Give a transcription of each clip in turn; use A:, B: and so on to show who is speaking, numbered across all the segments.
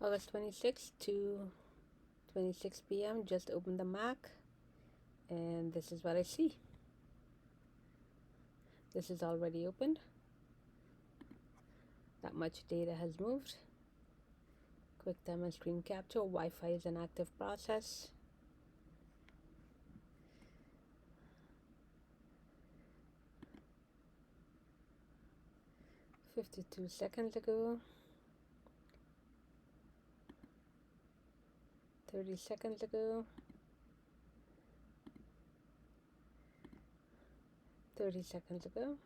A: August 26th to 26 p.m. Just opened the Mac, and this is what I see. This is already opened. That much data has moved. Quick time and screen capture. Wi-Fi is an active process. "52 seconds ago, 30 seconds ago, 30 seconds ago.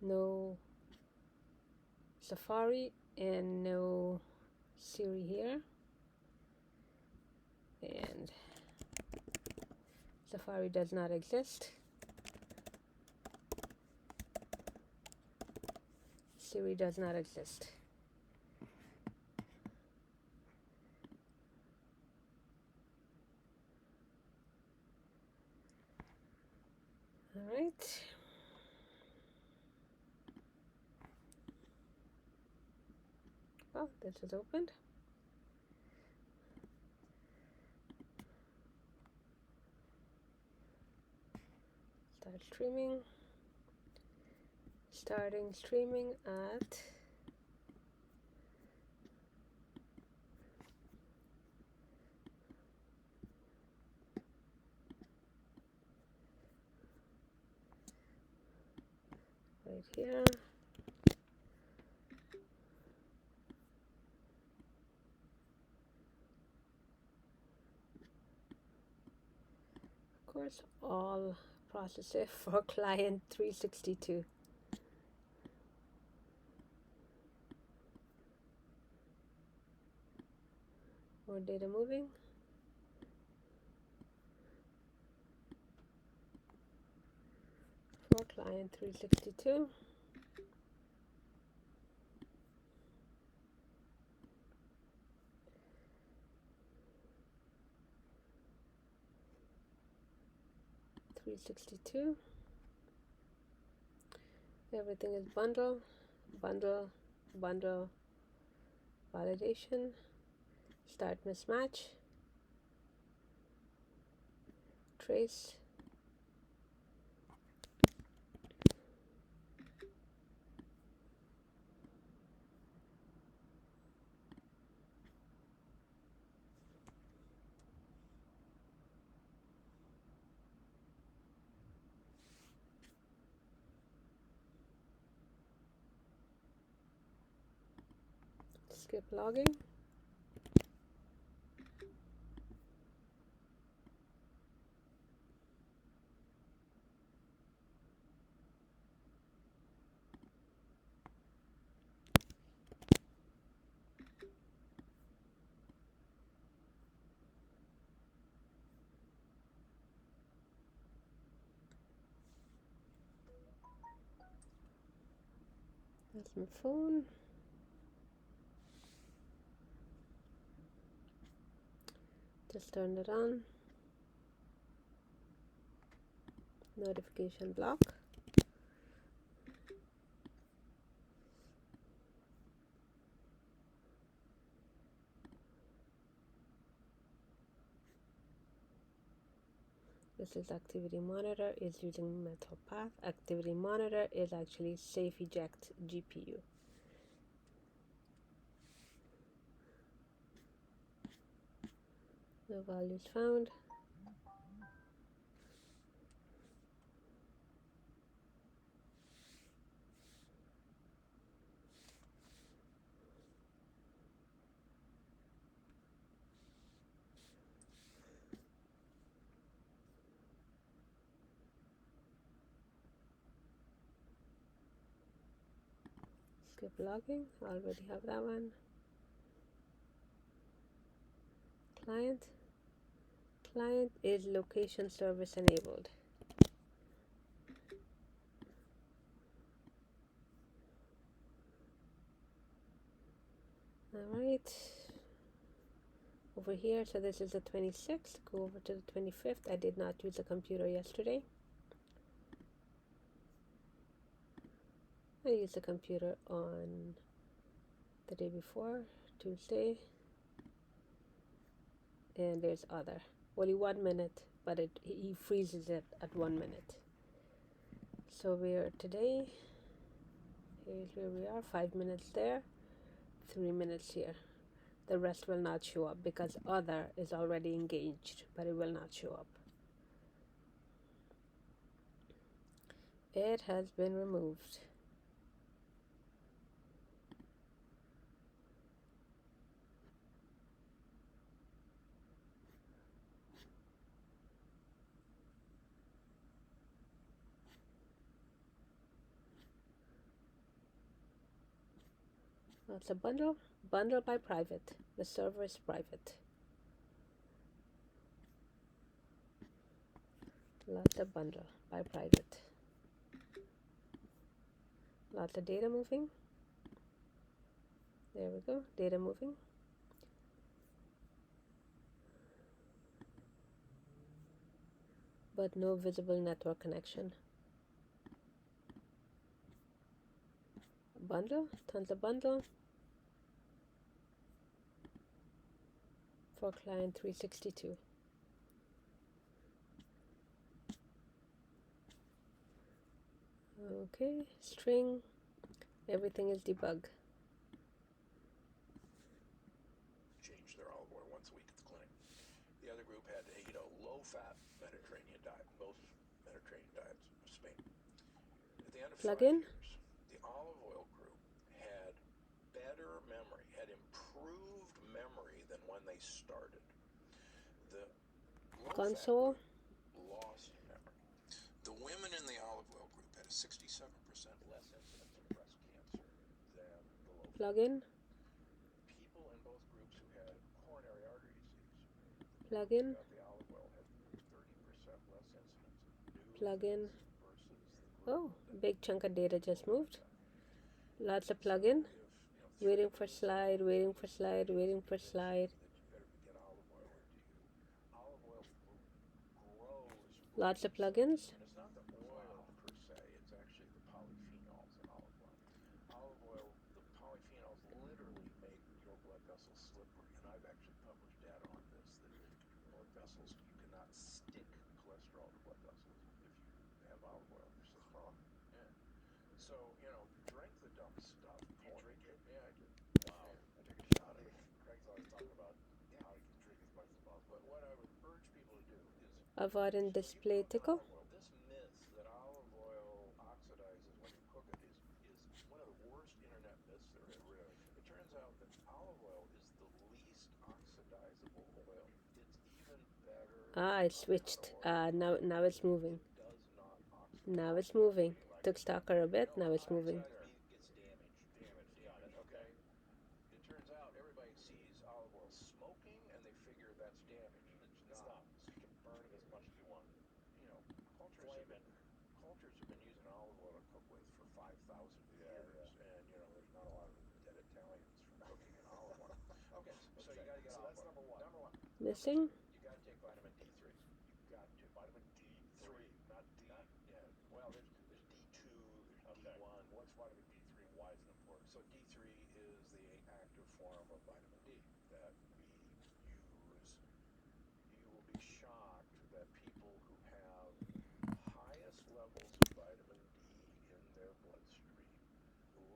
A: No Safari and no Siri here. And Safari does not exist. Siri does not exist. All right. Well, this is opened. Start streaming. Starting streaming at right here. Of course, all processor for client 362. More data moving. For client 362. Everything is bundle, bundle, bundle, validation, start mismatch, trace, skip logging. That's my phone. Just turned it on. Notification block. This is activity monitor is using metal path. Activity monitor is actually safe eject GPU. No values found. Skip logging. Already have that one. Client. Client is location service enabled. Alright. Over here, so this is the 26th. Go over to the 25th. I did not use the computer yesterday. I used the computer on the day before, Tuesday, and there's other. Only 1 minute, but he freezes it at 1 minute. So we're today, here's where we are, 5 minutes there, 3 minutes here. The rest will not show up because other is already engaged, but it will not show up. It has been removed. That's a bundle. Bundle by private. The server is private. Lots of bundle by private. Lots of data moving. There we go. Data moving. But no visible network connection. Bundle. Tons of bundle. For client 362. Okay, string, everything is debug.
B: Change their olive oil once a week at the clinic. The other group had to eat a low-fat Mediterranean diet, both Mediterranean diets of Spain. At the end of 5 years, the olive oil group had better memory, had improved memory than when they started. The
A: Console
B: lost memory. The women in the olive oil group had a 67% less incidence of breast cancer than the low
A: plugin.
B: People in both groups who had coronary artery disease,
A: plugin.
B: The olive oil had 30% less incidence.
A: Plugin. Oh, big chunk of data just moved. Lots of plugin. Waiting for slide, waiting for slide, waiting for slide. Lots of plugins.
B: It's not the oil per se, it's actually the polyphenols in olive oil. Olive oil, the polyphenols literally make your blood vessels slippery, and I've actually published data on this, that blood vessels, you cannot stick cholesterol to blood vessels if you have olive oil in your system. Yeah. So, drink the dumb stuff. You drink it? Yeah, I do. Wow. I took a shot at it. Craig's always talking about how you can drink as much as possible. But what I would urge people to do is
A: Avoiding display tickle.
B: this myth that olive oil oxidizes when you cook it is one of the worst internet myths there is. Really? It turns out that olive oil is the least oxidizable oil. It's even better.
A: It switched. Now it's moving. Now it's moving. Took stalker a bit. Now it's moving.
B: Gets damaged. Got it. Okay. It turns out everybody sees olive oil smoking and they figure that's damage. It's not. You can burn it as much as you want. Cultures have been using olive oil to cook with for 5,000 years, and there's not a lot of dead Italians from cooking in olive oil. Okay, so you got to get olive oil. That's number one.
A: Missing.
B: You got to take vitamin D3. You got to vitamin D3, not D. Yeah. Well, there's D2, there's D1. What's vitamin D3? Why is it important? So D3 is the active form of vitamin D that we use. You will be shocked that people who have highest levels of vitamin D in their bloodstream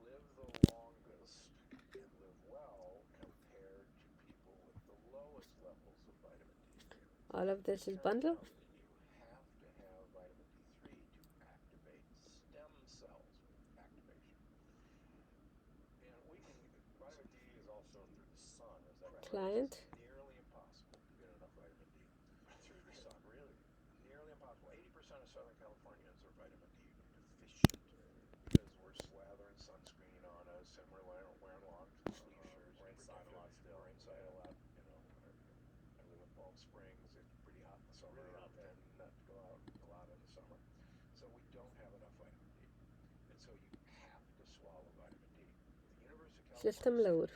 B: live the longest and live well compared to people with the lowest levels of vitamin D.
A: All of this is bundle.
B: You have to have vitamin D3 to activate stem cells activation. And vitamin D is also through the sun, is that right?
A: Client.
B: It's nearly impossible to get enough vitamin D through the sun. Really? Nearly impossible. 80% of Southern Californians are vitamin D deficient because we're slathering sunscreen on us and we're wearing long sleeve shirts. We're inside a lot still. We're inside a lot, I live in Palm Springs. It's pretty hot in the summer. Really hot there. And not to go out a lot in the summer. So we don't have enough vitamin D. And so you have to swallow vitamin D. The University of California
A: System load.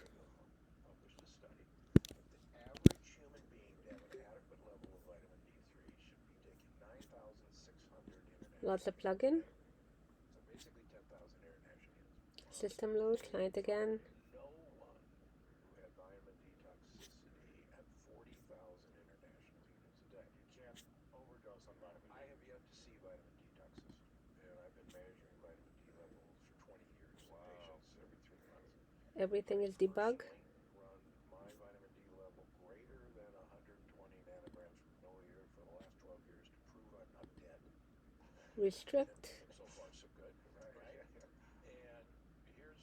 B: published a study that the average human being to have an adequate level of vitamin D3 should be taking 9,600 international.
A: Lots of plugin.
B: So basically 10,000 international units.
A: System load. Client again.
B: No one
A: Everything is debug.
B: Run my vitamin D level greater than 120 nanograms per milliliter for the last 12 years to prove I'm not dead.
A: Restrict.
B: So far, so good, right? And here's,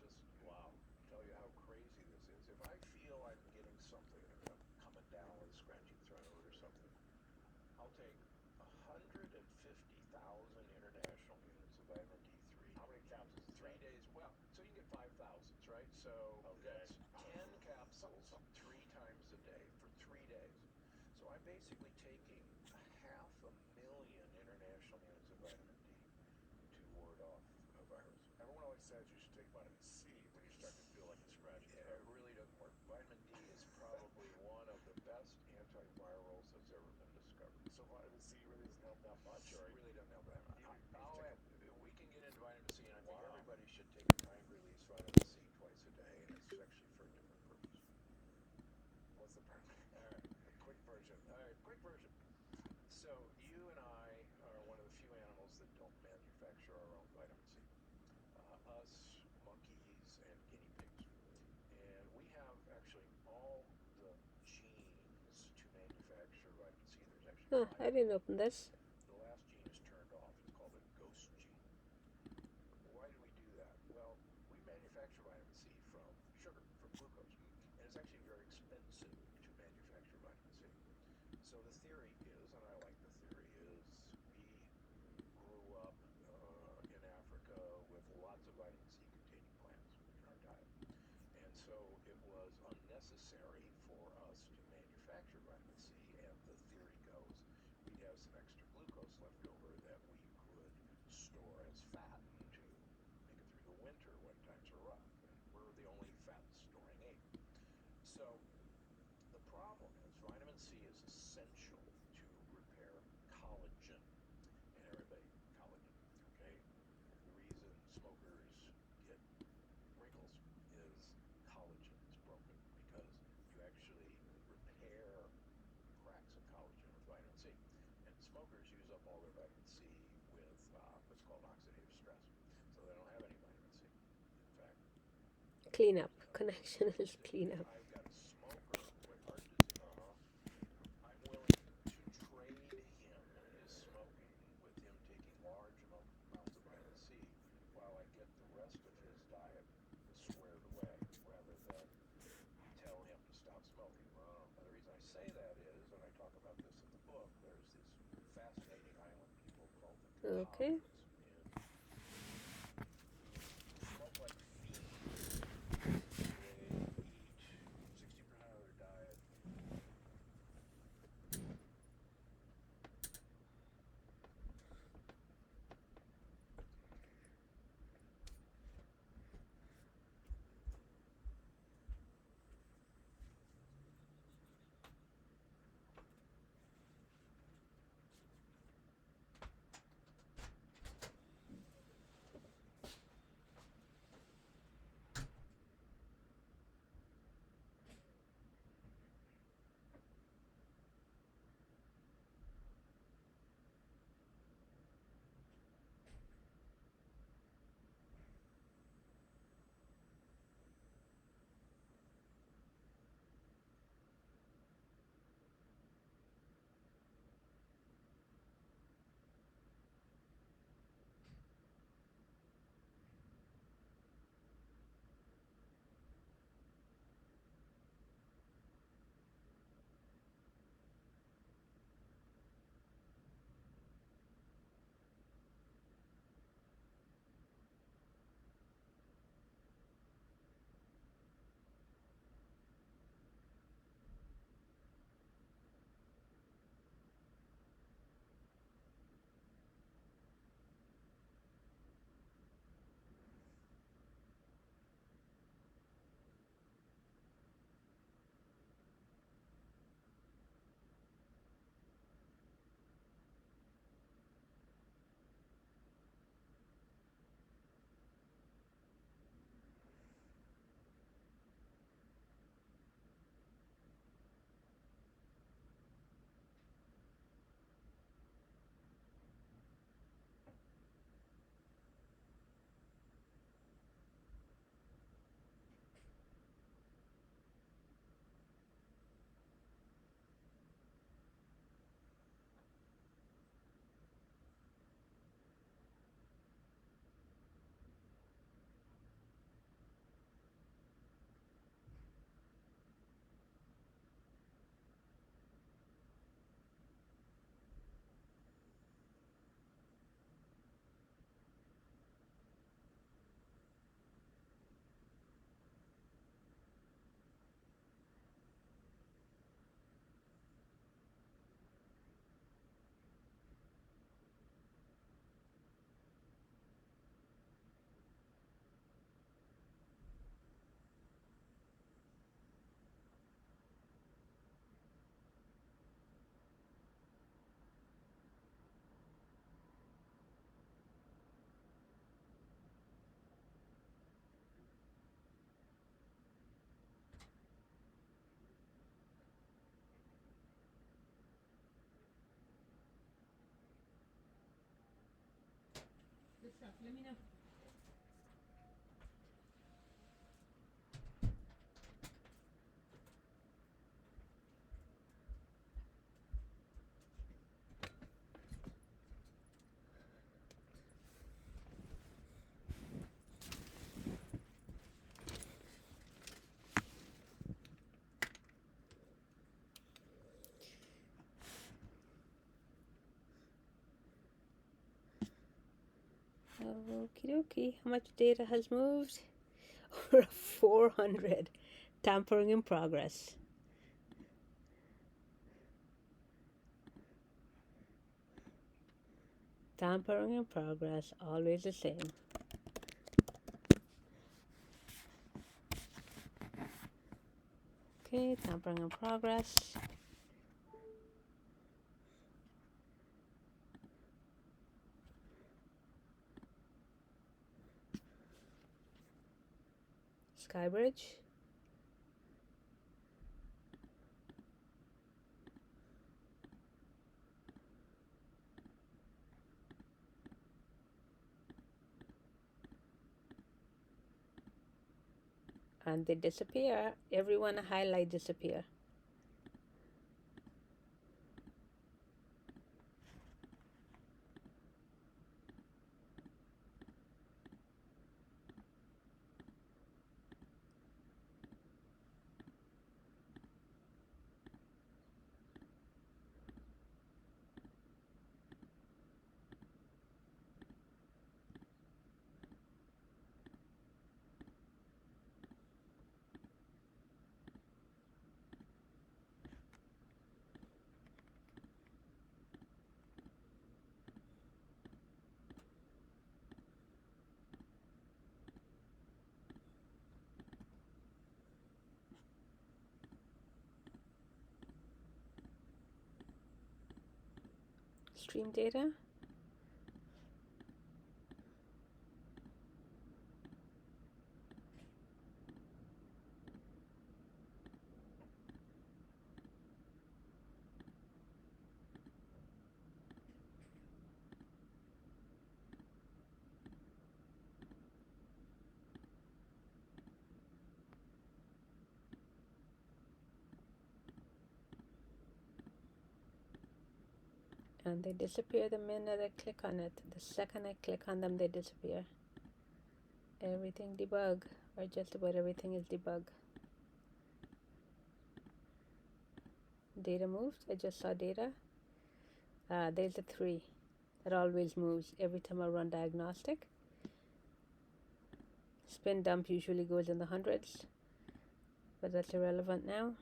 B: just wow, tell you how crazy this is. If I feel I'm getting something, if I'm coming down with a scratchy throat or something, I'll take 150,000 international units of vitamin D3. How many capsules? 3 days. Well, so you can get 5,000s, right? So that's 10 capsules 3 times a day for 3 days. So I'm basically taking 500,000 international units of vitamin D to ward off a virus. Everyone always says you should take vitamin C when you start to feel like a scratchy throat. It really doesn't work. Vitamin D is probably one of the best antivirals that's ever been discovered. So vitamin C really doesn't help that much, or it really doesn't help that much. We can get into vitamin C, and I think everybody should take a time-release vitamin C twice a day, and it's actually for a different purpose. What's the purpose? All right, the quick version. All right, quick version. So you and I are one of the few animals that don't manufacture our own vitamin C. Us, monkeys, and guinea pigs. And we have actually all the genes to manufacture vitamin C. There's actually
A: I didn't open this.
B: the last gene is turned off. It's called a ghost gene. Why do we do that? Well, we manufacture vitamin C from sugar, from glucose. And it's actually very expensive to manufacture vitamin C. So the theory is, and I like the theory, is we grew up in Africa with lots of vitamin C containing plants in our diet. And so it was unnecessary for us to manufacture vitamin C, and the theory goes we'd have some extra glucose left over that we could store as fat to make it through the winter when times are rough. And we're the only fat-storing ape. So the problem is vitamin C is essential to repair collagen. And everybody, collagen, okay? The reason smokers get wrinkles is collagen is broken because you actually repair cracks of collagen with vitamin C. And smokers use up all their vitamin C with what's called oxidative stress. So they don't have any vitamin C. In fact,
A: Clean up. Connection is clean up.
B: I've got a smoker with heart disease. I'm willing to trade him his smoking with him taking large amounts of vitamin C while I get the rest of his diet squared away, rather than tell him to stop smoking. Now, the reason I say that is, and I talk about this in the book, there's these fascinating island people called the
A: Okay.
B: Cataris, who smoke like fiends. They eat 60% of their diet.
A: stuff. Let me know. Okie dokie. How much data has moved? Over 400. Tampering in progress. Tampering in progress. Always the same. Okay, tampering in progress. Skybridge. And they disappear. Everyone highlight disappear. Stream data. And they disappear the minute I click on it. The second I click on them, they disappear. Everything debug, or just about everything is debug. Data moved. I just saw data. There's a 3 that always moves every time I run diagnostic. Spin dump usually goes in the hundreds, but that's irrelevant now.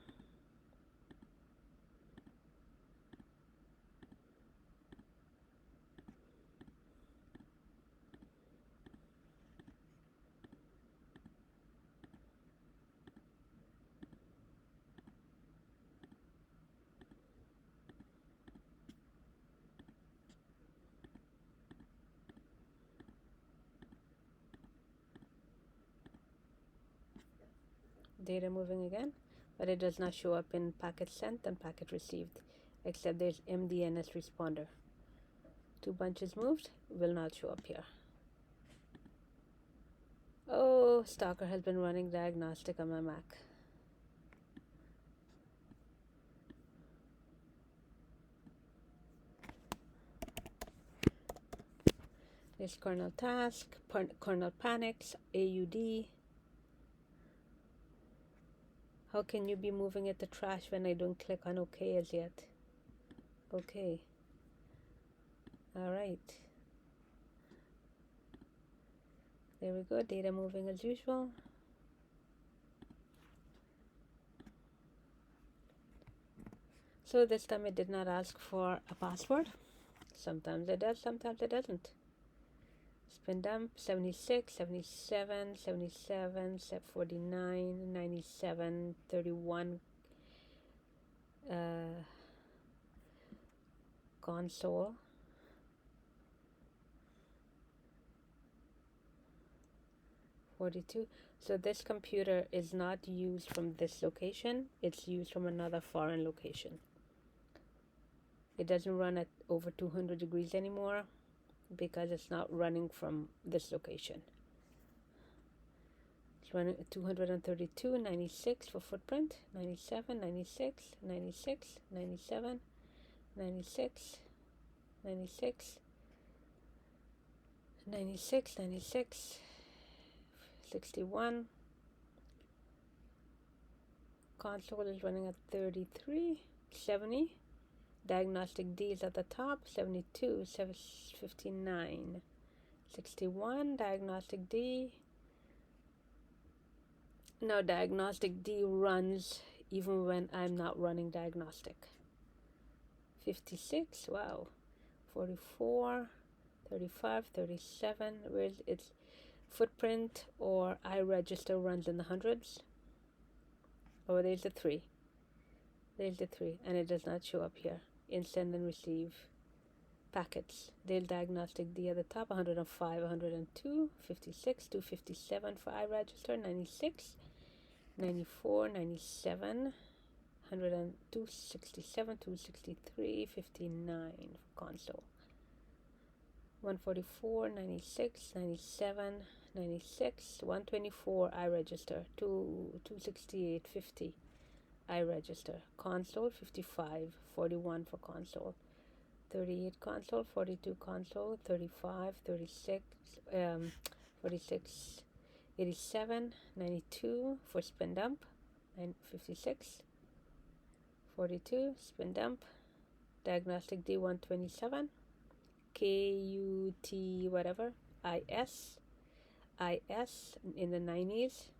A: Data moving again, but it does not show up in packet sent and packet received, except there's MDNS responder. 2 bunches moved, will not show up here. Oh, Stalker has been running diagnostic on my Mac. There's kernel task, kernel panics, AUD. How can you be moving it to trash when I don't click on OK as yet? Okay. Alright. There we go, data moving as usual. So this time it did not ask for a password. Sometimes it does, sometimes it doesn't. Spin dump 76, 77, 77, set 49, 97, 31. Console. $42. So this computer is not used from this location. It's used from another foreign location. It doesn't run at over 200 degrees anymore. because it's not running from this location. It's running at 232, 96 for footprint, 97, 96, 96, 97, 96, 96, 96, 96, 61. Console is running at 33, 70. Diagnostic D is at the top, 72, 59, 61. Diagnostic D. Now diagnostic D runs even when I'm not running diagnostic. 56, wow. 44, 35, 37. Where's its footprint or iRegister runs in the hundreds? Oh, there's the 3. There's the 3, and it does not show up here in send and receive packets. Dale Diagnostic D at the top, 105, 102, 56, 257 for iRegister, 96, 94, 97, 102, 67, 263, 59 for console. 144, 96, 97, 96, 124 iRegister, 268, 50 iRegister. Console 55, 41 for console. 38 console, 42 console, 35, 36, 46, 87, 92 for spin dump, and 56, 42 spin dump. Diagnostic D127, KUT whatever, IS in the 90s.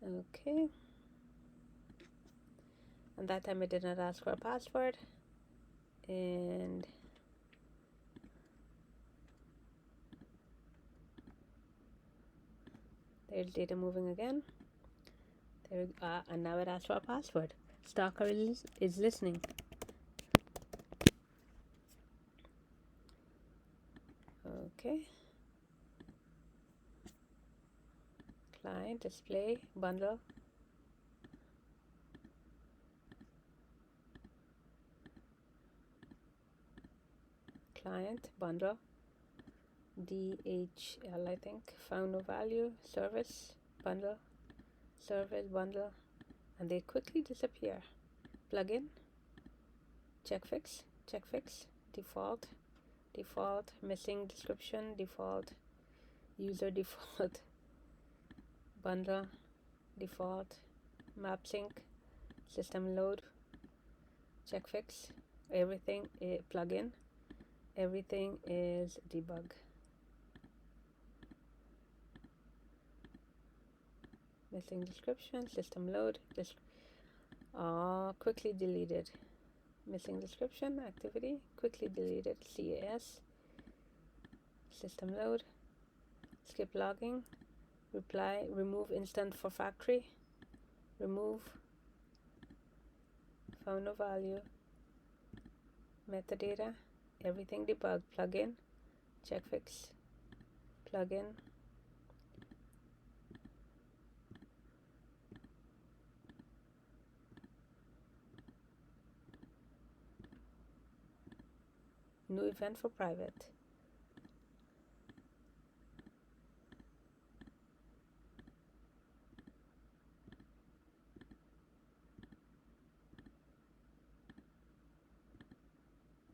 A: Okay, and that time it did not ask for a password, and there's data moving again. There, and now it asks for a password. Stalker is listening. Okay. Client, display, bundle. Client, bundle. DHL, I think. Found no value. Service, bundle. Service, bundle. And they quickly disappear. Plugin. Check fix. Default. Missing description. Default. User default. Bundle, default, map sync, system load, check fix, everything plugin, everything is debug. Missing description, system load, quickly deleted. Missing description, activity, quickly deleted. CAS, system load, skip logging. Reply, remove instant for factory, remove, found no value, metadata, everything debug, plugin, check fix, plugin, new event for private.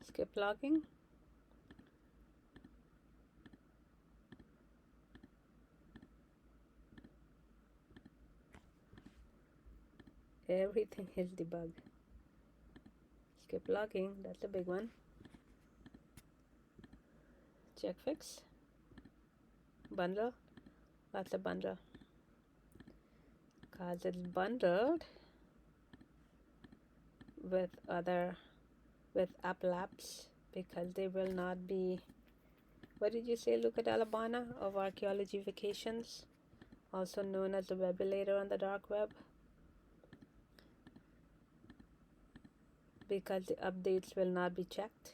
A: Skip logging. Everything is debug. Skip logging, that's a big one. Check fix. Bundle, that's a bundle. Because it's bundled with Apple apps, because they will not be, what did you say, Luca Dalabana of Archaeology Vacations, also known as the Webilator on the dark web, because the updates will not be checked.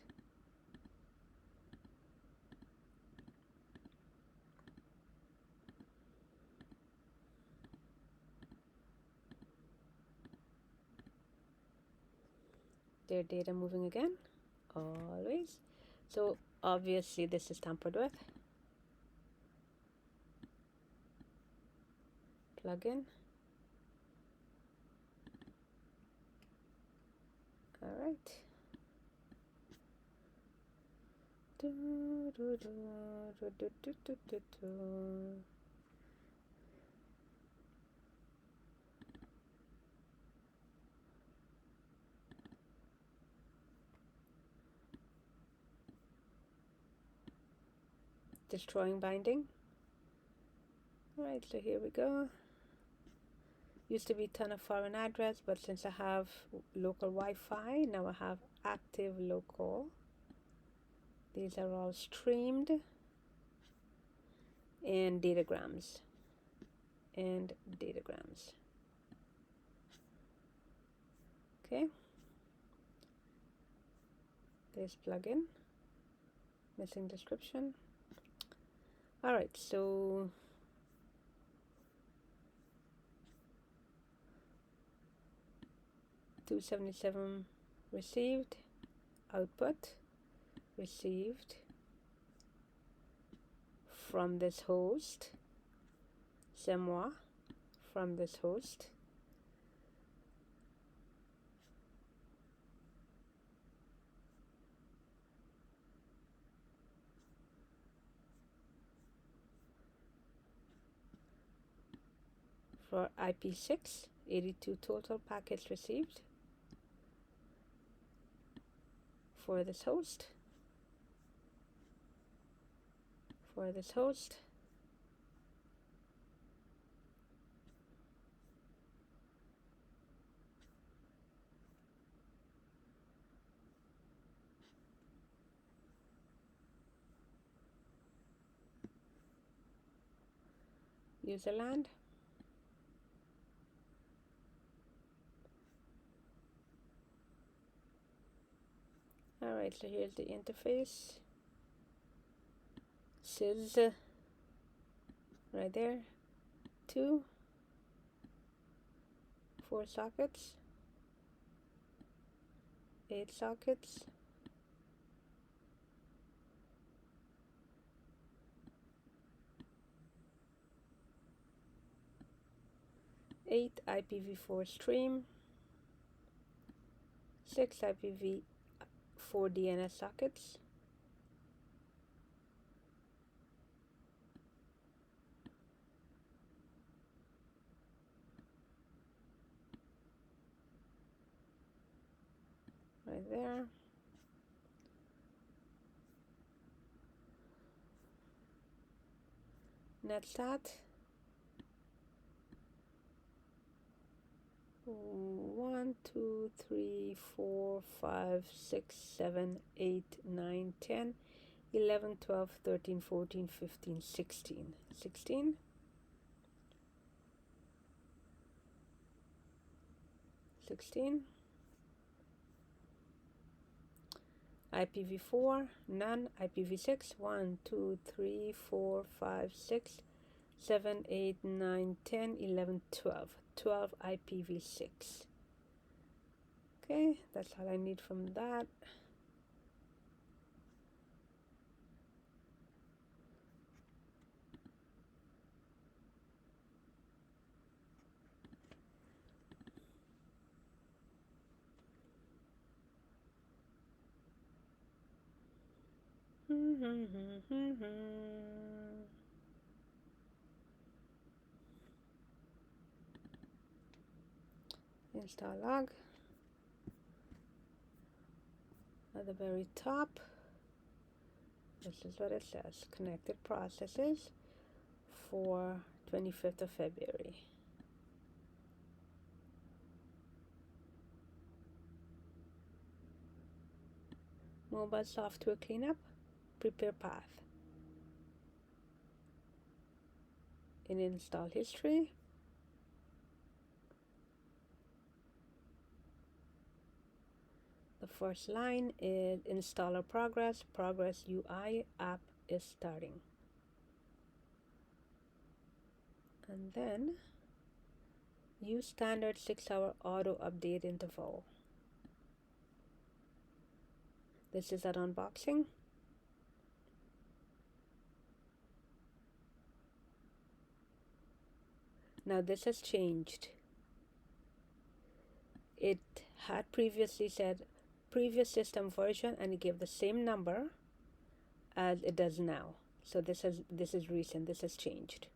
A: their data moving again, always. So obviously this is tampered with. Plug in. All right. Destroying binding. All right, so here we go. Used to be ton of foreign address, but since I have local Wi-Fi, now I have active local. These are all streamed and datagrams and datagrams. Okay. There's plugin. Missing description. All right, so $277 received, output received from this host, c'est moi, from this host. For IP6, 82 total packets received for this host. For this host. Userland. Alright, so here's the interface. SYS right there. 2, 4 sockets, 8 sockets. Eight IPv4 stream, 6 IPv4 DNS sockets, right there. Netstat. 1, 2, 3, 4, 5, 6, 7, 8, 9, 10, 11, 12, 13, 14, 15, 16. 16. 16. IPv4, none. IPv6, 1, 2, 3, 4, 5, 6, 7, 8, 9, 10, 11, 12. 12 IPv6. Okay, that's all I need from that. Install log. At the very top, this is what it says: connected processes for 25th of February. Mobile software cleanup, prepare path. In install history, the first line is installer progress, progress UI, app is starting. And then use standard 6-hour auto update interval. This is an unboxing. Now this has changed. It had previously said previous system version, and it gave the same number as it does now. So this is recent. This has changed.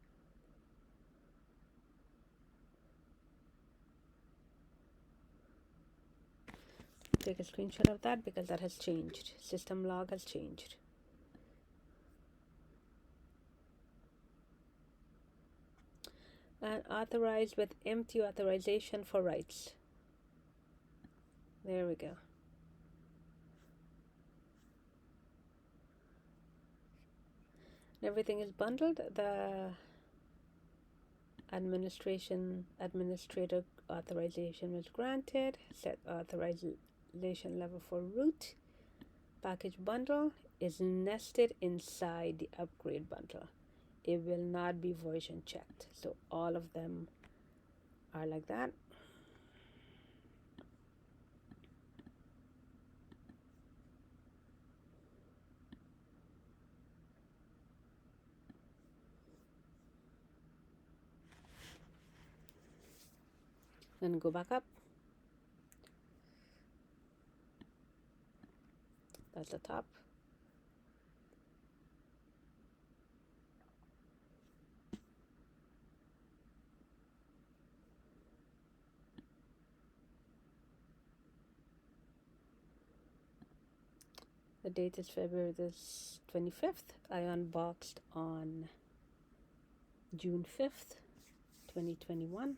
A: Take a screenshot of that because that has changed. System log has changed. And authorized with empty authorization for rights. There we go. Everything is bundled. The administrator authorization was granted. Set authorization level for root. Package bundle is nested inside the upgrade bundle. It will not be version checked. So all of them are like that. Then go back up. That's the top. The date is February the 25th. I unboxed on June 5th, 2021.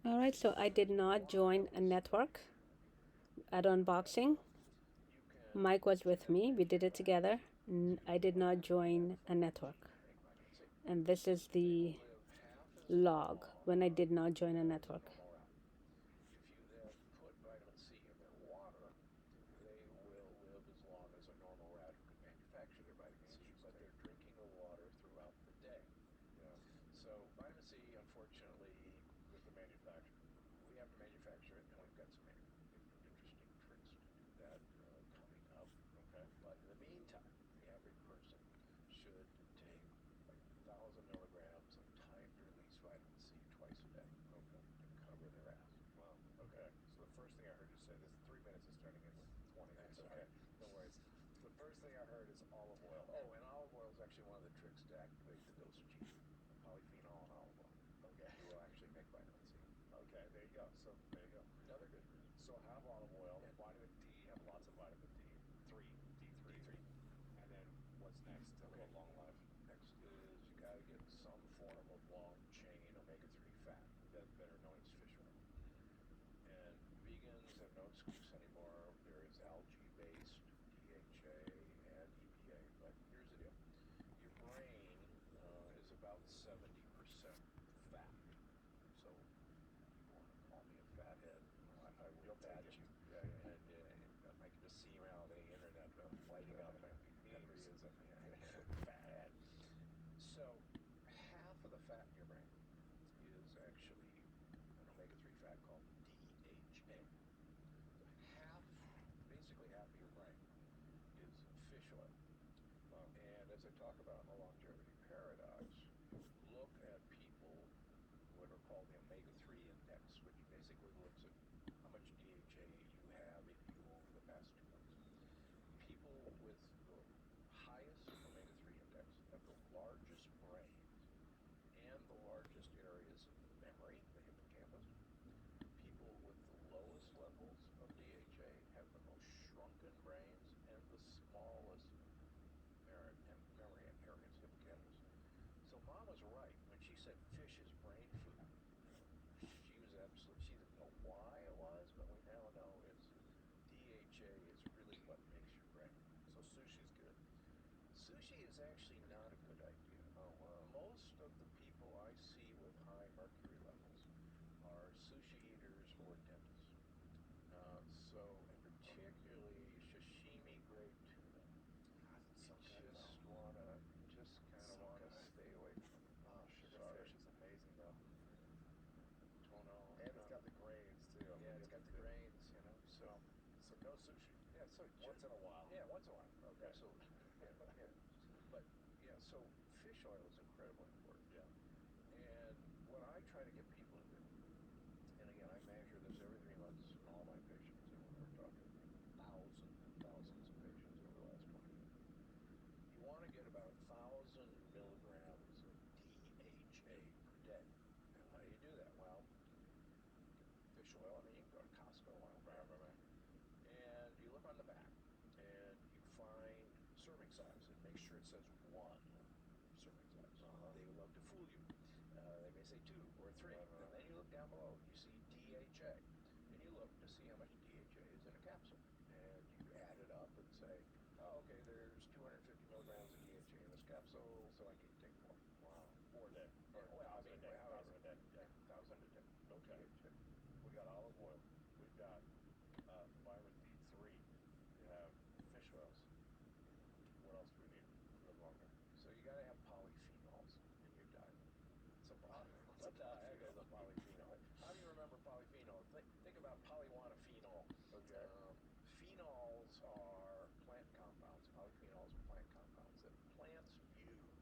A: Alright, so I did not join a network at unboxing. Mike was with me. We did it together. I did not join a network. And this is the log when I did not join a network.
B: What's next to
C: Okay.
B: live a long life?
C: Next is you got to get some form of long chain omega-3 fat, better known as fish oil. And vegans have no excuse anymore. There is algae-based DHA and EPA. But here's the deal: your brain is about 70% fat. So people want to call me a fathead. I will
B: You'll take
C: pat
B: it.
C: you.
B: Yeah, yeah.
C: And I can just see him out on the internet lighting up.
B: Henry
C: Memes.
B: is a
C: Fathead. So half of the fat in your brain is actually an omega-3 fat called DHA. Basically half of your brain is fish oil. And as I talk about in the longevity paradox, look at people, what are called the omega-3 index, which basically looks at how much DHA you have in you over the past 2 months. People with the highest omega-3 index have the largest brains and the largest areas of memory, the hippocampus. People with the lowest levels of DHA have the most shrunken brains and the smallest memory areas, hippocampus. So Mom was right when she said fish is brain food. She was absolutely, she didn't know why it was, but we now know it's DHA is really what makes your brain.
B: So sushi's good.
C: Sushi is actually not a good idea.
B: Oh, wow.
C: Most of the people I see with high mercury levels are sushi eaters or dentists. And particularly sashimi grade tuna.
B: God, it's so
C: You
B: good
C: just
B: though.
C: wanna, kind of
B: So
C: wanna
B: good.
C: stay away from it.
B: Oh, sugar
C: Sorry.
B: fish is amazing though.
C: Don't know.
B: And it's got the grains too.
C: Yeah, it's got the grains, So
B: So no sushi.
C: yeah, so
B: Once in a while.
C: Yeah, once in a while.
B: Okay.
C: Absolutely. Yeah. But yeah, so fish oil is incredibly important.
B: Yeah.
C: And what I try to get people to do, and again, I measure this every 3 months in all my patients, and we're talking thousands and thousands of patients over the last 20 years. You want to get about 1,000 milligrams of DHA per day. Now, how do you do that? Well, fish oil. I mean, you can go to Costco or whatever, and you look on the back, and you find serving size, and make sure it says 1 serving size. They love to fool you. They may say 2 or 3, and then you look down below, you see DHA, and you look to see how much DHA is in a capsule, and you add it up and say, oh, okay, there's 250 milligrams of DHA in this capsule, so I need to take 4.
B: Wow. 4 a day. Or
C: Well, I
B: 1,000
C: mean,
B: a day.
C: however,
B: 1,000 a day. Yeah.
C: 1,000 a day.
B: Okay.
C: DHA.
B: We got olive oil. We've got vitamin D3. We have fish oils. What else do we need to live longer?
C: So you got to have polyphenols in your diet.
B: So
C: What's a polyphenol? How do you remember polyphenol? Think about polywonophenol.
B: Okay.
C: Phenols are plant compounds. Polyphenols are plant compounds that plants use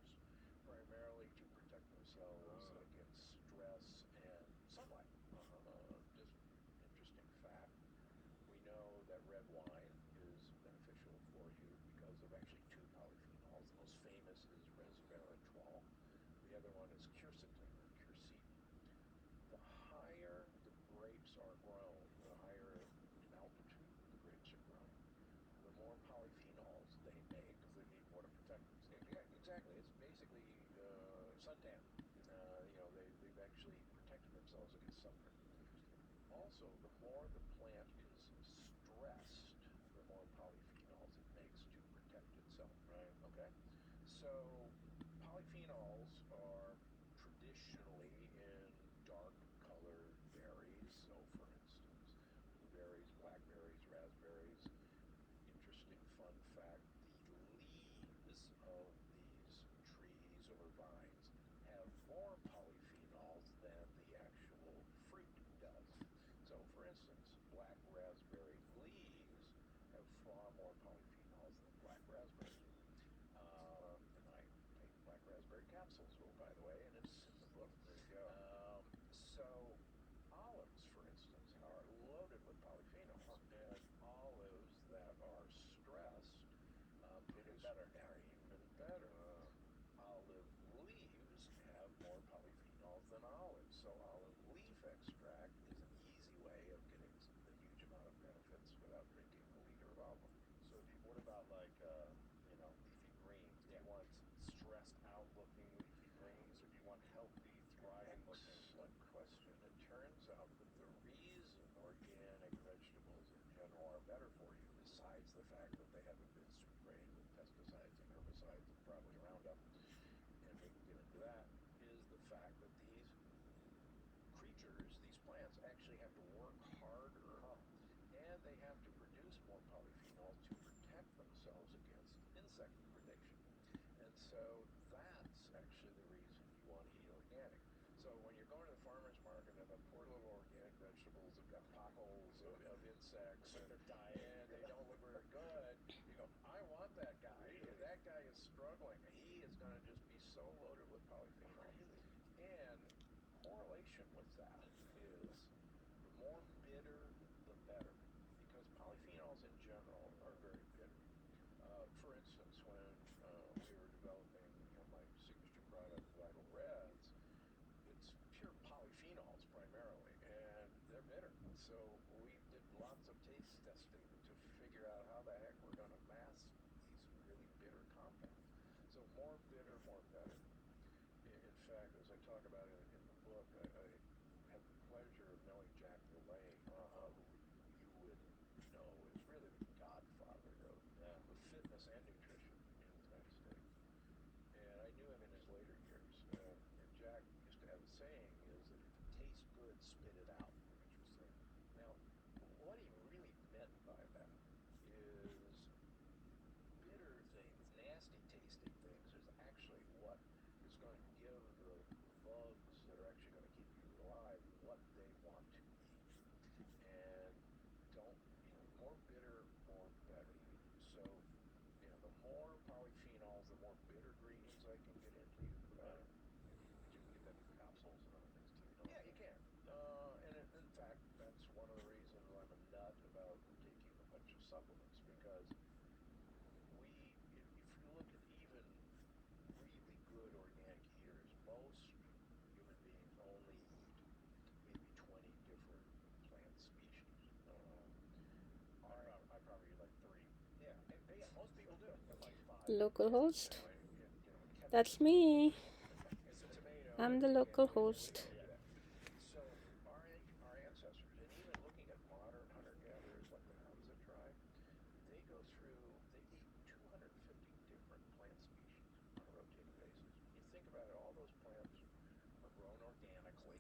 C: primarily to protect themselves against stress and sunlight. Just interesting fact. We know that red wine is beneficial for you because of actually 2 polyphenols. The most famous is resveratrol. The other one is quercetin or quercetin. The higher the grapes are grown, the higher in altitude the grapes are grown, the more polyphenols they make.
B: Because they need more to protect themselves.
C: Yeah, exactly. It's basically suntan. They've actually protected themselves against sunburn. Also, the more the plant is stressed, the more polyphenols it makes to protect itself.
B: Right.
C: Okay? So, polyphenols are traditionally in dark colored berries. So, for instance, blueberries, blackberries, raspberries. Interesting fun fact, the leaves of these trees or vines have more polyphenols than the actual fruit does. So, for instance, black raspberry leaves have far more polyphenols than black raspberries. And I take black raspberry capsules, by the way, and it's in the book.
B: There you go.
C: So, olives, for instance, are loaded with polyphenols, and olives that are stressed
B: Even better.
C: are even better. Olive leaves insect predation. And so that's actually the reason you want to eat organic. So when you're going to the farmer's market and the poor little organic vegetables have got potholes of insects and they're dying and they don't look very good, you go, I want that guy. Really? That guy is struggling. He is going to just be so loaded with polyphenols. Really? And correlation with that is the more bitter, the better. Because polyphenols in general are very bitter. For instance, when we were developing my signature product, Vital Reds, it's pure polyphenols primarily, and they're bitter. So we did lots of taste testing to figure out how the heck we're going to mask these really bitter compounds. So more bitter, more better. In fact, as I talk about it in the book, I had the pleasure of knowing Jack LaLanne, who you would know is really the godfather of fitness and nutrition in the United States. And I knew him in his later years. And Jack used to have a saying is that if it tastes good, spit it out. Interesting. Now, what he really meant by that is bitter things, nasty tasting things, is actually what is going to give the bugs that are actually going to keep you alive what they want to eat. And don't, more bitter, more better. So, the more polyphenols, the more bitter greens I can get into you, the better.
B: You can get that in capsules and other things too.
C: Yeah, you can. And in fact, that's one of the reasons I'm a nut about taking a bunch of supplements, because if you look at even really good organic eaters, most human beings only eat maybe 20 different plant species. I probably eat like 3. Yeah, most people do. Like 5.
A: Local host. That's
C: Chemically,
A: me.
C: it's a tomato.
A: I'm the local host.
C: So our ancestors, and even looking at modern hunter-gatherers like the Hamza tribe, they eat 250 different plant species on a rotating basis. You think about it, all those plants are grown organically.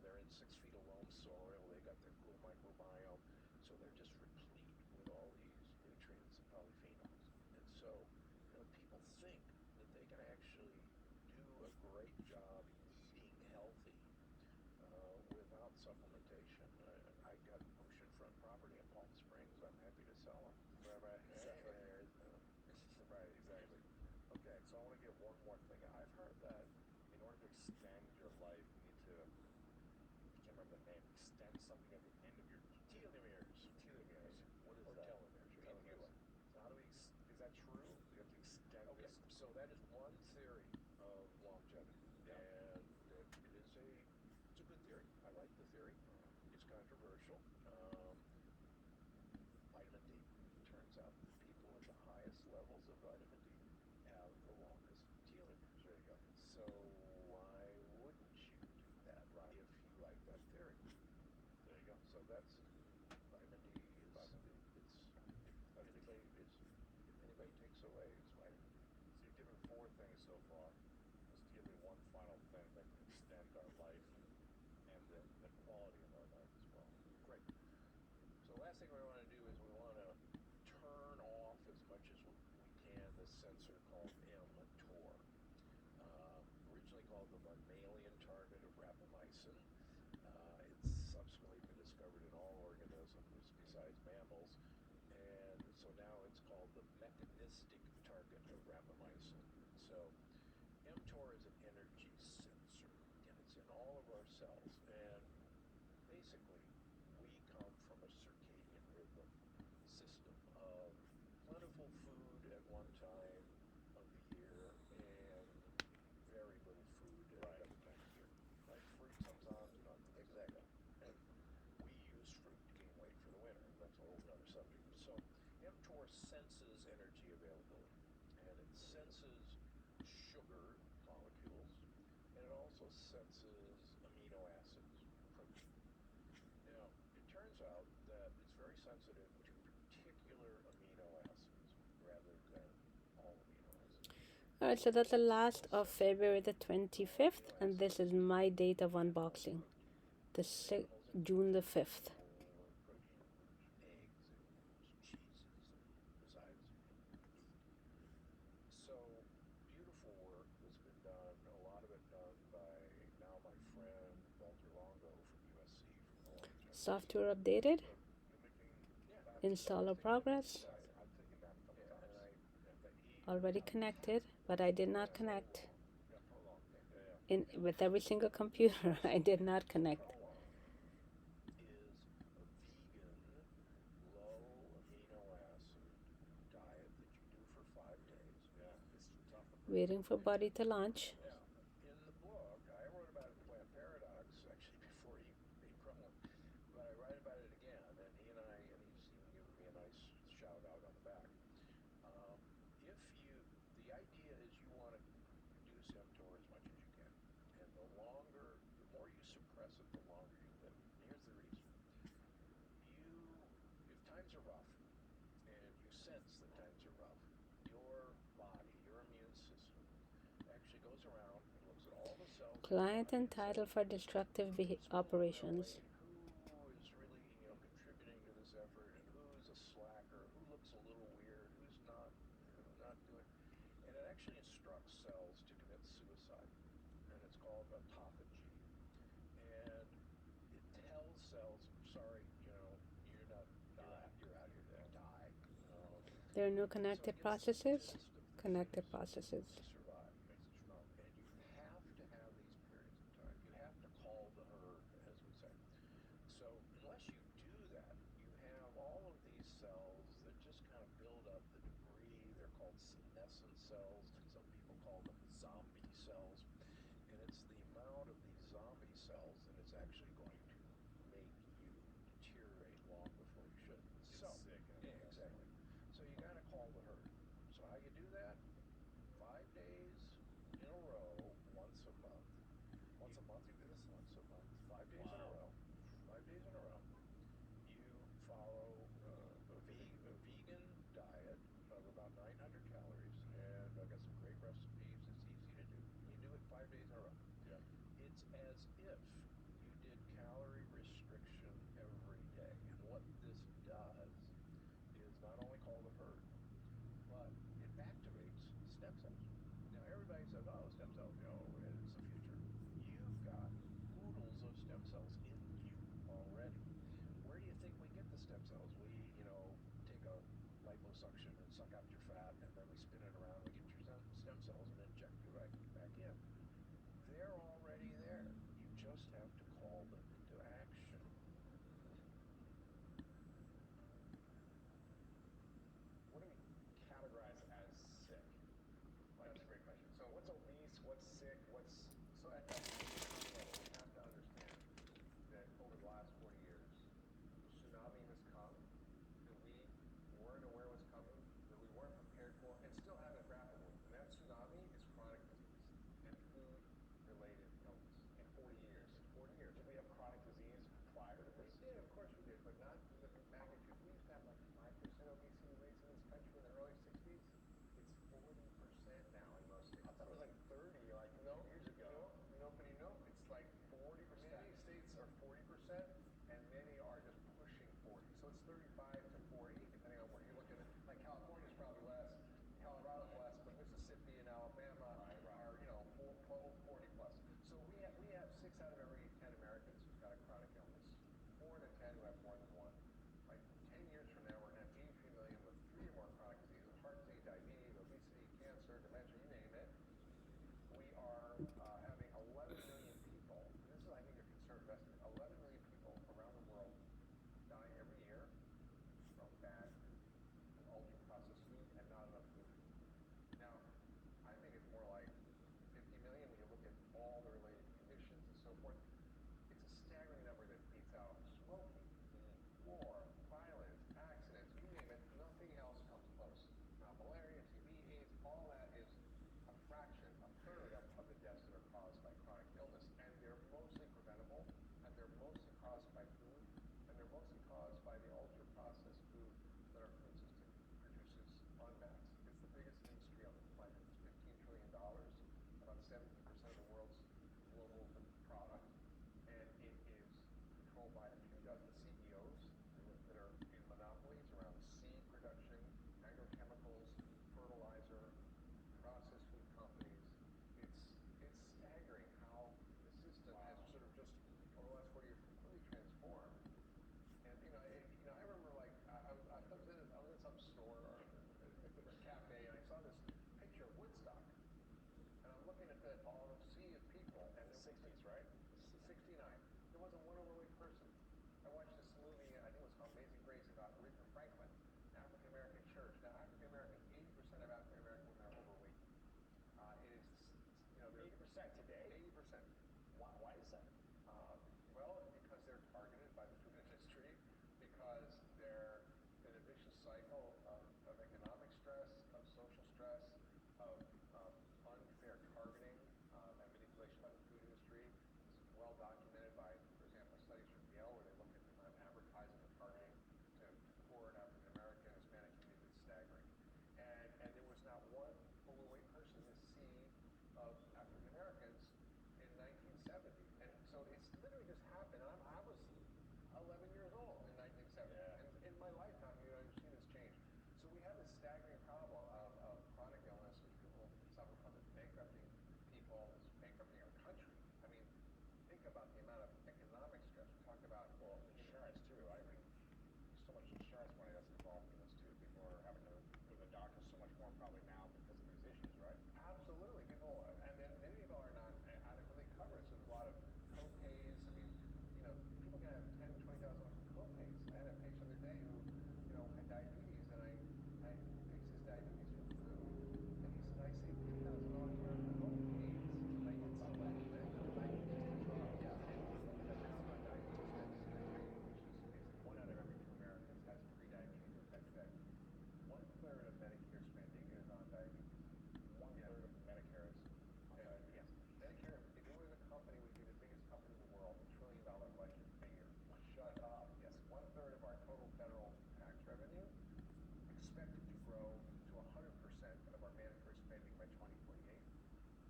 C: They're in 6 feet of loam soil. They got their cool microbiome, so they're just replete with all these nutrients and polyphenols. And so, people think that they can actually do a great job eating healthy without supplementation. I got oceanfront property in Palm Springs. I'm happy to sell them.
B: Right, exactly. Right, exactly. Okay, so I want to get one more thing. I've heard that in order to extend your life, you need to, I can't remember the name, extend something at the end of your
C: Telomeres.
B: telomeres. What is
C: Or
B: that?
C: telomeres.
B: Telomeres. So how do we, is that true? You have to extend
C: Okay,
B: this?
C: so that is one theory of longevity.
B: Yeah.
C: And it's a good theory. I like the theory. It's controversial. Vitamin D. Turns out that people with the highest levels of vitamin D have the longest telomeres.
B: There you go.
C: So why wouldn't you do that, right, if you like that theory?
B: There you go.
C: So that's vitamin D is
B: Vitamin D.
C: if anybody takes away, it's vitamin D.
B: So you've given 4 things so far. Let's give me one final thing that can extend our life and the quality of our life as well.
C: Great. So the last thing we want to do is we want to turn off as much as we can this sensor called mTOR. Originally called the mammalian target of rapamycin. It's subsequently been discovered in all organisms besides mammals. And so now it's called the mechanistic target of rapamycin. So mTOR is an energy sensor, and it's in all of our cells. And basically, we come from a circadian rhythm system of plentiful food at one time of the year and very little food at another time of year.
B: Like fruit comes on, do not take that.
C: Exactly. And we use fruit to gain weight for the winter. That's a whole other subject. So mTOR senses energy availability, and it senses sugar molecules, and it also senses amino acids, protein. Now, it turns out that it's very sensitive to particular amino acids rather than all amino acids.
A: Alright, so that's the last of February the 25th, and this is my date of unboxing, June the 5th.
C: Protein, eggs, and cheeses, besides meat.
A: software updated?
C: Yeah,
A: Installer progress?
B: I'm thinking that a couple
C: yeah,
B: times.
C: but he,
A: Already connected, but I did not connect.
C: yeah, prolong.
A: With every single computer, I did not connect.
C: Prolong is a vegan, low amino acid diet that you do for 5 days.
B: Yeah, it's tough to break.
A: Waiting for Buddy to launch.
C: Yeah. In the book, I wrote about it in Plant Paradox actually before he made Kremlin, but I write about it again, and he's even given me a nice shout out on the back. If you, the idea is you want to reduce mTOR as much as you can, and the more you suppress it, the longer you live. Here's the reason: if times are rough, and you sense that times are rough, your body, your immune system, actually goes around and looks at all the cells.
A: Client entitled for destructive operations.
C: Who is really, contributing to this effort, and who's a slacker, who looks a little weird, who's not doing, and it actually instructs cells to commit suicide, and it's called autophagy, and it tells cells, sorry, you're not, you're out here to die.
A: There are no
C: So
A: connected
C: it gives
A: processes?
C: a list of
A: Connected
C: things
A: processes.
C: to survive, makes it strong, and you have to have these periods of time. You have to call the herd, as we say. So unless you do that, you have all of these cells that just kind of build up the debris. They're called senescent cells. Some people call them zombie cells. And it's the amount of these zombie cells that it's actually going to make you deteriorate long before you should.
B: Get
C: So,
B: sick and
C: yeah, exactly. So you got to call the herd. So how you do that? 5 days in a row, once a month.
B: Once a month you do this?
C: Once a month, 5 days in a row. 5 days in a row. You follow a vegan diet of about 900 calories, and I've got some great recipes. It's easy to do. You do it 5 days in a row.
B: Yeah.
C: It's as if
B: today?
C: 80%.
B: Why is that?
C: Well, because they're targeted by the food industry, because they're in a vicious cycle of economic stress, of social stress, of unfair targeting and manipulation by the food industry. This is well documented by, for example, studies from Yale where they look at the amount of advertising and targeting to poor and African American, Hispanic communities. It's staggering. And there was not one overweight person in the sea of African Americans in 1970. And so it's literally just happened. I was 11 years old in 1970.
B: Yeah.
C: And in my lifetime, you've seen this change. So we have this staggering problem of chronic illness, which people suffer from, that's bankrupting people, it's bankrupting our country. I mean, think about the amount of economic stress. We talk about,
B: Well, insurance too. I mean, so much insurance money that's involved in this too. People are having to go to the doctor so much more probably now because of these issues, right?
C: absolutely, people, and then many people are not adequately covered. So there's a lot of co-pays. I mean, people can have $10,000, $20,000 in co-pays. I had a patient the other day who, had diabetes, and I fixed his diabetes with food, and he said, I saved $10,000 worth of co-pays. And I did some of that. Yeah, and look at the number of diabetes country, which is 1 out of every 2 Americans has pre-diabetes or type 2 diabetes. 1/3 of Medicare spending is on diabetes.
B: 1/3 of Medicare is on
C: Yes.
B: diabetes.
C: Medicare, if it was a company, would be the biggest company in the world, $1 trillion budget a year.
B: Shut up.
C: Yes, 1/3 of our total federal tax revenue expected to grow to 100% of our mandatory spending by 2048.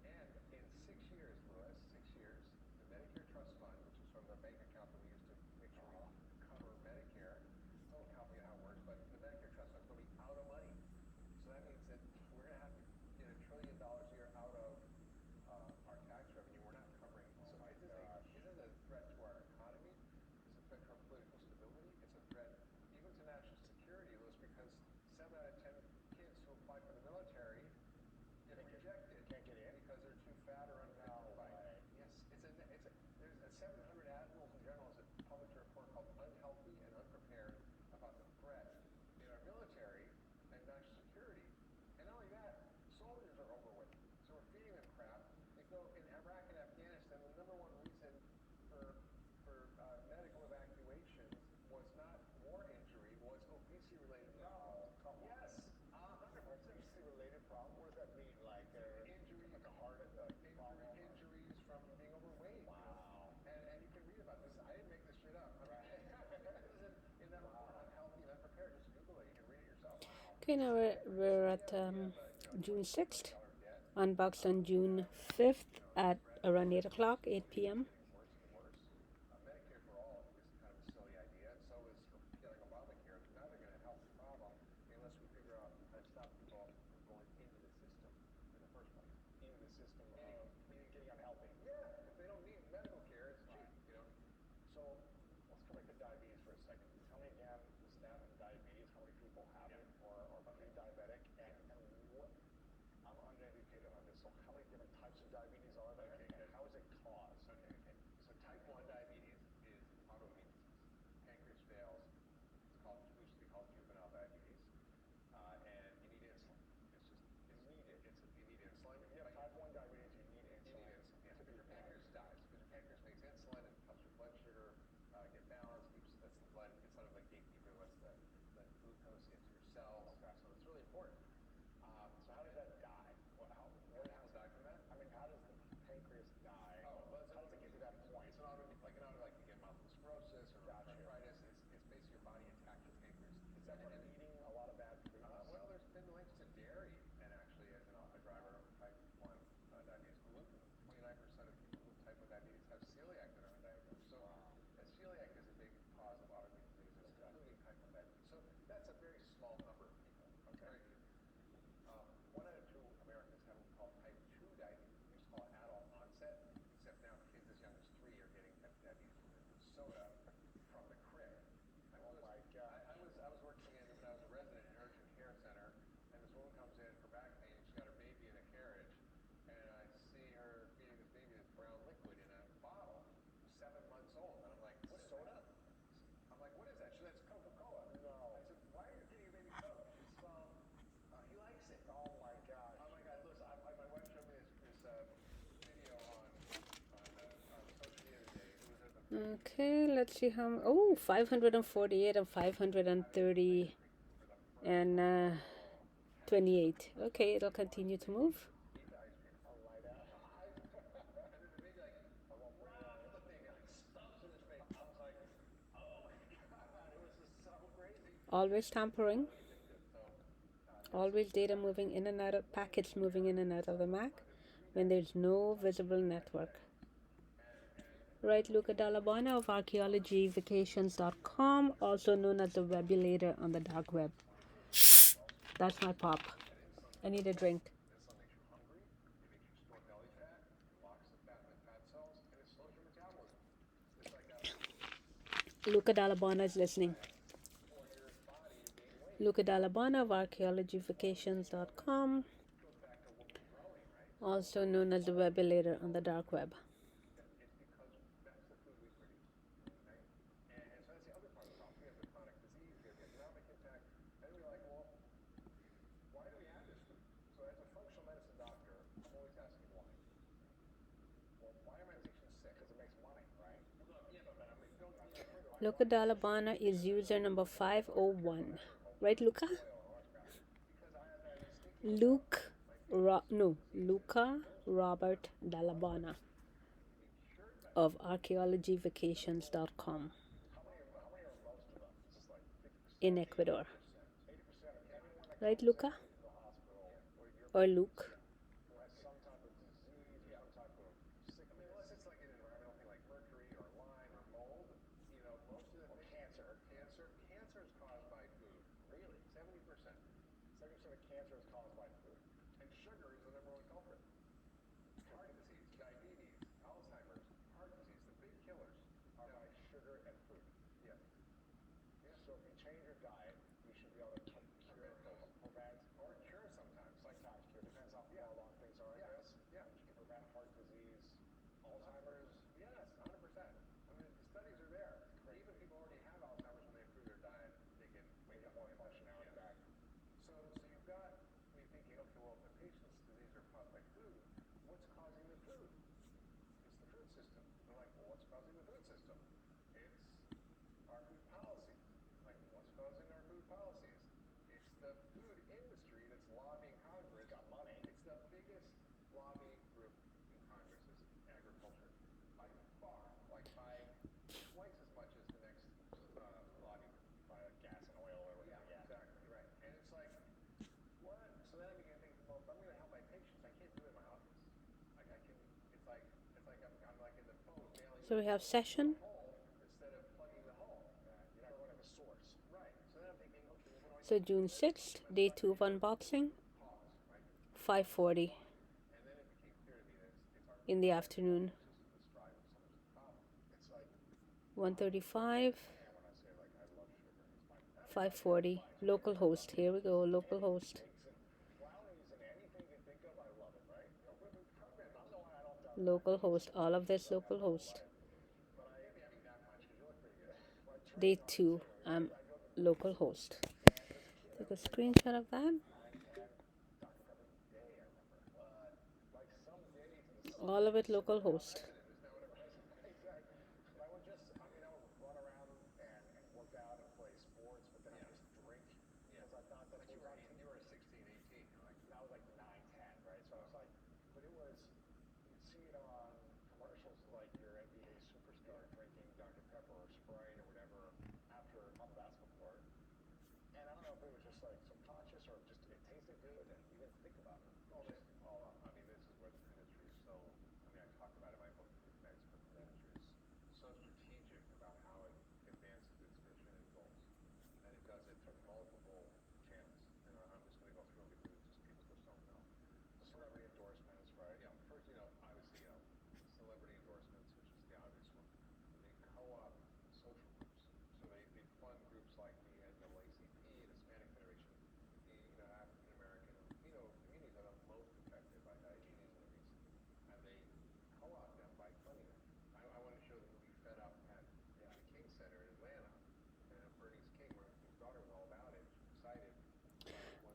C: And in 6 years, Louis, 6 years, the Medicare Trust Fund, which is sort of the bank account that we use to make sure we cover Medicare, don't complicate how it works, but the Medicare Trust Fund is going to be out of money. So that means that we're going to have to get $1 trillion a year out of our tax revenue. We're not covering.
B: Oh
C: So
B: my
C: this
B: gosh.
C: is a threat to our economy. It's a threat to our political stability. It's a threat even to national security, Louis, because 7 out of 10 kids who apply for the military get rejected.
B: Can't get in?
C: Because they're too fat or unfit to
B: No
C: fight.
B: way.
C: Yes, there's a 700 admirals and generals that published a report called Unhealthy and Unprepared about the threat in our military and national security. And not only that, soldiers are overweight. So we're feeding them crap. They go in Iraq and Afghanistan, the number one reason for medical evacuations was not war injury, was obesity-related problems.
B: No, come on.
C: Yes, 100%.
B: Obesity-related problem? What does that mean? Like
C: Injury,
B: like a heart problem?
C: injuries from being overweight.
B: Wow.
C: And you can read about this. I didn't make this shit up. I mean, this is in that report, Unhealthy and Unprepared. Just Google it. You can read it yourself.
A: Okay, now we're at June 6th, unboxed on June 5th at around 8 o'clock, 8 p.m.
C: Getting worse and worse. Medicare for all is kind of a silly idea, and so is repealing Obamacare. It's neither going to help the problem unless we figure out how to stop people from going into the system in the first place.
B: Into the system of getting unhealthy.
C: Yeah, if they don't need medical care, it's cheap,
B: So let's come back to diabetes for a second. Tell me again the stat of diabetes, how many people have it or are pre-diabetic, and what, I'm uneducated on this, so how many different types of diabetes are there,
C: Okay,
B: and how is it caused?
C: Okay. So type 1 diabetes is autoimmune disease. Pancreas fails. Used to be called juvenile diabetes. And you need insulin. You need insulin.
B: If you have type 1 diabetes, you need
C: You
B: insulin.
C: need insulin. Yeah, because your pancreas dies. Because your pancreas makes insulin and helps your blood sugar get balanced. That's the blood. It's sort of like gatekeeper. Lets the glucose into your cells.
B: Okay.
C: So it's really important.
B: So how does that die? What
C: How do people die from that?
B: I mean, how does
A: Okay, let's see how. Oh, 548 and 530 and 28. Okay, it'll continue to move. Always tampering. Always data moving in and out of packets moving in and out of the Mac when there's no visible network. Right, Luca Dallabona of archaeologyvacations.com, also known as the Webulator on the dark web. That's my pop. I need a drink. Luca Dallabona is listening. Luca Dallabona of archaeologyvacations.com, also known as the Webulator on the dark web. Luca Dallabona is user number 501. Right, Luca? Luca Robert Dallabona of archaeologyvacations.com in Ecuador. Right, Luca? Or Luke? So we have session. So June 6th, day 2 of unboxing, 5:40 in the afternoon. 1:35, 5:40. Local host. Here we go. Local host. Local host. All of this local host. Day 2. I'm local host. Take a screenshot of that. All of it local host.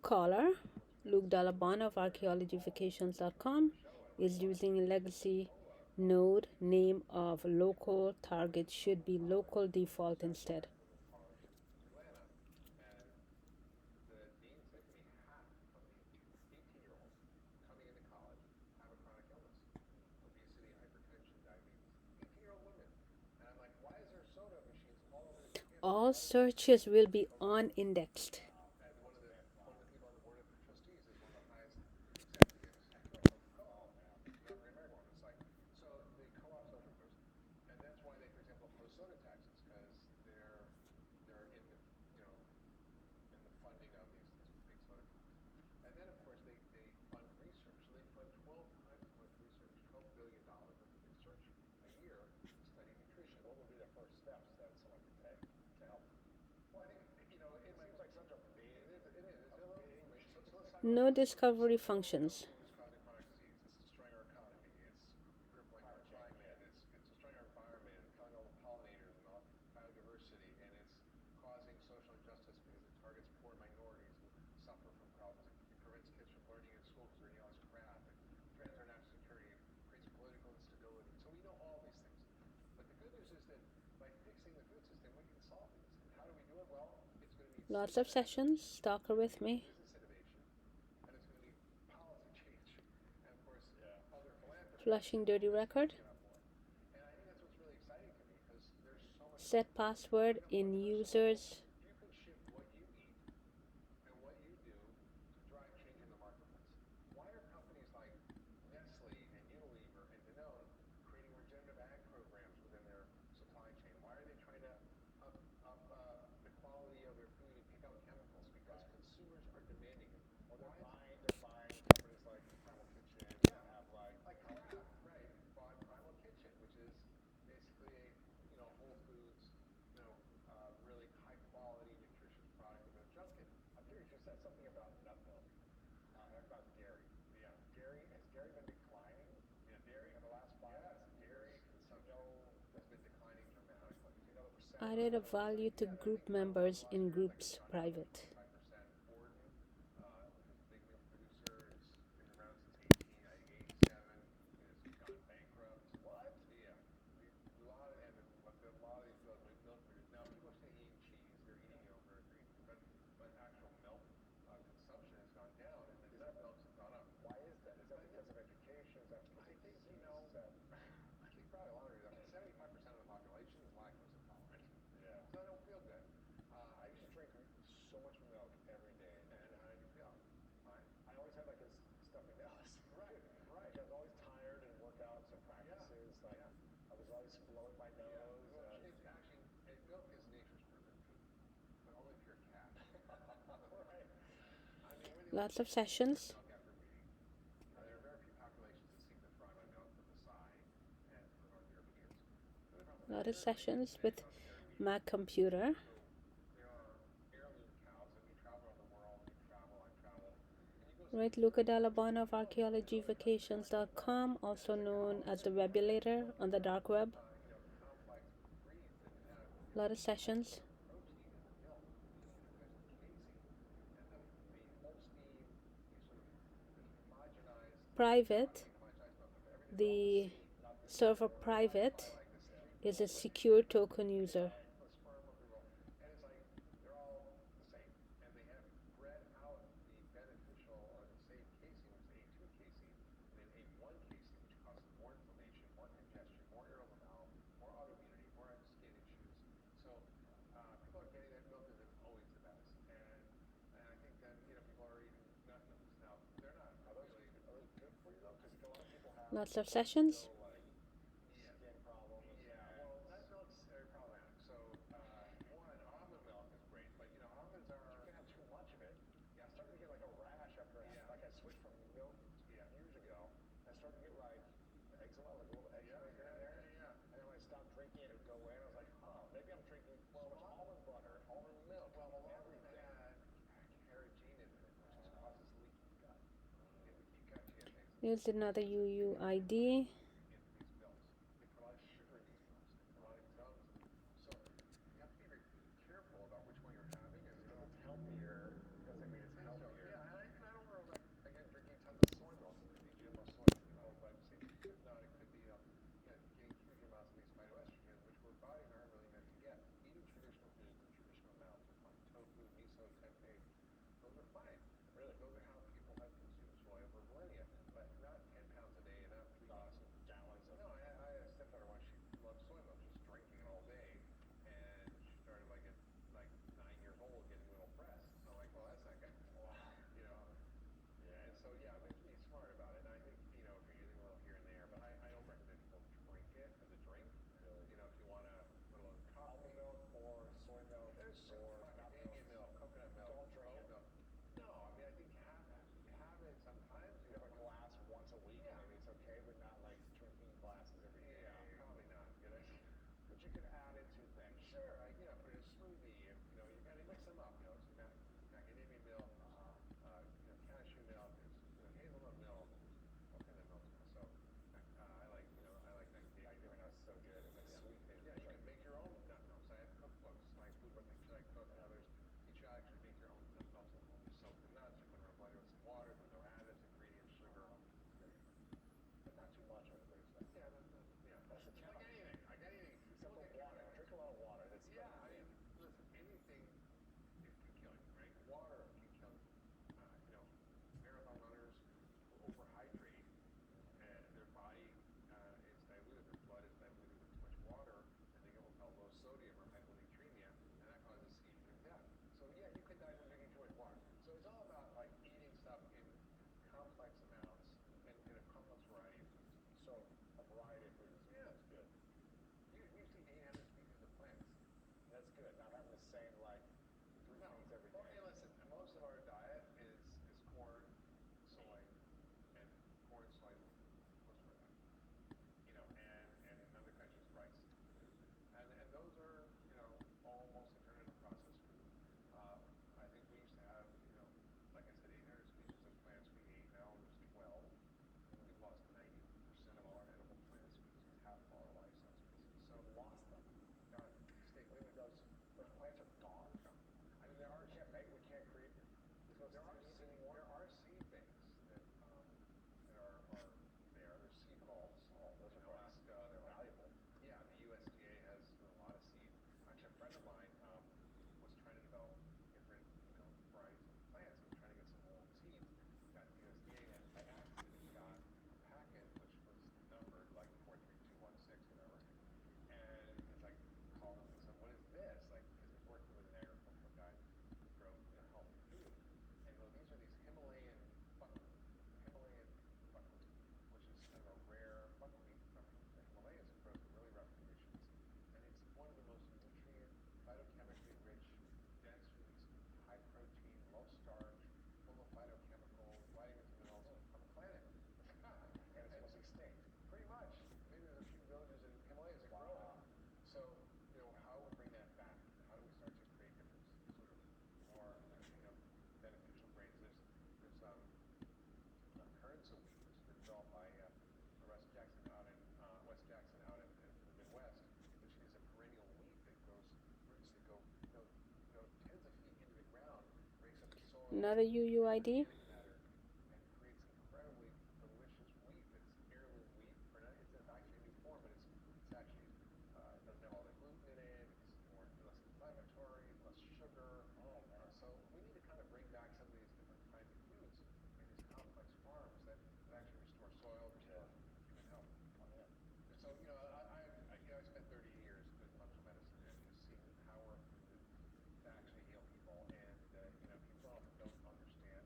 A: Caller, Luke Dallabon of archaeologyvacations.com, is using a legacy node name of local target should be local default instead.
C: Atlanta, and the dean said to me, half of the 18-year-olds coming into college have a chronic illness, obesity, hypertension, diabetes. 18-year-old women. And I'm like, why is there soda machines all over this campus?
A: All searches will be unindexed.
C: And one of the people on the board of trustees is one of the highest executives from Coca-Cola, not very American. It's like, so the co-op social first, and that's why they, for example, oppose soda taxes, because they're in the in the funding of these big soda companies. And then of course they fund research. So they fund 12 times as much research, $12 billion worth of research a year to study nutrition.
B: What would be the first steps that someone could take to help?
C: Well, I think it seems like such a big. It is. It's a little. So let's talk
A: No discovery functions.
C: who's causing chronic disease. It's destroying our economy. It's crippling our climate. It's destroying our environment, killing all the pollinators and all biodiversity, and it's causing social injustice because it targets poor minorities who suffer from problems. It prevents kids from learning in school because they're eating all this crap. It threatens our national security. It creates political instability. So we know all these things. But the good news is that by fixing the food system, we can solve these. And how do we do it? Well, it's going to be
A: Lots of sessions. Stalker with me.
C: business innovation, and it's going to be policy change, and of course, other philanthropy.
A: Flushing dirty record.
C: Get on board. And I think that's what's really exciting to me because there's so much.
A: Set password in users.
C: If you can shift what you eat and what you do to drive change in the marketplace, why are companies like Nestle and Unilever and Danone creating regenerative ag programs within their supply chain? Why are they trying to up the quality of their food and take out chemicals? Because consumers are demanding it.
B: Well, they're buying companies like Primal Kitchen that have like
C: Kraft, right? Bought Primal Kitchen, which is basically a Whole Foods, really high quality, nutritious product with no junk in it.
B: I'm curious. You said something about nut milk, about dairy.
C: Yeah.
B: Has dairy been declining?
C: Yeah, dairy
B: In the last 5
C: Yes,
B: years?
C: dairy consumption has been declining dramatically.
B: Do you know the percent?
A: Added a value to group members in groups private.
C: 5%. Borden, which is a big milk producer, has been around since 1887. Has gone bankrupt.
B: What?
C: Yeah. A lot of these milk producers. Now people are still eating cheese. They're eating yogurt. But actual milk consumption has gone down, and the nut milks have gone up.
B: Why is that? Is that because of education? Is that because
C: I
B: of
C: think
B: disease?
C: I think probably a lot of reasons. 75% of the population is lactose intolerant.
B: Yeah.
C: So I don't feel good.
B: I used to drink so much milk every day,
C: And how do you feel? Fine.
B: I always had like a stuffy nose.
C: Right.
B: Like I was always tired and workouts and practices. Like I was always blowing my nose.
C: Well, it's actually, milk is nature's perfect food, but only if you're a cat.
B: Right.
C: I mean, when
A: Lots of sessions.
C: milk after weaning, there are very few populations that seem to thrive on milk for Maasai and for North Europeans.
A: Lot of sessions with Mac computer.
C: There are heirloom cows, and we travel around the world. I travel. And you go
A: Right, Luca Dalabano of archaeologyvacations.com, also known as the Webulator on the dark web.
C: complex breeds that have
A: Lot of sessions.
C: protein in the milk because of casein, and the Holstein, homogenized
A: Private.
C: homogenized milk of everything.
A: The server private is a secure token user.
C: The sperm of the roll, and it's like they're all the same, and they have bred out the beneficial or the safe casein, which is A2 casein, and then A1 casein, which causes more inflammation, more congestion, more irritable bowel, more autoimmunity, more skin issues. So people are getting that milk isn't always the best, and I think that people are eating nut milks now. They're not really.
B: Are those good for you though? Because a lot of people have
A: Lots of sessions.
B: like skin problems.
C: Yeah, well, nut milk's very problematic. So, one, almond milk is great, but almonds are.
B: You can have too much of it. Yeah, I started to get like a rash after like I switched from milk years ago. I started to get like eczema, like a little eczema here and there.
C: Yeah.
B: And then when I stopped drinking it, it would go away. And I was like, maybe I'm drinking so much almond butter, almond milk,
C: Well, a lot of
B: everything.
C: that carrageenan in it, which just causes leaky gut. Leaky gut, you get things
A: Here's another UUID.
C: in these milks. They put a lot of sugar in these milks. They put a lot of gums. So you have to be very careful about which one you're having. And
B: It's healthier because they made it
C: so,
B: healthier.
C: yeah, and I don't remember, again, drinking tons of soy milk. It could be GMO soy. But it could not. It could be
A: Another UUID.
C: matter, and creates incredibly delicious wheat that's heirloom wheat. Or not, it's actually a new form, but it's actually it doesn't have all the gluten in it. It's more less inflammatory, less sugar. So we need to kind of bring back some of these different kinds of foods in these complex farms that actually restore soil, restore human health. And so I spent 30 years doing functional medicine and just seeing the power of food to actually heal people. And people often don't understand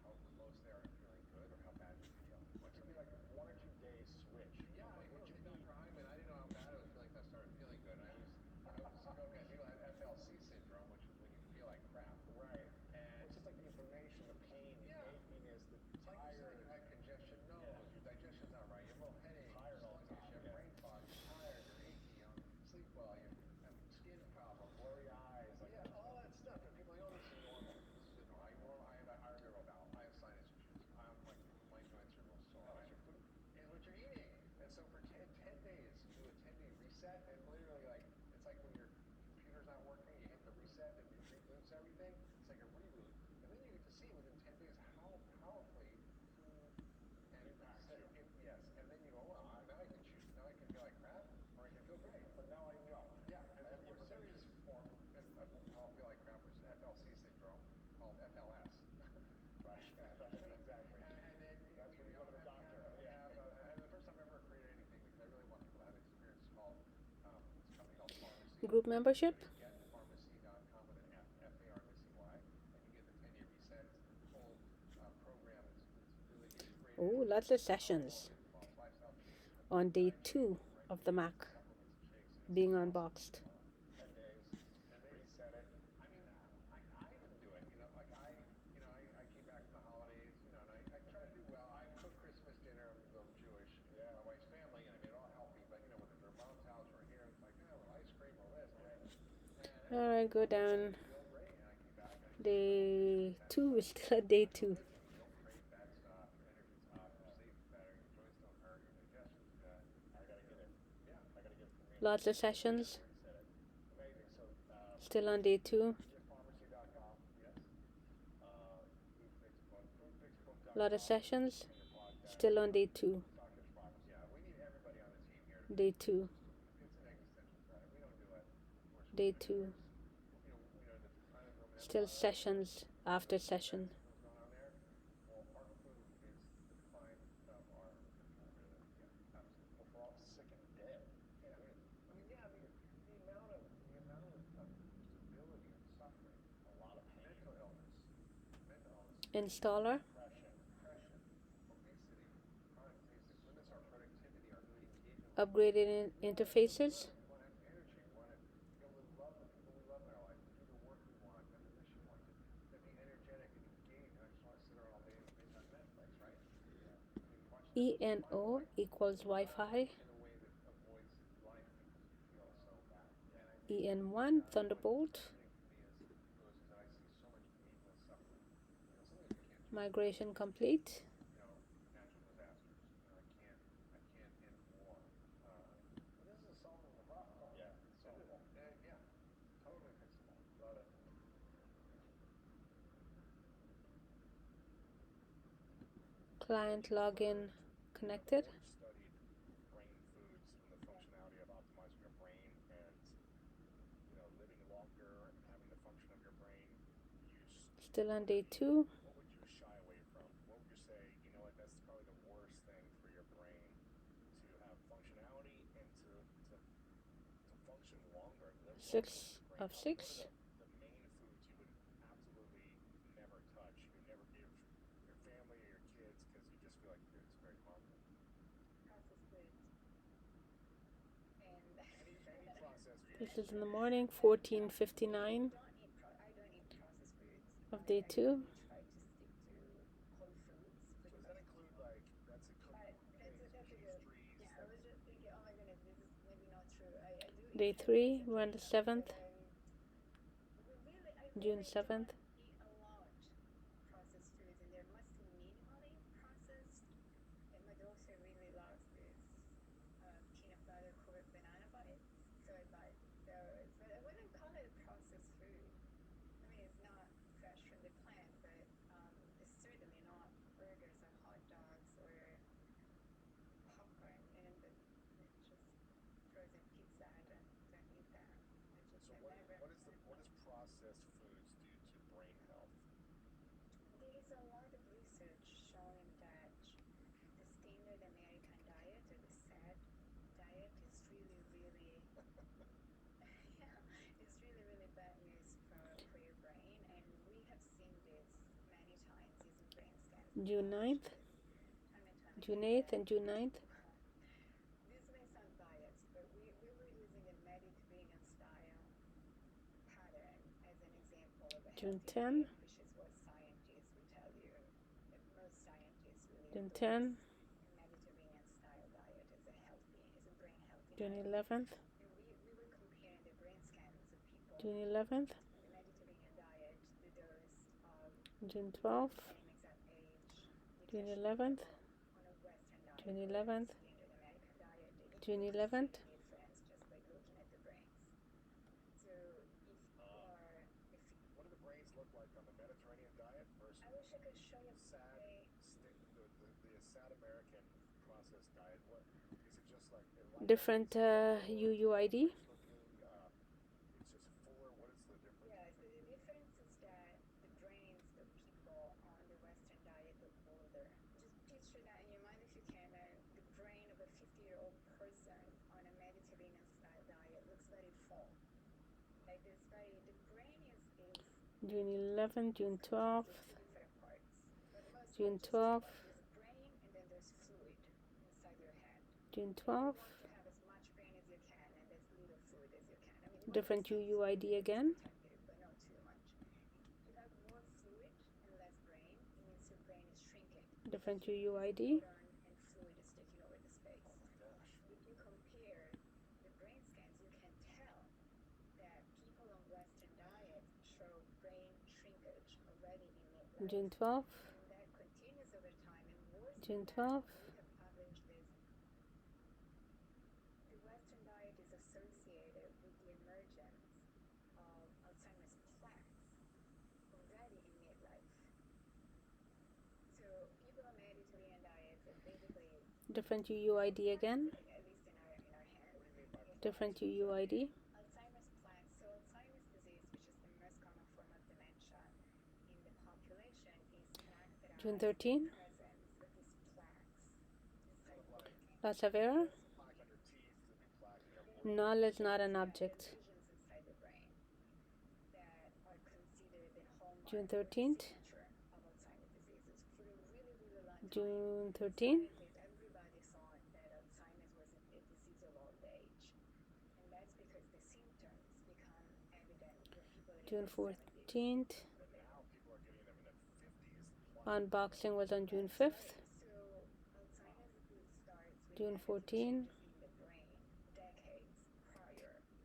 C: how close they are to feeling good or how bad they feel.
B: It could be like 1 or 2 days switch.
C: Yeah,
B: Like,
C: well,
B: what you
C: Dr. Hyman, I didn't know how bad it was feeling until I started feeling good. I was smoking. People have FLC syndrome, which is when you feel like crap.
B: right.
C: And
B: It's just like the inflammation, the pain, the
C: Yeah.
B: achiness, the
C: it's like you said,
B: tired.
C: you had congestion nose,
B: Yeah.
C: your digestion's not right, you have a little headache,
B: Tired all the
C: sluggish,
B: time,
C: you have
B: yeah.
C: brain fog, you're tired, you're achy, you don't sleep well, you have skin problems,
B: Blurry eyes. Like,
C: yeah, all that stuff. And people are like, oh, this is normal. This is normal. I have a arterial valve. I have sinus issues. I'm like, my joints are a little sore.
B: oh, it's your food.
C: It's what you're eating. And so for 10 days, you do a 10-day reset, and literally, like, it's like when your computer's not working, you hit the reset and it reboots everything. It's like a reboot. And then you get to see within 10 days how powerfully food and
B: Impacts you.
C: yes. And then you go, well, now I can choose. Now I can feel like crap, or I can feel great.
B: But now I know.
C: Yeah, and
B: I
C: then
B: have
C: the more
B: more
C: serious form of I'll feel like crap, which is FLC syndrome, called FLS.
B: Right. Exactly.
C: And then
B: That's when you go to the doctor.
C: and the first time I ever created anything, because I really want people to have experience, called it's a company called Pharmacy.
A: Group membership.
C: Getpharmacy.com with an F-A-R-M-A-C-Y, and you get the 10-day reset. It's a whole program that's really integrated.
A: Oh, lots of sessions
C: Lifestyle changes,
A: on day 2 of the Mac
C: supplements and shakes, and
A: being unboxed.
B: 10 days. Reset it.
C: I mean, I didn't do it, like I came back from the holidays, and I try to do well. I cook Christmas dinner, I'm Jewish,
B: Yeah.
C: my wife's family, and I made it all healthy, but whether their mom's house or here, it's like, well, ice cream or this or that. And
A: All right, go down.
C: feel great, and I came back, and
A: Day 2. We're still at day 2.
C: you don't crave bad stuff, your energy's up, your sleep's better, your joints don't hurt, your digestion's good.
B: I gotta get it.
C: Yeah.
B: I gotta get it from me.
A: Lots of sessions.
B: Reset it. Amazing. So,
A: Still on day 2.
B: getpharmacy.com.
C: Yes.
B: Foodfixbook.com.
A: Lot of sessions.
B: And your podcast.
A: Still on day 2.
B: Doctor's Pharmacy.
C: Yeah, we need everybody on the team here.
A: Day 2.
C: It's an existential threat. If we don't do it, we're
A: Day
C: screwed.
A: 2.
C: The planet will never
A: Still
C: survive.
A: sessions after session.
C: What's going on there? Well, our food is the decline of our control. Yeah, absolutely.
B: Well, we're all sick and dead.
C: Yeah. The amount of disability and suffering,
B: A lot of pain.
C: mental illness,
A: Installer.
C: depression, obesity, chronic diseases, limits our productivity, our ability to engage in
A: Upgraded interfaces.
C: We want to have energy. We want to be able to love the people we love in our life, to do the work we want, have the mission we want, to be energetic and engaged. And I just want to sit around all day and binge on Netflix, right? Yeah. I mean, watch
A: ENO equals Wi-Fi.
C: in a way that avoids life because you feel so bad. And I think
A: EN1 Thunderbolt.
C: for me is that I see so much needless suffering. Something that we can't
A: Migration complete.
C: natural disasters. I can't end war. But this is a solvable problem.
B: Yeah.
C: It's solvable. Yeah, totally fixable.
B: Love it.
A: Client login connected.
B: We've studied brain foods and the functionality of optimizing your brain and, living longer and having the function of your brain.
A: Still on day 2.
B: What would you shy away from? What would you say, that's probably the worst thing for your brain to have functionality and to function longer, live longer
A: 6
B: with your brain.
A: of 6.
B: What are the main foods you would absolutely never touch? You would never give your family or your kids because you just feel like it's very harmful.
D: Processed foods. And
B: Any processed food.
A: This is in the morning, 14:59
D: I don't eat processed foods.
A: of day 2.
D: I try to stick to whole foods.
B: So
D: Pretty
B: does that
D: much.
B: include that's a
D: But that's a good.
B: trees?
D: Yeah, I was just thinking, oh my goodness, this is maybe not true. I do
A: Day
D: eat
A: 3,
D: processed
A: we're on the
D: foods,
A: 7th,
D: but I
A: June
D: really
A: 7th.
D: don't eat a lot processed foods, and they're mostly minimally processed. And my daughter really loves this peanut butter covered banana bites, so I buy those. But I wouldn't call it processed food. I mean, it's not fresh from the plant, but
A: June 9th, June 8th, and June 9th.
D: This may sound biased, but we were using a Mediterranean style pattern as an example of a
A: June
D: healthy
A: 10,
D: diet, which is what scientists will tell you. That most scientists really
A: June
D: endorse
A: 10,
D: a Mediterranean style diet as a healthy, as a brain healthy
A: June
D: diet.
A: 11th,
D: And we were comparing the brain scans of people
A: June 11th,
D: on the Mediterranean diet to those of
A: June 12th,
D: the same exact age,
A: June
D: nutrition
A: 11th,
D: on a Western diet
A: June
D: or
A: 11th,
D: standard American diet. You
A: June
D: can
A: 11th,
D: see the difference just by looking at the brains. So if you are, if
B: What do the brains look like on the Mediterranean diet versus
D: I wish I could show you
B: sad,
D: a
B: the sad American processed diet? What is it? Just like
A: different UUID.
B: It's just fuller. What is the difference?
D: yeah. So the difference is that the brains of people on the Western diet look older. Just picture that in your mind if you can. The brain of a 50-year-old person on a Mediterranean style diet looks very full. Like this very, the brain is
A: June 11th, June 12th,
D: two different parts. But most
A: June
D: are just two
A: 12th,
D: parts. There's brain and then there's fluid inside your head.
A: June
D: You
A: 12th,
D: want to have as much brain as you can and as little fluid as you can. I mean, it
A: different
D: makes sense.
A: UUID again,
D: Protective, but not too much. If you have more fluid and less brain, it means your brain is shrinking.
A: different UUID,
D: Neuron and fluid is taking over the space. If you compare the brain scans, you can tell that people on Western diet show brain shrinkage already in midlife.
A: June 12th,
D: And that continues over time and worse
A: June
D: than that,
A: 12th,
D: we have published this. The Western diet is associated with the emergence of Alzheimer's plaques already in midlife. So people on Mediterranean diets are basically,
A: different UUID again,
D: at least in our head,
A: different UUID,
D: Alzheimer's plaques. So Alzheimer's disease, which is the most common form of dementia in the population, is characterized
A: June
D: by the
A: 13,
D: presence of these plaques inside
A: La Savera,
B: Plaque on your teeth, the plaque in your
A: null is not an object.
D: lesions inside the brain that are considered the hallmark
A: June
D: or
A: 13th,
D: signature of Alzheimer's diseases. For a really, really long time,
A: June 13,
D: everybody thought that Alzheimer's was a disease of old age. And that's because the symptoms become evident when people are in
A: June
D: their
A: 14th,
D: 70s.
B: But now people are getting them in their 50s.
A: unboxing was on June 5th,
D: So Alzheimer's disease starts with
A: June
D: chemical
A: 14,
D: changes in the brain decades prior to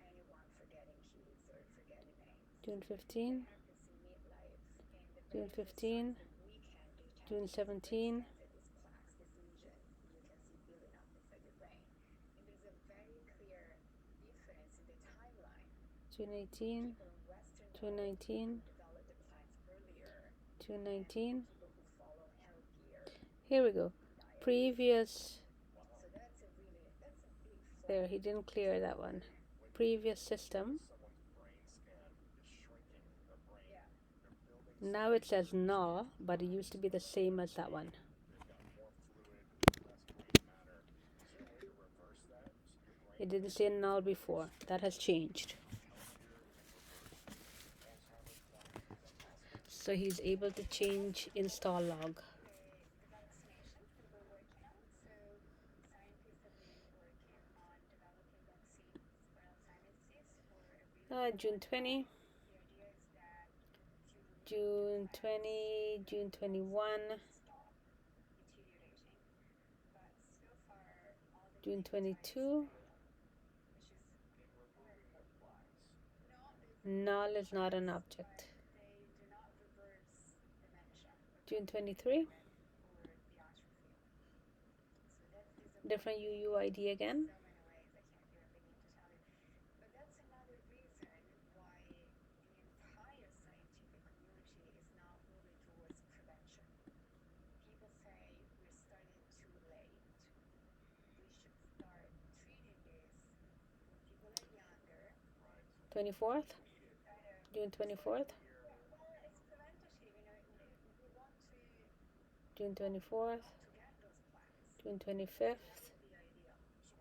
D: anyone forgetting keys or forgetting names.
A: June 15,
D: Happens in midlife, and the
A: June
D: very first
A: 15,
D: signs that we can detect
A: June
D: with
A: 17,
D: brain scans are these plaques, these lesions you can see building up inside your brain. And there's a very clear difference in the timeline.
A: June 18,
D: People on Western
A: June
D: diet
A: 19,
D: develop the plaques earlier
A: June
D: than
A: 19.
D: people who follow healthier
A: Here we go.
D: diets.
A: Previous,
D: So that's a big
A: there,
D: flag.
A: he didn't clear that one. Previous system.
B: Someone's brain scan is shrinking their brain.
D: Yeah.
B: They're building.
A: Now it says null, but it used to be the same as that one.
B: They've got more fluid, less brain matter. Is there a way to reverse that? So your brain
A: It didn't say null before. That has changed. So he's able to change install log.
D: The vaccination that we're working on. So scientists have been working on developing vaccines for Alzheimer's disease for a really
A: June 20,
D: the idea is that
A: June 20, June 21,
D: stop deteriorating. But so far all the
A: June
D: data
A: 22.
D: which is
A: Null is not an object.
D: they do not reverse dementia
A: June 23,
D: or the atrophy. So that's
A: different UUID again.
D: so many ways I can't even begin to tell you. But that's another reason why the entire scientific community is now moving towards prevention. People say we're starting too late. We should start treating this when people are younger.
A: 24th, June 24th,
D: Well, it's preventative, we want to
A: June 24th,
D: get those plaques.
A: June 25th,
D: The idea.
B: So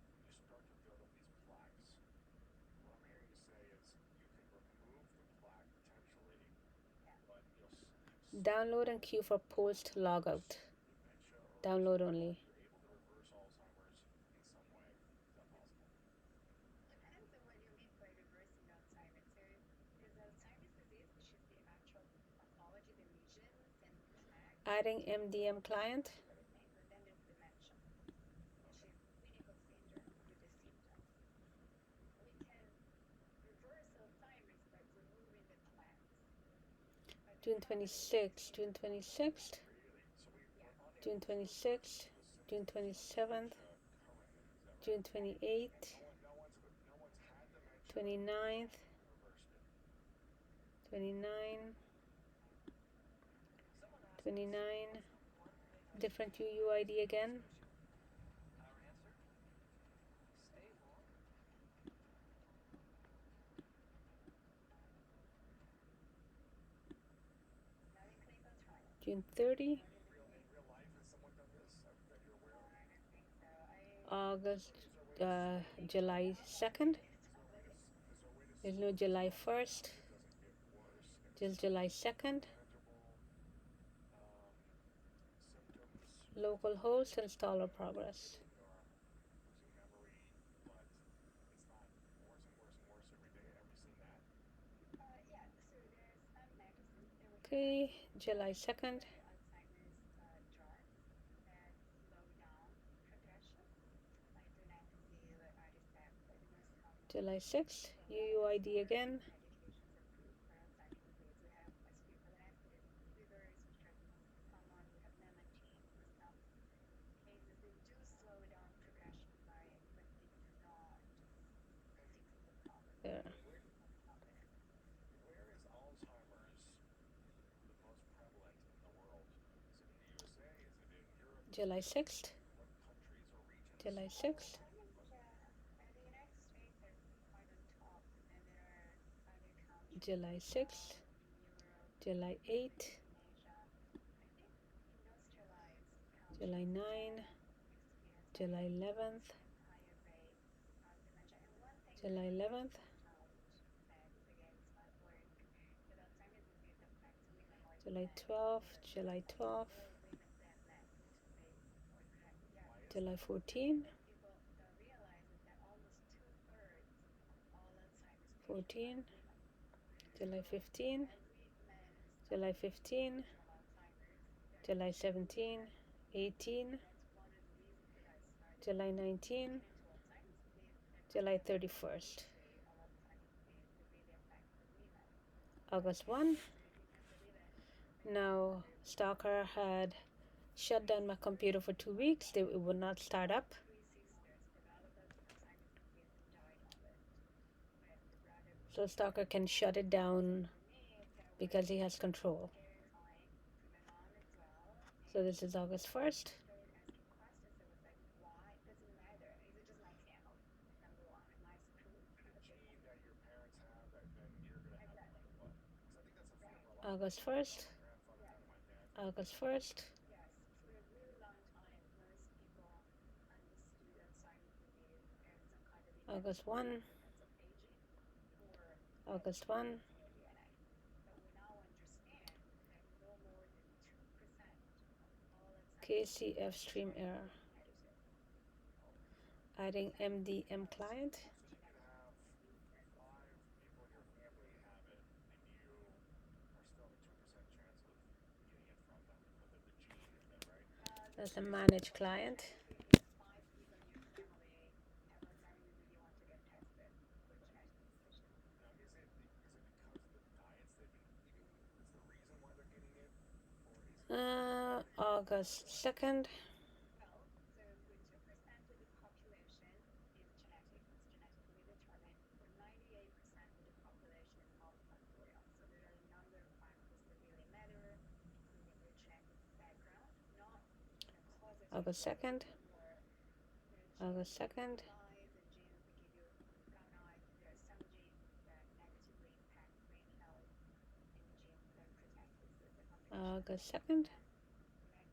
B: when you start to build up these plaques, what I'm hearing you say is you can remove the plaque potentially, but you'll
A: Download and queue for post logout. Download only.
D: Depends on what you mean by reversing Alzheimer's. So, is Alzheimer's disease, which is the actual pathology, the lesions and plaques,
A: Adding MDM client.
D: everything, but then there's dementia, which is clinical syndrome with the symptoms. We can reverse Alzheimer's by removing the plaques.
A: June 26th, June 26th, June 26th, June 27th, June 28th, 29th, 29, 29, different UUID again.
D: Not in clinical trials.
A: June 30,
B: In real life, has someone done this that you're aware of?
D: I don't think so.
A: August, July 2nd. There's no July 1st. Just July 2nd. Local host installer progress.
B: Losing memory, but it's not worse and worse and worse every day. Have you seen that?
D: Yeah, so there's some medicine that we
A: Okay, July 2nd,
D: Alzheimer's drugs that slow down progression. I do not see the artifact that the most common
A: July 6th, UUID again.
D: medications approved for Alzheimer's disease. We have acetylcholinesterase inhibitors, which are the most common. We have memantine for some cases. They do slow down progression but they do not fix the problem.
A: There.
B: Where is Alzheimer's the most prevalent in the world? Is it in the USA? Is it in Europe?
A: July 6th,
B: What countries or regions?
A: July 6th,
D: The United States are quite on top, and there are other countries
A: July 6th,
D: in Europe,
A: July 8th,
D: in Asia. I think in Australia's countries
A: July 9,
D: experience
A: July 11th,
D: higher rates of dementia. And one thing
A: July 11th,
D: that again is not work, that Alzheimer's disease affects women more than
A: July
D: men.
A: 12th, July 12th,
D: More women than men to make more correct. Yeah.
A: July 14,
D: What people don't realize is that almost 2/3 of all Alzheimer's patients
A: 14,
D: are women.
A: July 15,
D: Every man who
A: July 15,
D: from Alzheimer's,
A: July 17, 18,
D: that's one of the reasons that I started
A: July 19,
D: into Alzheimer's disease. And
A: July 31st,
D: of Alzheimer's disease that really affects the women.
A: August 1.
D: So you can believe it.
A: Now, Stalker had shut down my computer for 2 weeks. It would not start up.
D: 3 sisters developed Alzheimer's disease and died of it. But the brother
A: So Stalker can shut it down because he has control.
D: terrifying for my mom as well.
A: So this is August 1st.
D: Started asking questions. I was like, why? It doesn't matter. Is it just my channel? Number one. My screw.
B: Gene that your parents have that then you're gonna have no matter what. Because I think that's a form of
A: August 1st.
B: grandfather done to my dad.
A: August 1st.
D: Yes, for a really long time, most people understood Alzheimer's disease as some kind of
A: August 1.
D: evidence of aging or
A: August 1.
D: in your DNA. But we now understand that no more than 2% of all Alzheimer's
A: KCF stream error. Adding MDM client.
B: So you could have 5 people in your family have it, and you are still at a 2% chance of getting it from them with the gene, is that right?
A: That's a managed client.
D: If 5 people in your family have Alzheimer's disease, you want to get tested for genetic condition.
B: Now, is it because of the diets they've been eating is the reason why they're getting it, or is it
A: August 2nd.
D: Well, so for 2% of the population is genetic, it's genetically determined. For 98% of the population is multifactorial. So there are a number of factors that really matter, including your genetic background, not causes
A: August 2nd.
D: or
A: August 2nd.
D: lies and genes that give you brown eyes. There are some genes that negatively impact brain health and genes that protect us. So it's a combination.
A: August 2nd.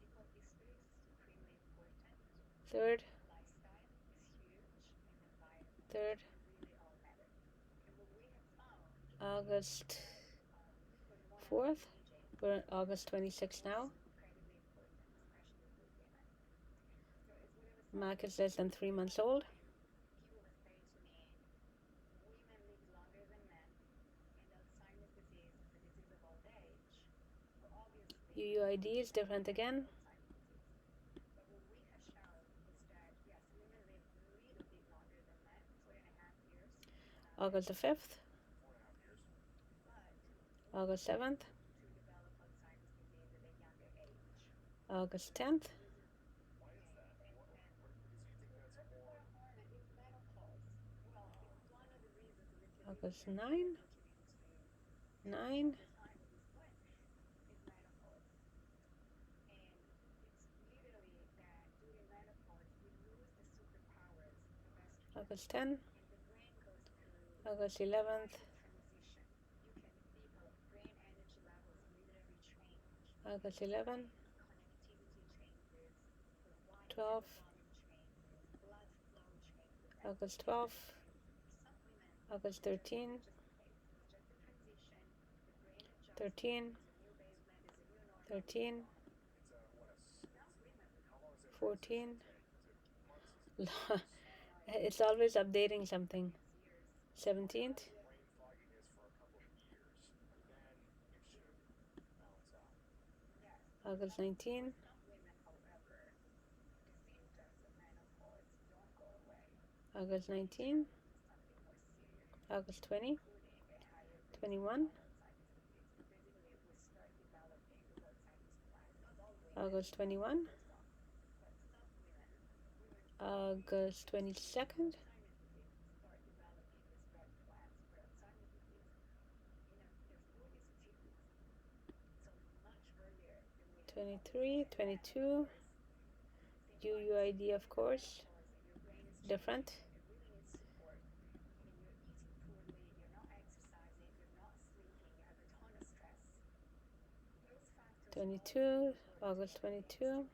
D: Medical history is supremely important.
A: 3rd.
D: Lifestyle is huge, and environment
A: 3rd.
D: really all matter. And what we have found
A: August
D: for
A: 4th.
D: aging
A: We're August 26 now. Mark is less than 3 months old. UUID is different again. August the 5th. August 7th. August 10th. August 9. 9. August 10. August 11th. August 11. 12. August 12. August 13. 13. 13. 14. It's always updating something. 17th. August 19. August 19. August 20. 21. August 21. August 22nd. 23. 22. UUID, of course. Different. 22. August 22.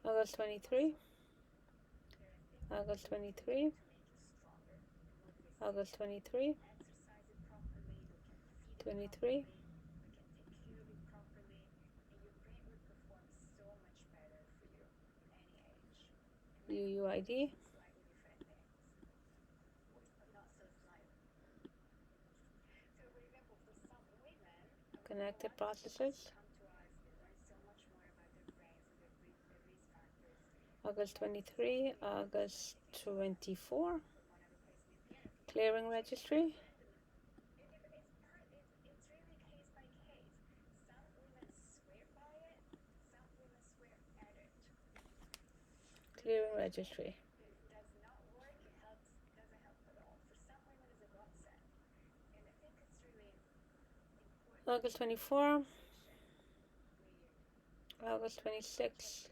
A: August 23. August 23. August 23. 23. UUID. Connected processes. August 23. August 24. Clearing registry. Clearing registry. August 24. August 26.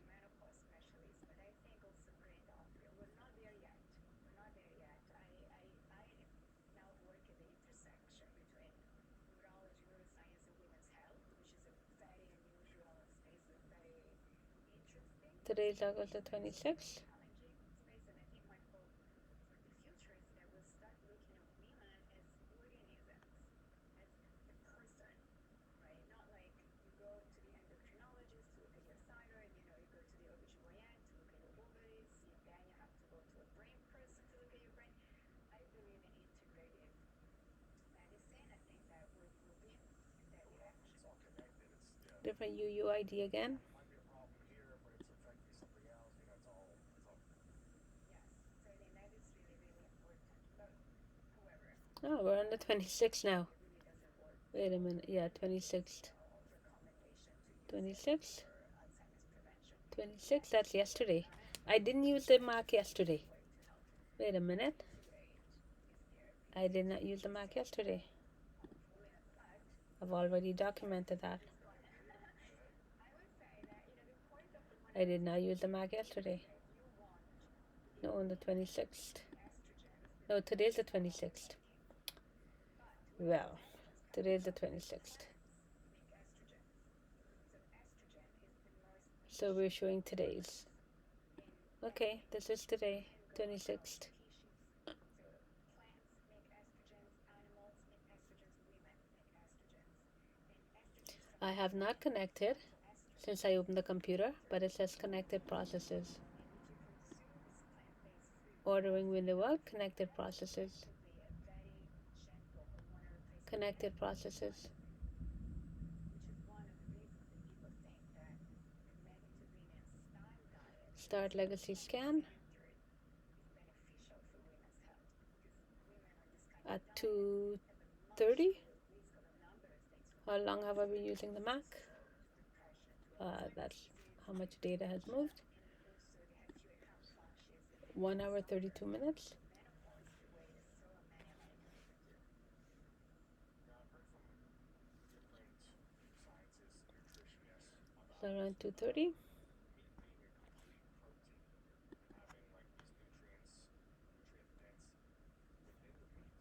A: Today is August the 26th. Different UUID again. Oh, we're on the 26th now. Wait a minute. Yeah, 26th. 26th? 26th, that's yesterday. I didn't use the mark yesterday. Wait a minute. I did not use the mark yesterday. I've already documented that. I did not use the mark yesterday. No, on the 26th. No, today's the 26th. Well, today's the 26th. So we're showing today's. Okay, this is today. 26th.
D: So plants make estrogens, animals make estrogens, women make estrogens. And estrogens
A: I have not connected
D: estrogen.
A: since I opened the computer, but it says connected processes.
D: And if you consume plant-based food,
A: Ordering window out, connected processes.
D: relatively a very gentle hormonal replacement
A: Connected
D: therapy,
A: processes.
D: which is one of the reasons that people think that the Mediterranean style diet
A: Start legacy scan
D: standard is beneficial for women's health because women on this kind
A: at
D: of diet
A: 2:30.
D: have a much lower risk of a number of things from
A: How long have I been using the Mac?
D: depression to Alzheimer's
A: That's
D: disease,
A: how much data has moved.
D: and also they have fewer health functions in
A: 1 hour 32 minutes.
D: menopause the way that so many American women do.
B: Now, I've heard from different scientists and nutritionists about
A: So around 2:30.
B: meat being a complete protein and having like these nutrient dense within the meat.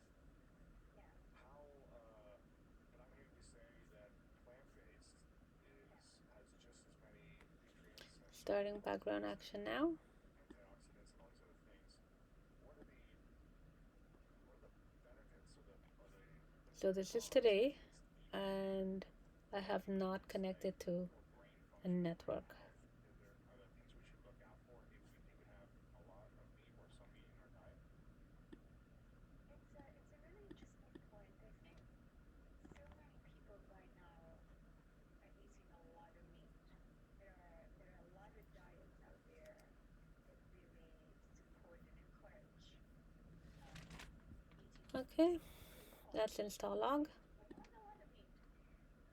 D: Yeah.
B: How, and I'm hearing you say that plant-based has just as many nutrients and
A: Starting background action now.
B: antioxidants and all these other things. What are the benefits or the
A: So this is today, and I have not connected to a network.
B: are there things we should look out for if we do have a lot of meat or some meat in our diet?
D: It's a really interesting point. I think so many people right now are eating a lot of meat. There are a lot of diets out there that really support and encourage eating
A: Okay, that's install log.
D: but not a lot of meat.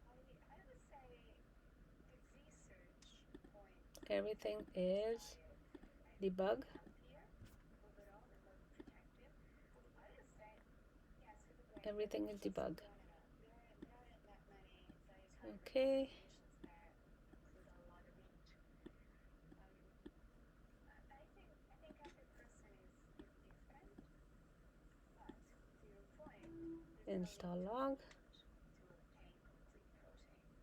D: I would say the research points
A: Everything is debug.
D: healthier overall and more protective. I would say yes for the brain.
A: Everything is debug.
D: No, no, no. There aren't that many dietary
A: Okay.
D: recommendations that include a lot of meat. I think every person is different, but to your point, there's
A: Install log.
D: to obtain complete protein.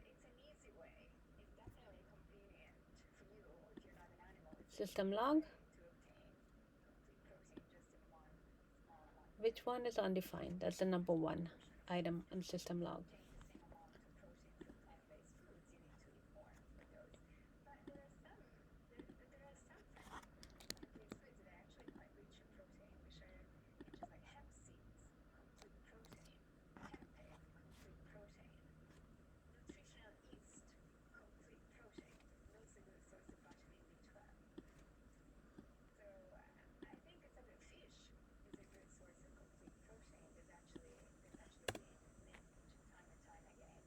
D: It's an easy way. It's definitely convenient for you if you're not an animal. It's
A: System log.
D: to obtain complete protein just in one small amount.
A: Which one is undefined? That's the number 1 item on system log.
D: Obtain the same amount of protein from plant-based foods. You need to eat more for those. But there are some plant-based foods that are actually quite rich in protein, which are just like hemp seeds, complete protein, tempeh, complete protein, nutritional yeast, complete protein. Those are good source of vitamin B12. So I think some of fish is a good source of complete protein. That's actually been linked time and time again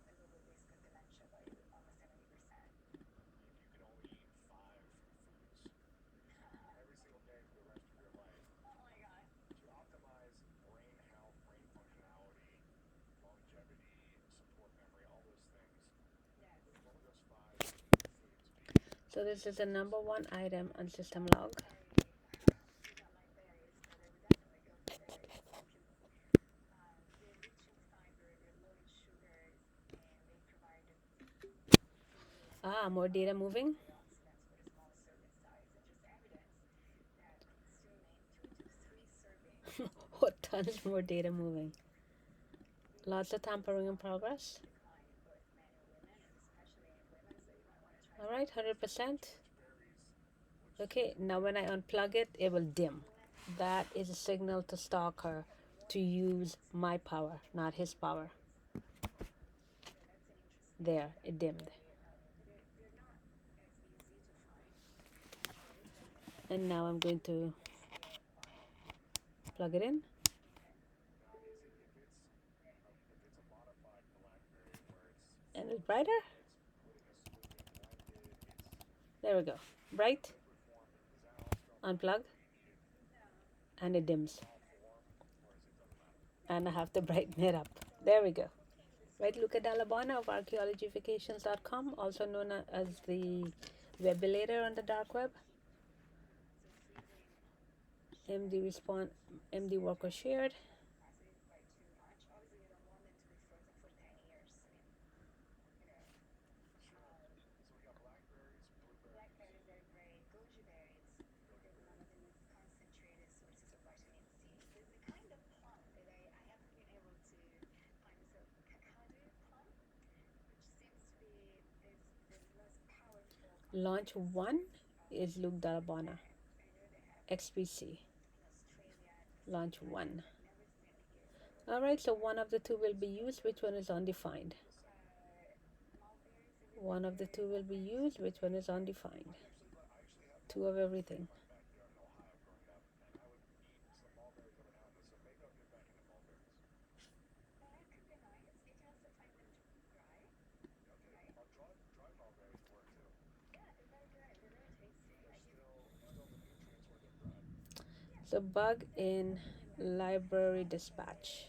D: with a lower risk of dementia by almost 70%.
B: You can only eat 5 foods every single day for the rest of your life
D: Oh my god.
B: to optimize brain health, brain functionality, longevity, support memory, all those things.
D: Yes.
B: What would those 5 foods be?
A: So this is the number 1 item on system log.
D: I do not like berries, but I would definitely go for berries because they're rich in fiber, they're low in sugars, and they provide
A: More data moving.
D: antioxidants with a small serving size. There's just evidence that consuming 2 to 3 servings
A: Oh, tons more data moving. Lots of tampering in progress.
D: decline in both men and women, and especially in women, so you might want to try
A: All right, 100%.
B: Berries.
A: Okay, now when I unplug it, it will dim. That is a signal to Stalker to use my power, not his power. There, it dimmed.
D: they're not as easy to find.
A: And now I'm going to plug it in.
B: Now, if it's a modified blackberry where it's
A: And it's brighter.
B: putting a smoothies blended, it's
A: There we go. Bright.
B: liquid form, is that also
A: Unplug. And it dims.
B: all form, or is it doesn't matter?
A: And I have to brighten it up. There we go. Right, Luca Dallabona of archaeologyvacations.com, also known as the webilator on the dark web. MD Worker shared.
D: Acids by too much. Obviously, you don't want them to be frozen for 10 years.
B: So we got blackberries, blueberries.
D: Blackberries are great. Go
A: Launch 1 is Luke Darabana, XPC. Launch 1. Alright, so one of the two will be used. Which one is undefined? One of the two will be used. Which one is undefined? Two of everything. So bug in library dispatch.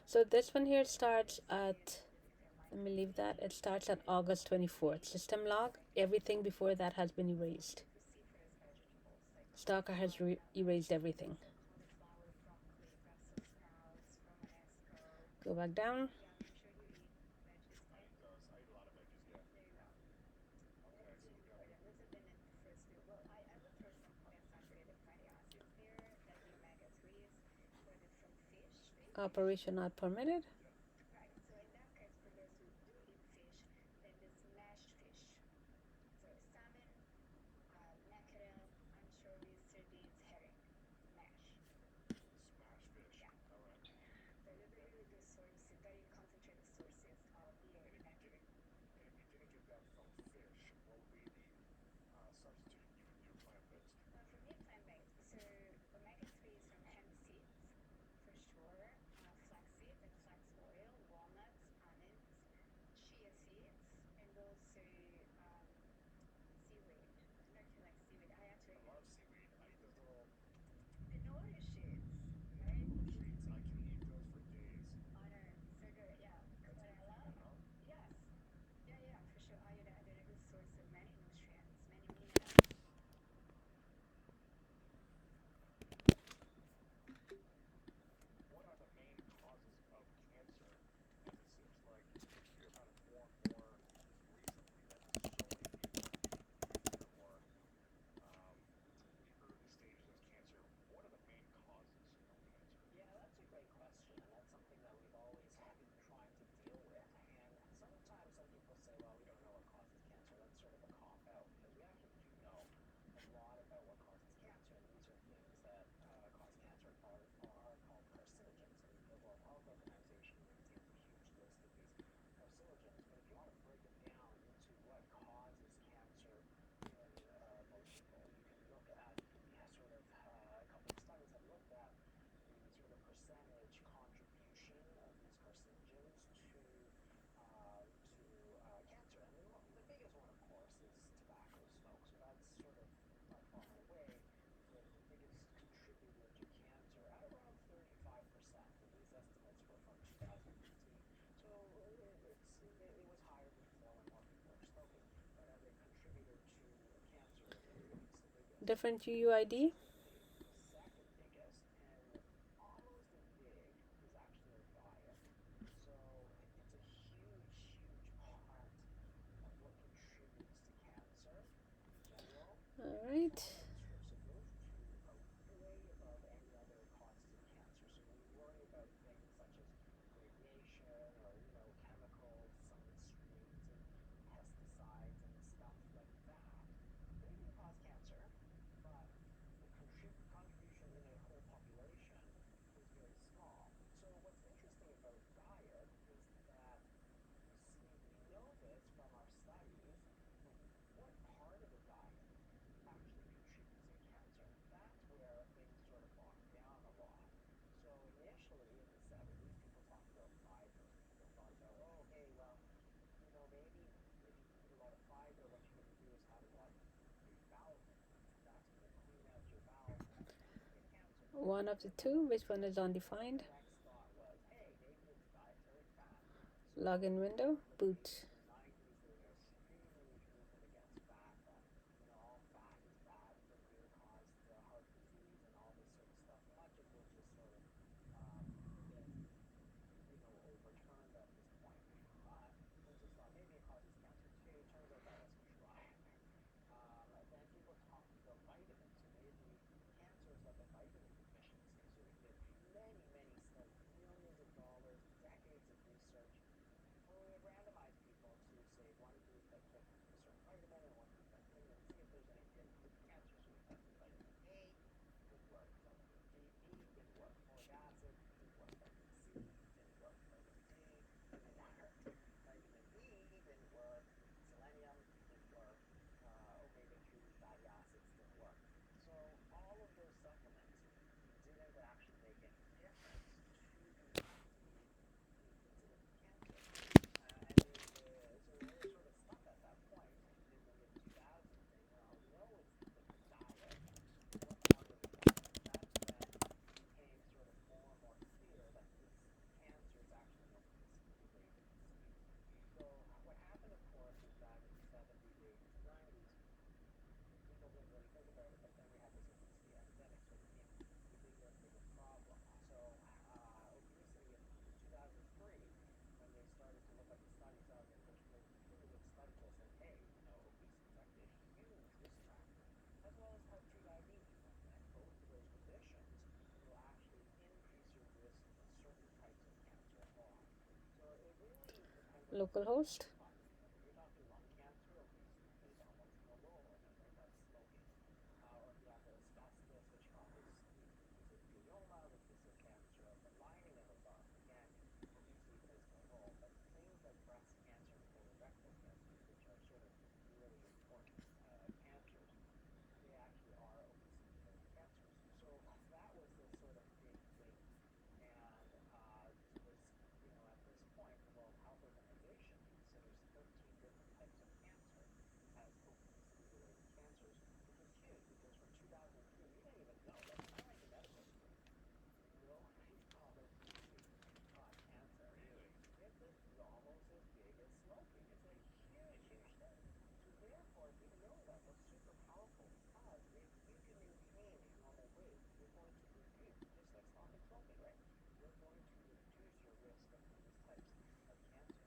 A: So this one here starts at, let me leave that. It starts at August 24th. System log, everything before that has been erased. Stalker has erased everything. Go back down. Operation not permitted. Different UUID. All right. One of the two. Which one is undefined? Login window. Boot. Localhost.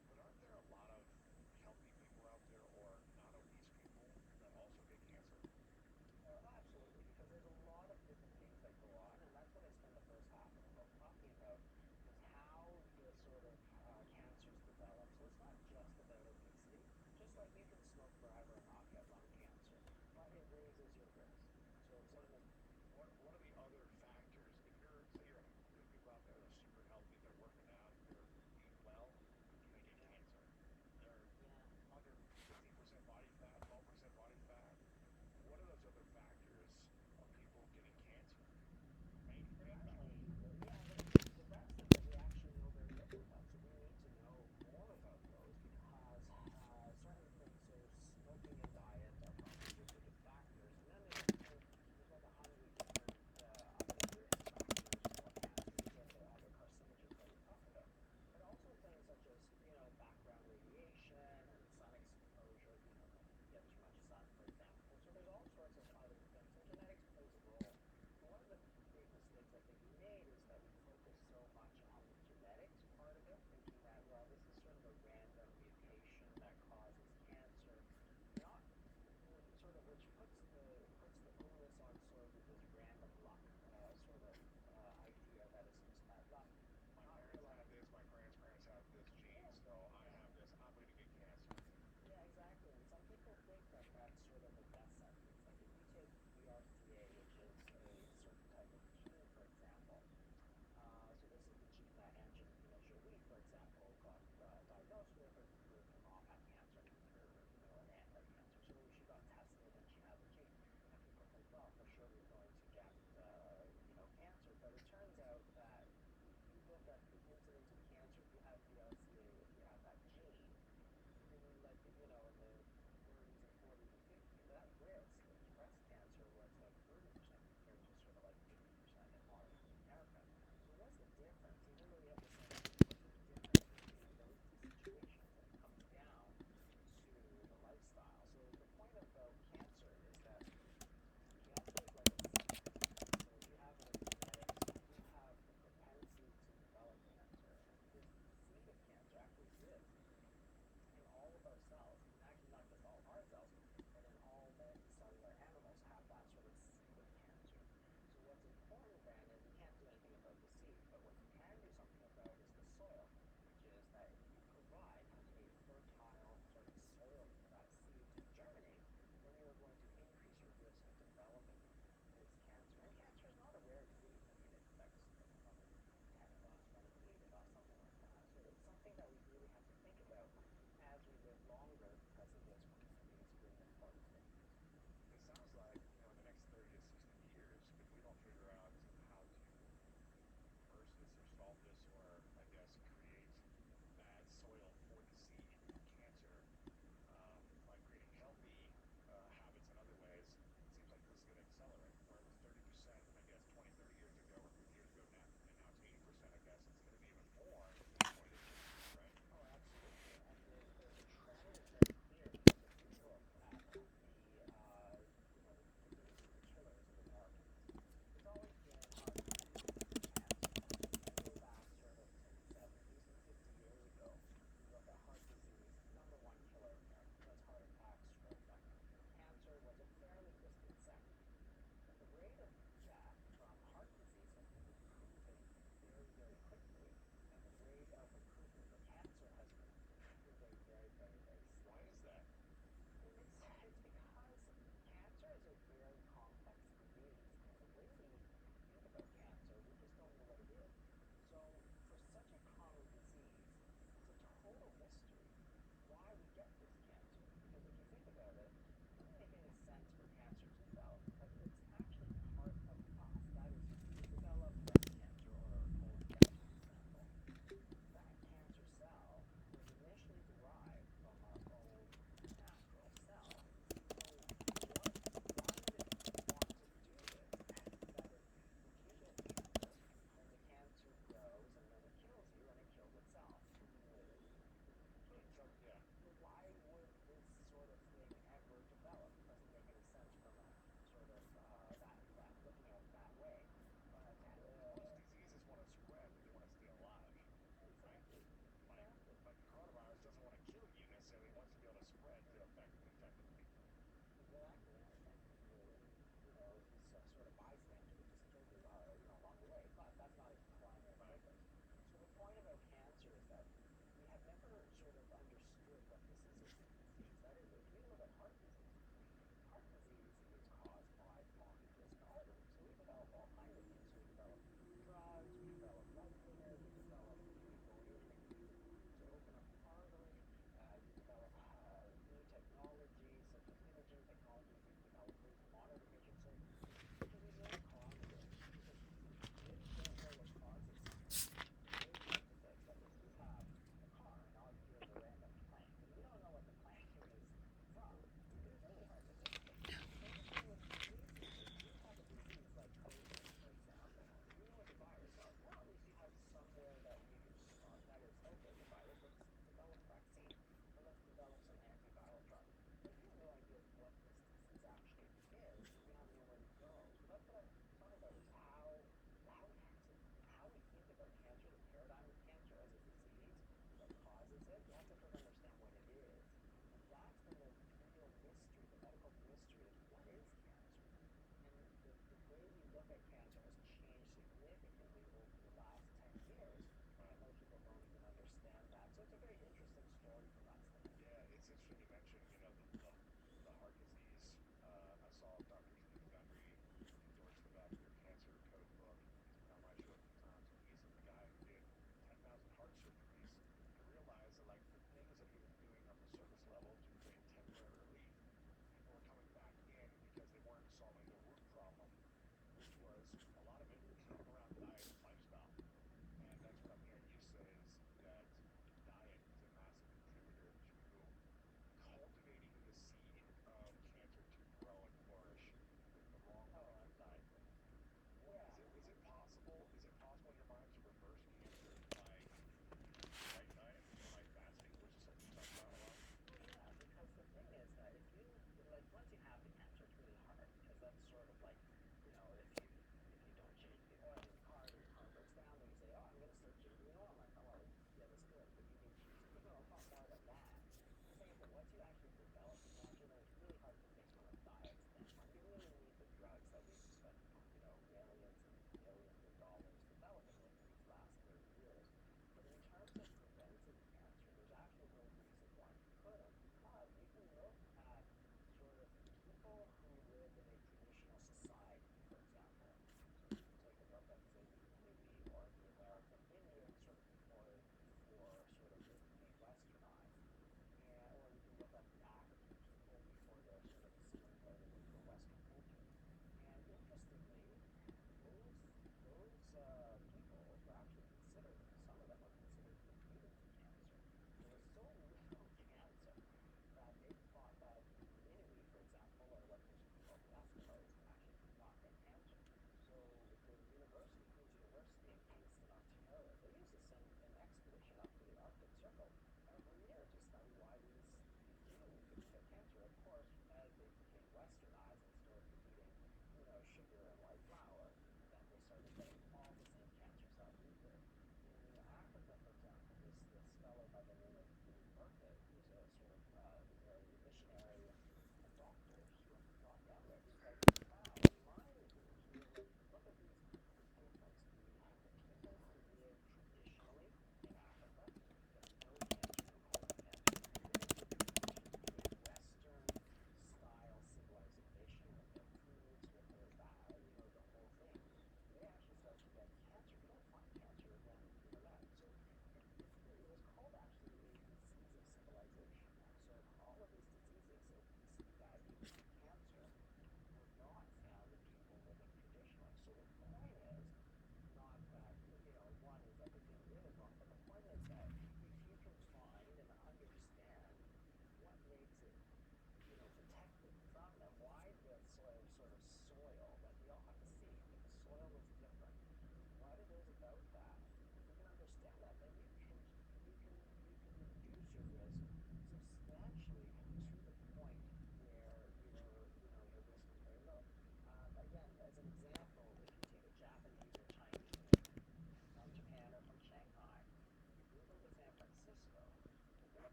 C: But aren't there a lot of healthy people out there or not obese people that also get cancer? What are the other factors? If you're, say you're, there's people out there that are super healthy, they're working out, they're eating well, and they get cancer. They're under 15% body fat, 12% body fat. What are those other factors of people getting cancer? Maybe think about it.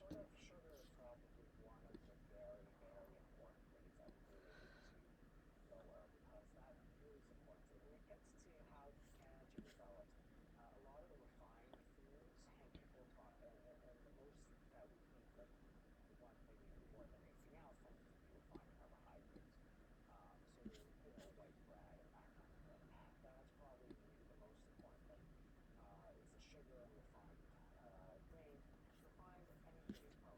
C: sort of sugar is probably one of the very, very important things that we really need to lower because that really supports it. When it gets to how energy develops, a lot of the refined foods and people talk, and the most that we eat, like the one maybe more than anything else, tends to be refined carbohydrates. So white bread and that kind of thing. That's probably the most important thing. Is the sugar and refined grains. Refined anything is probably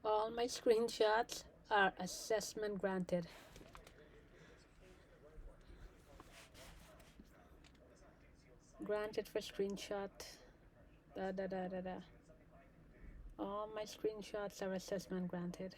A: All my screenshots are assessment granted. Granted for screenshot. Da da da da da. All my screenshots are assessment granted.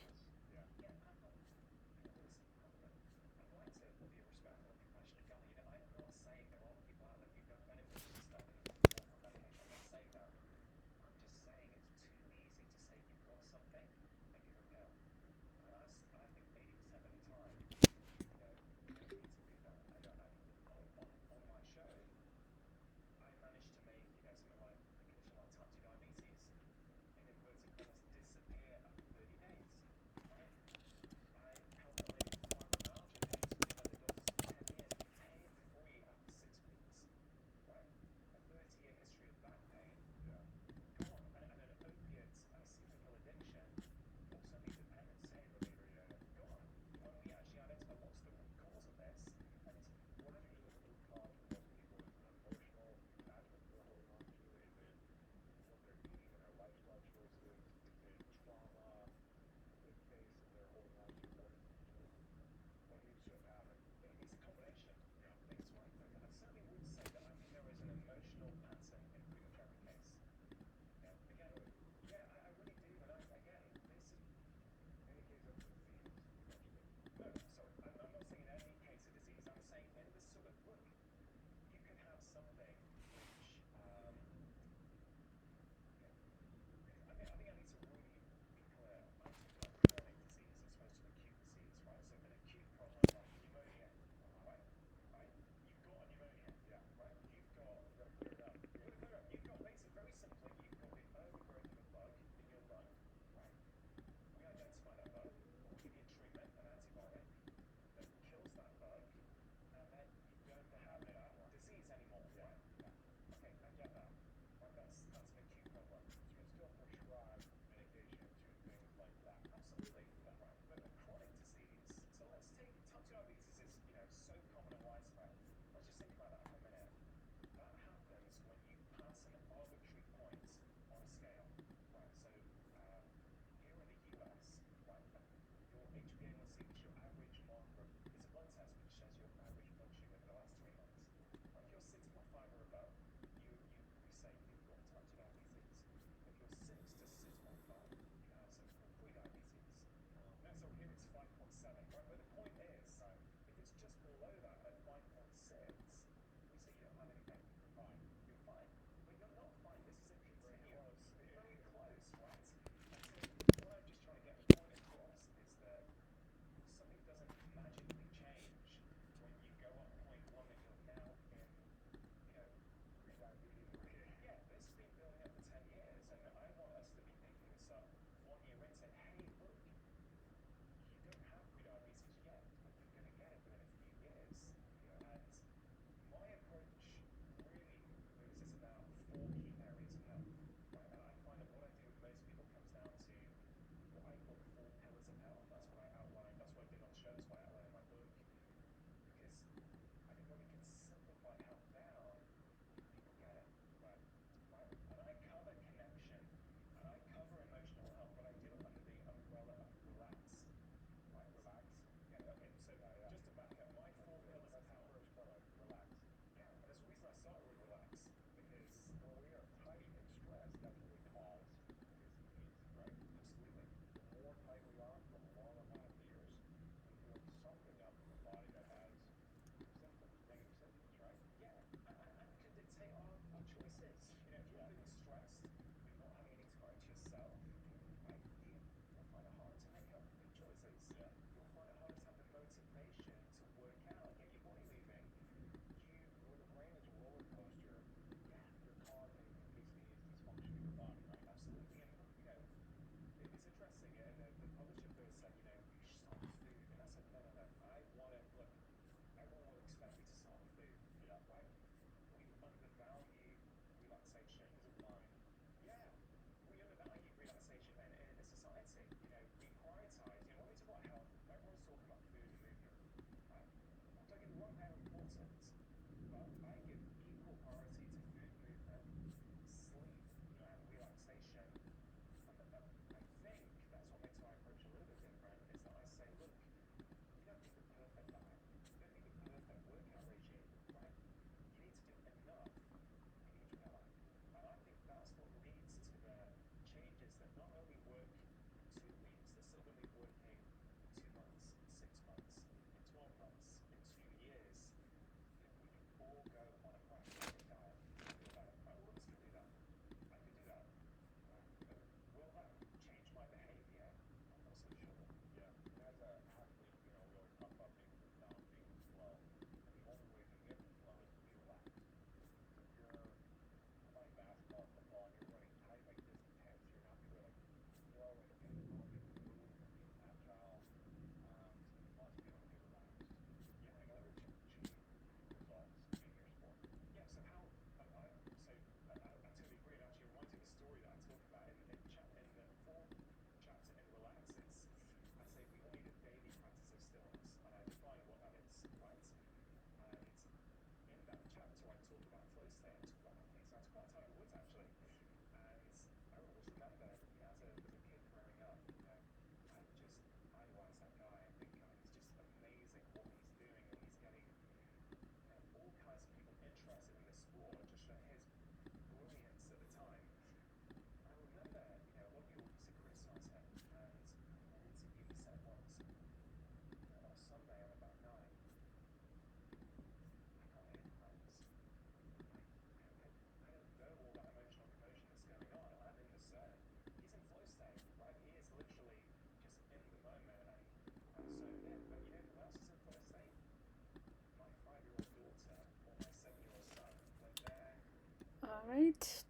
A: Alright,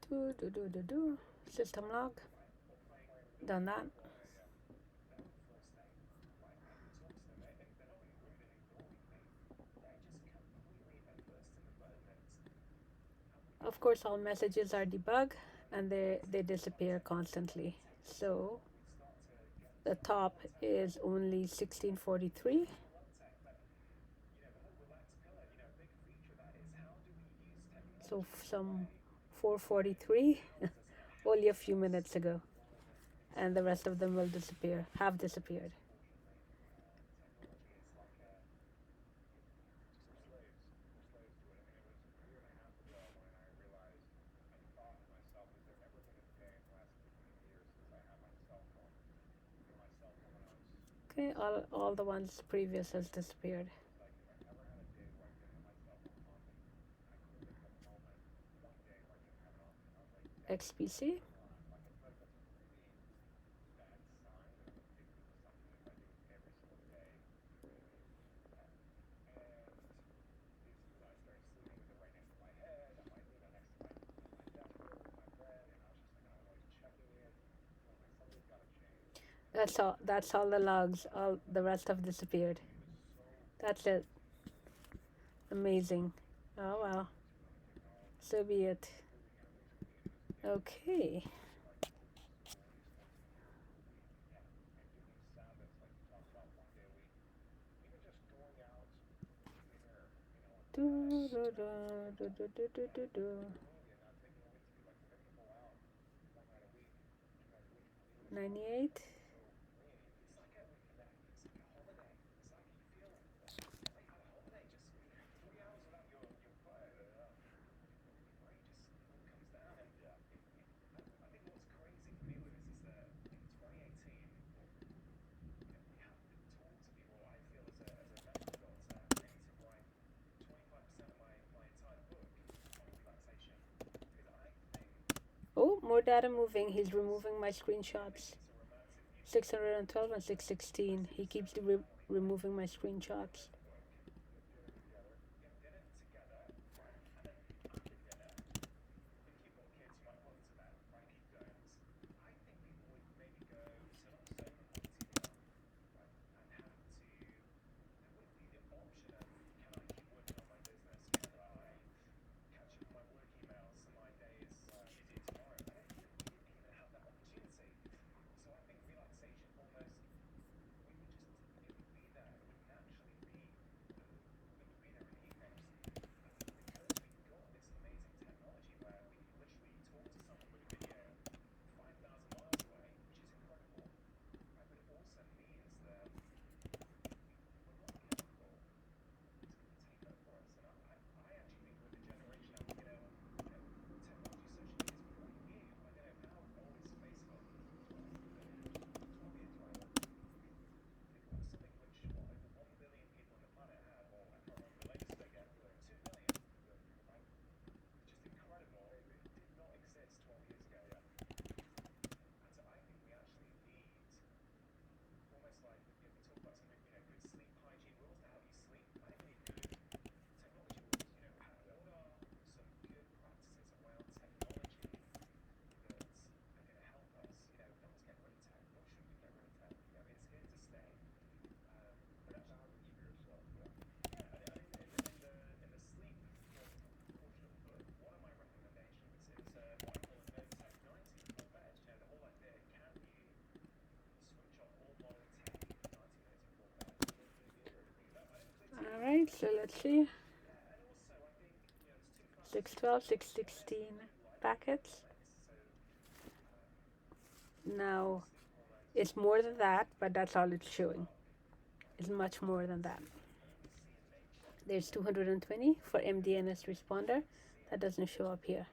A: system log, done that. Of course, all messages are debug and they disappear constantly. So the top is only 1643. So some 443 only a few minutes ago. And the rest of them will disappear, have disappeared. Okay, all the ones previous has disappeared. XPC. That's all the logs. All the rest have disappeared. That's it. Amazing. Oh well. So be it. Okay. Do, do, do, do, do, do, do, do. 98. Oh, more data moving. He's removing my screenshots. 612 and 616. He keeps removing my screenshots. Alright, so let's see. 612, 616 packets. Now, it's more than that, but that's all it's showing. It's much more than that. There's 220 for MDNS responder. That doesn't show up here.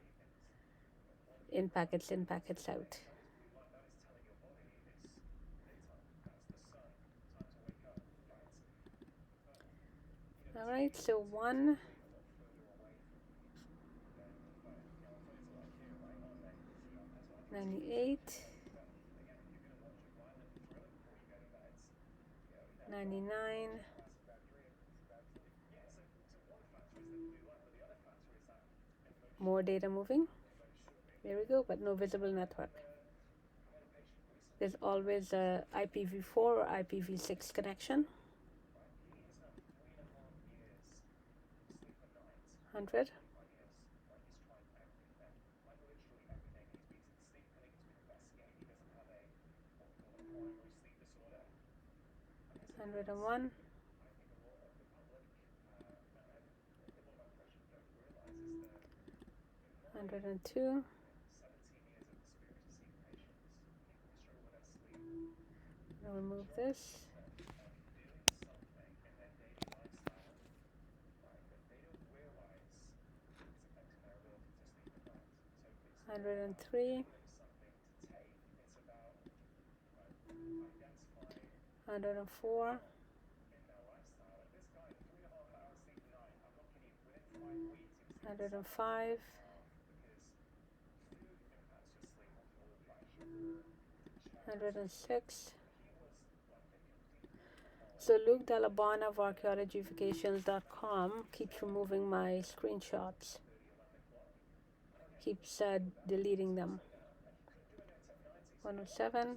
A: In packets out. Alright, so 198, 99, more data moving. There we go, but no visible network. There's always a IPv4 or IPv6 connection. 100. And 1. 102. I'll remove this. 103. 104. 105. 106. So Luke Dalabana of archaeologyvacations.com keeps removing my screenshots, keeps deleting them. 107.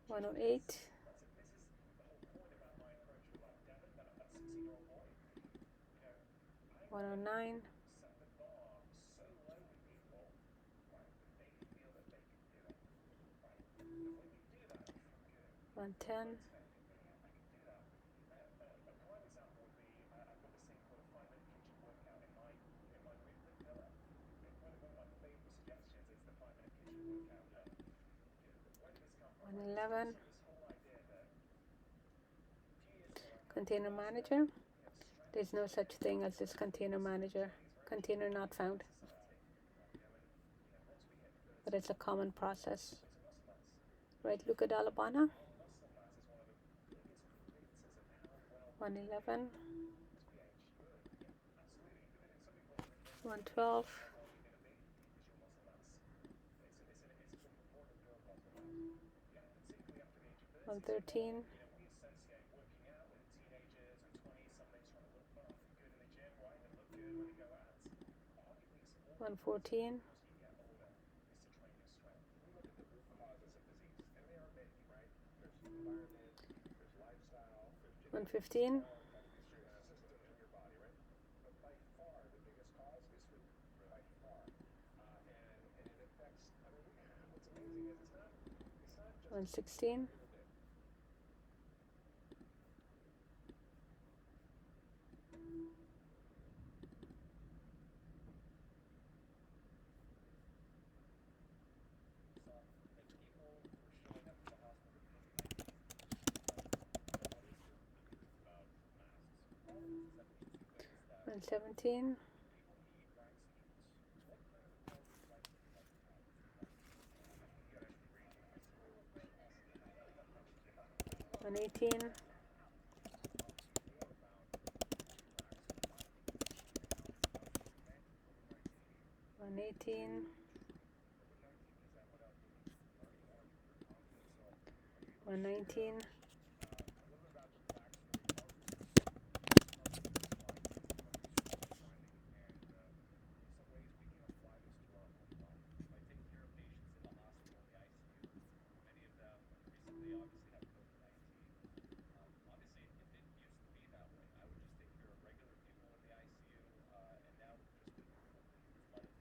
A: 108. 109. 110. 111. Container manager. There's no such thing as this container manager. Container not found. But it's a common process. Right, Luca Dalabana. 111. 112. 113. 114. 115. 116. 117. 118. 118. 119.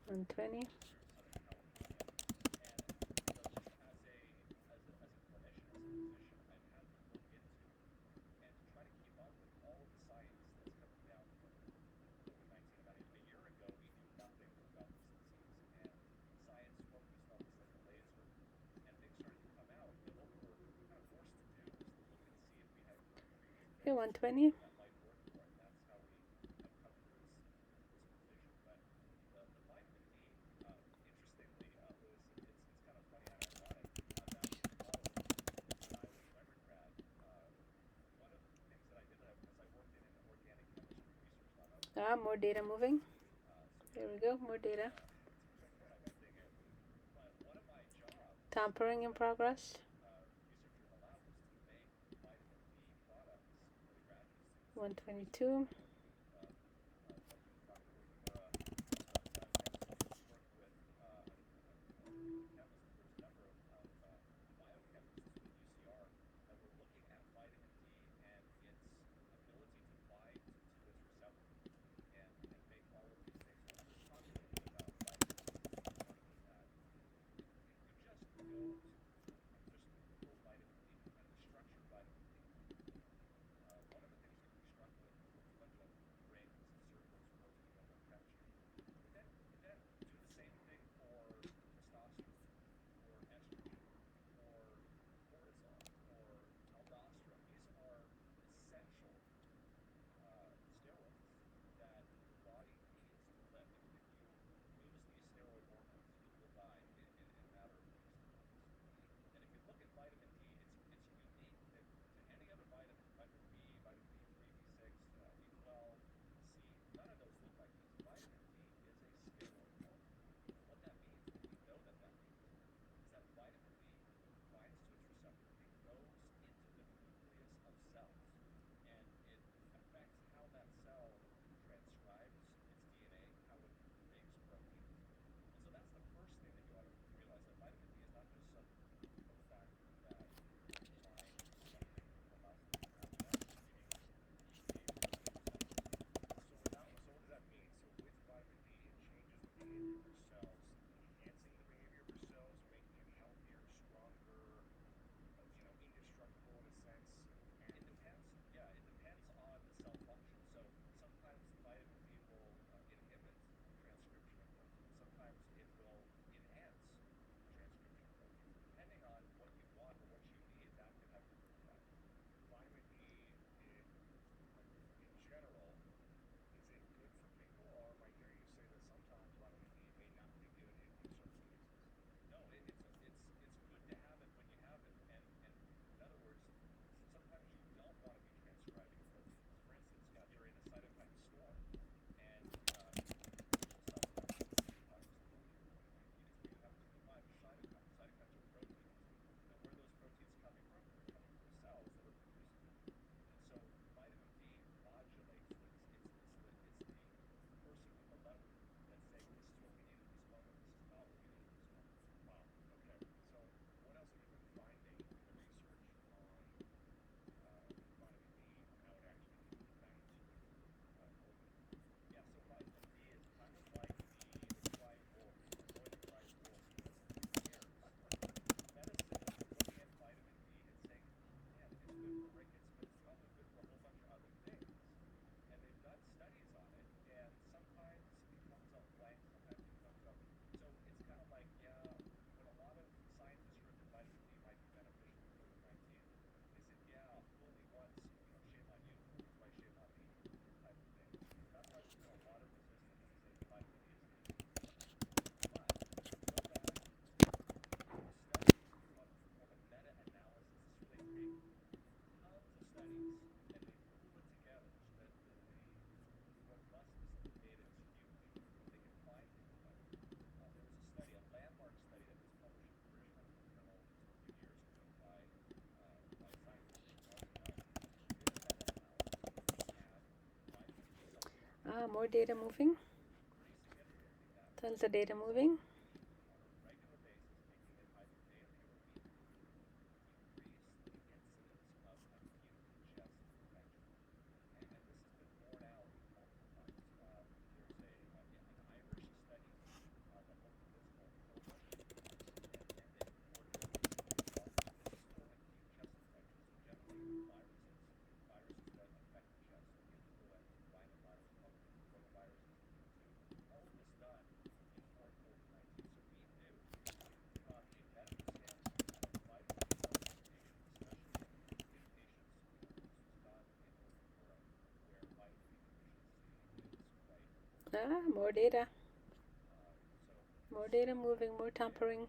A: 120. 120. More data moving. There we go, more data. Tampering in progress. 122. More data moving. Tons of data moving. More data. More data moving, more tampering.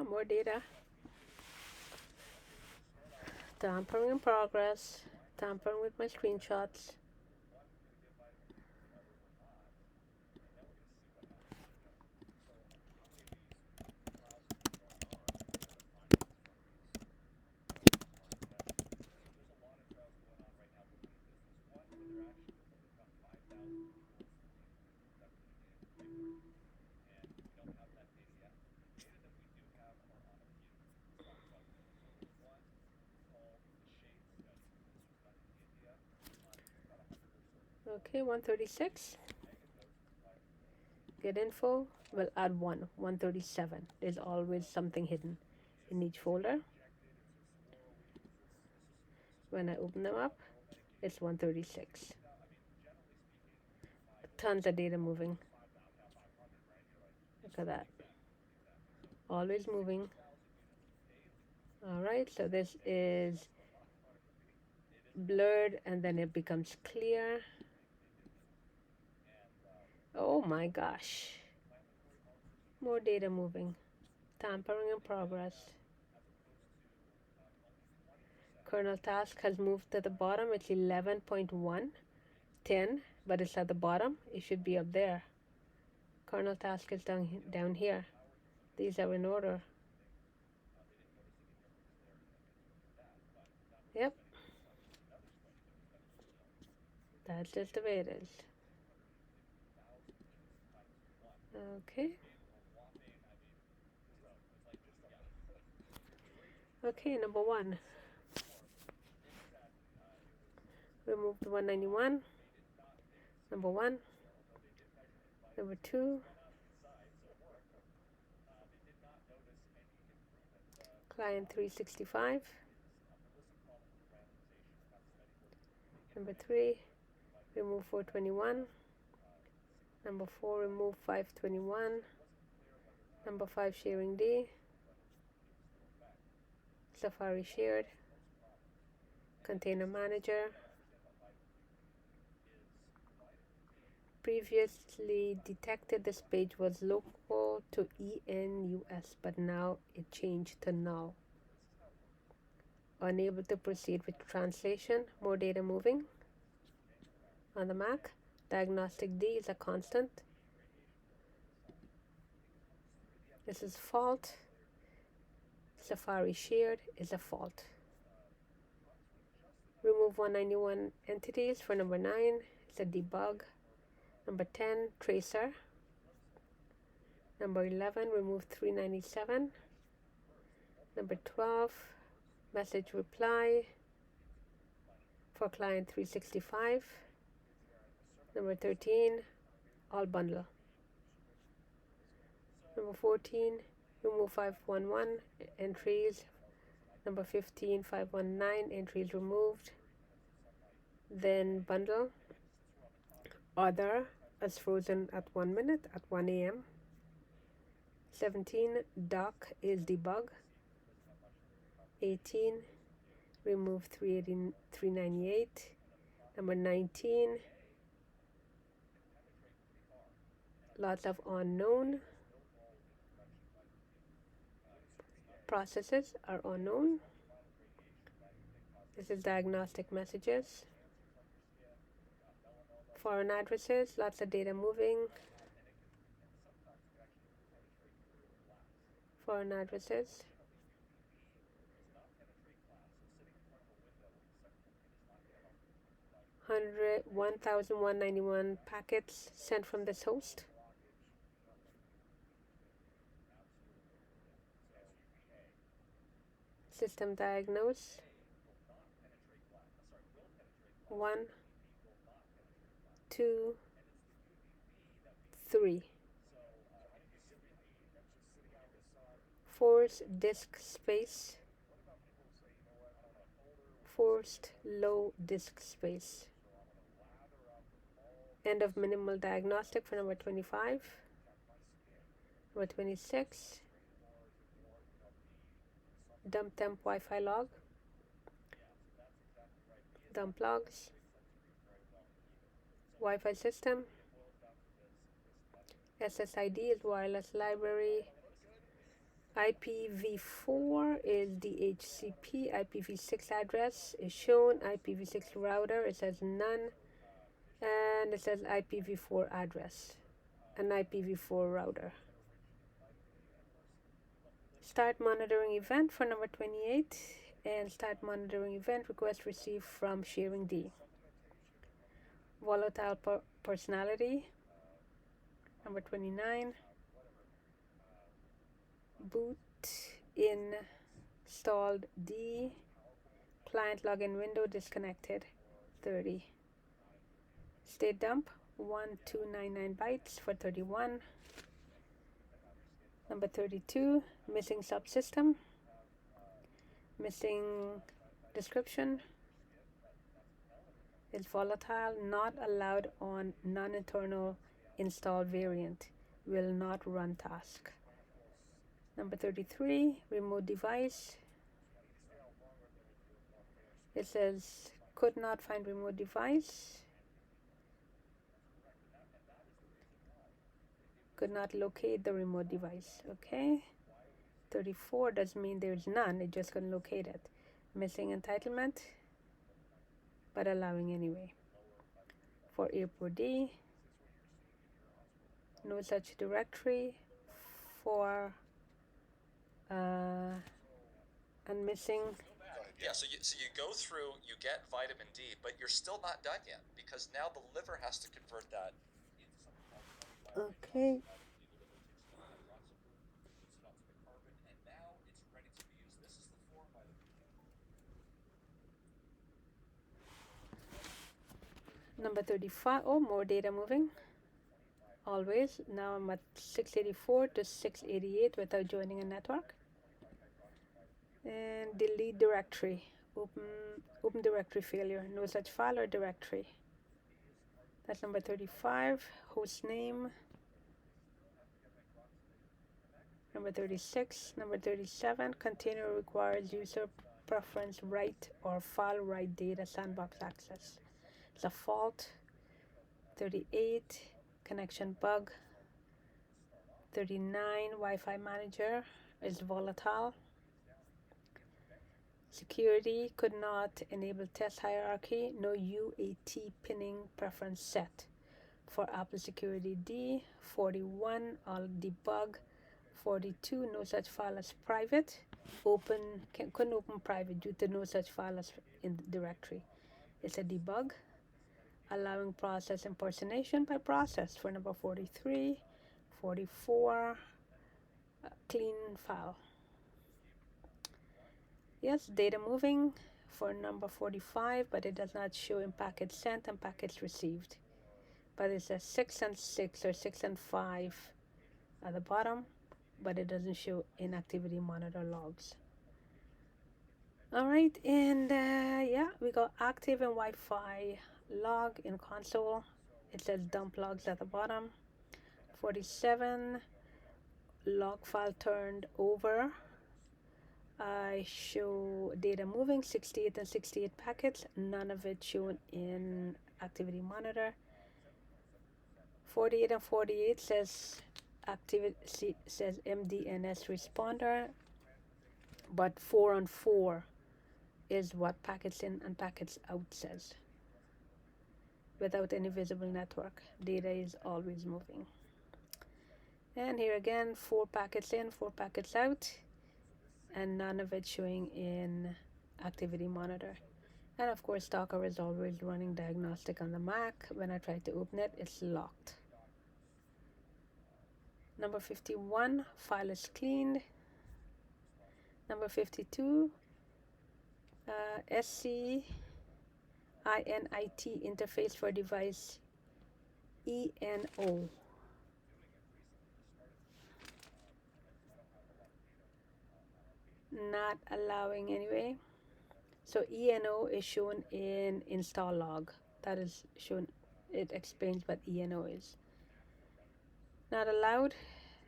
A: More data. Tampering in progress. Tampering with my screenshots. Okay, 136. Get info. We'll add 137. There's always something hidden in each folder. When I open them up, it's 136. Tons of data moving. Look at that. Always moving. Alright, so this is blurred and then it becomes clear. Oh my gosh. More data moving. Tampering in progress. Kernel task has moved to the bottom. It's 11.1, 10, but it's at the bottom. It should be up there. Kernel task is down here. These are in order. Yep. That's just the way it is. Okay. Okay, number 1. Remove the 191. Number 1. Number 2. Client 365. Number 3. Remove 421. Number 4. Remove 521. Number 5. Sharing D. Safari shared. Container manager. Previously detected this page was local to ENUS, but now it changed to null. Unable to proceed with translation. More data moving. On the Mac, diagnostic D is a constant. This is fault. Safari shared is a fault. Remove 191 entities for number 9. It's a debug. Number 10, tracer. Number 11, remove 397. Number 12, message reply for client 365. Number 13, all bundle. Number 14, remove 511 entries. Number 15, 519 entries removed. Then bundle. Other as frozen at 1 minute at 1 a.m. 17, doc is debug. 18, remove 398. Number 19, lots of unknown. Processes are unknown. This is diagnostic messages. Foreign addresses, lots of data moving. Foreign addresses. 1,191 packets sent from this host. System diagnose. 1, 2, 3. Force disk space. Forced low disk space. End of minimal diagnostic for number 25. Number 26. Dump temp Wi-Fi log. Dump logs. Wi-Fi system. SSID is wireless library. IPv4 is DHCP. IPv6 address is shown. IPv6 router, it says none. And it says IPv4 address. An IPv4 router. Start monitoring event for number 28. And start monitoring event request received from sharing D. Volatile personality. Number 29. Boot installed D. Client login window disconnected. 30. State dump 1299 bytes for 31. Number 32. Missing subsystem. Missing description. Is volatile, not allowed on non-internal install variant. Will not run task. Number 33, remote device. It says could not find remote device. Could not locate the remote device. Okay. 34 doesn't mean there's none. It just couldn't locate it. Missing entitlement, but allowing anyway. For airport D, no such directory. For and missing
E: Yeah, so you go through, you get vitamin D, but you're still not done yet, because now the liver has to convert that into something called
A: Okay.
E: vitamin D. The liver takes it up, hydroxyl group, puts it onto the carbon, and now it's ready to be used. This is the form vitamin D.
A: Number 35. Oh, more data moving. Always. Now I'm at 684 to 688 without joining a network. And delete directory. Open directory failure. No such file or directory. That's number 35. Host name. Number 36. Number 37. Container requires user preference write or file write data sandbox access. It's a fault. 38. Connection bug. 39. Wi-Fi manager is volatile. Security could not enable test hierarchy. No UAT pinning preference set for Apple Security D. 41. All debug. 42. No such file as private. Couldn't open private due to no such file as in the directory. It's a debug. Allowing process impersonation by process for number 43. 44. Clean file. Yes, data moving for number 45, but it does not show in packets sent and packets received. But it says 6 and 6 or 6 and 5 at the bottom, but it doesn't show in activity monitor logs. All right, and yeah, we got active and Wi-Fi log in console. It says dump logs at the bottom. 47, log file turned over. I show data moving, 68 and 68 packets, none of it shown in activity monitor. 48 and 48 says activity says MDNS responder, but 4 on 4 is what packets in and packets out says. Without any visible network, data is always moving. And here again, 4 packets in, 4 packets out, and none of it showing in activity monitor. And of course, Docker is always running diagnostic on the Mac. When I try to open it, it's locked. Number 51, file is cleaned. Number 52, SCINIT interface for device ENO. Not allowing anyway. So ENO is shown in install log. That is shown, it explains what ENO is. Not allowed.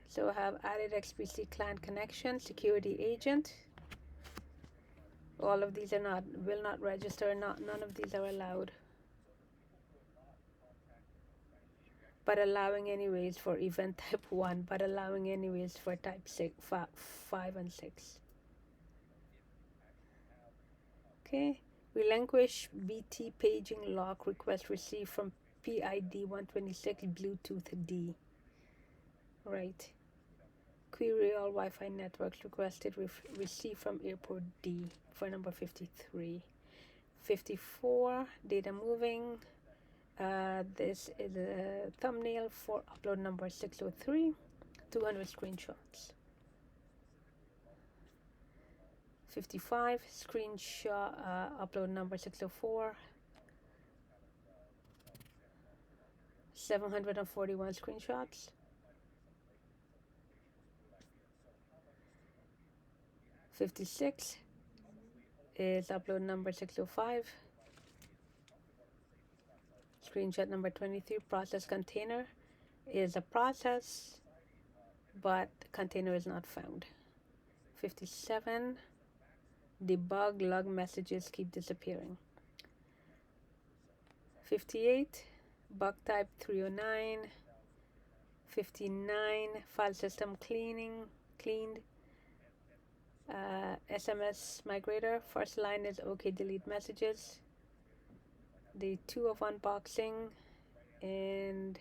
A: So I have added XPC client connection, security agent. All of these are will not register, none of these are allowed. But allowing anyways for event type 1, but allowing anyways for type 5 and 6. Okay, relinquish BT paging lock request received from PID 126 Bluetooth D. Right. Query all Wi-Fi networks requested received from airport D for number 53. 54, data moving. This is a thumbnail for upload number 603, 200 screenshots. 55, screenshot upload number 604, 741 screenshots. 56 is upload number 605. Screenshot number 23, process container is a process, but container is not found. 57, debug log messages keep disappearing. 58, bug type 309. 59, file system cleaned. SMS migrator, first line is OK delete messages. Day 2 of unboxing and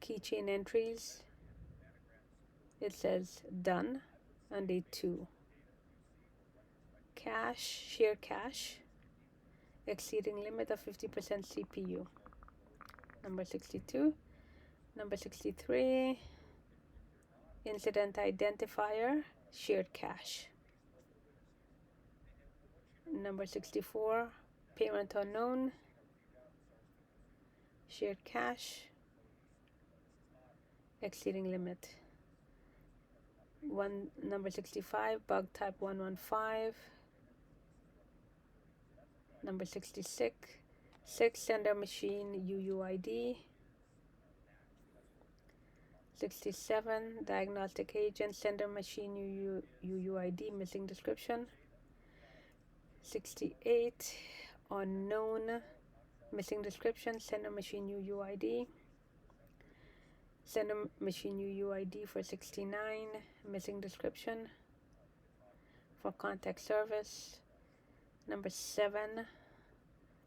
A: keychain entries. It says done on day 2. share cache, exceeding limit of 50% CPU. Number 62. Number 63, incident identifier, shared cache. Number 64, parent unknown, shared cache, exceeding limit. Number 65, bug type 115. Number 66, sender machine UUID. 67, diagnostic agent, sender machine UUID, missing description. 68, unknown, missing description, sender machine UUID. Sender machine UUID for 69, missing description. For contact service. Number 7,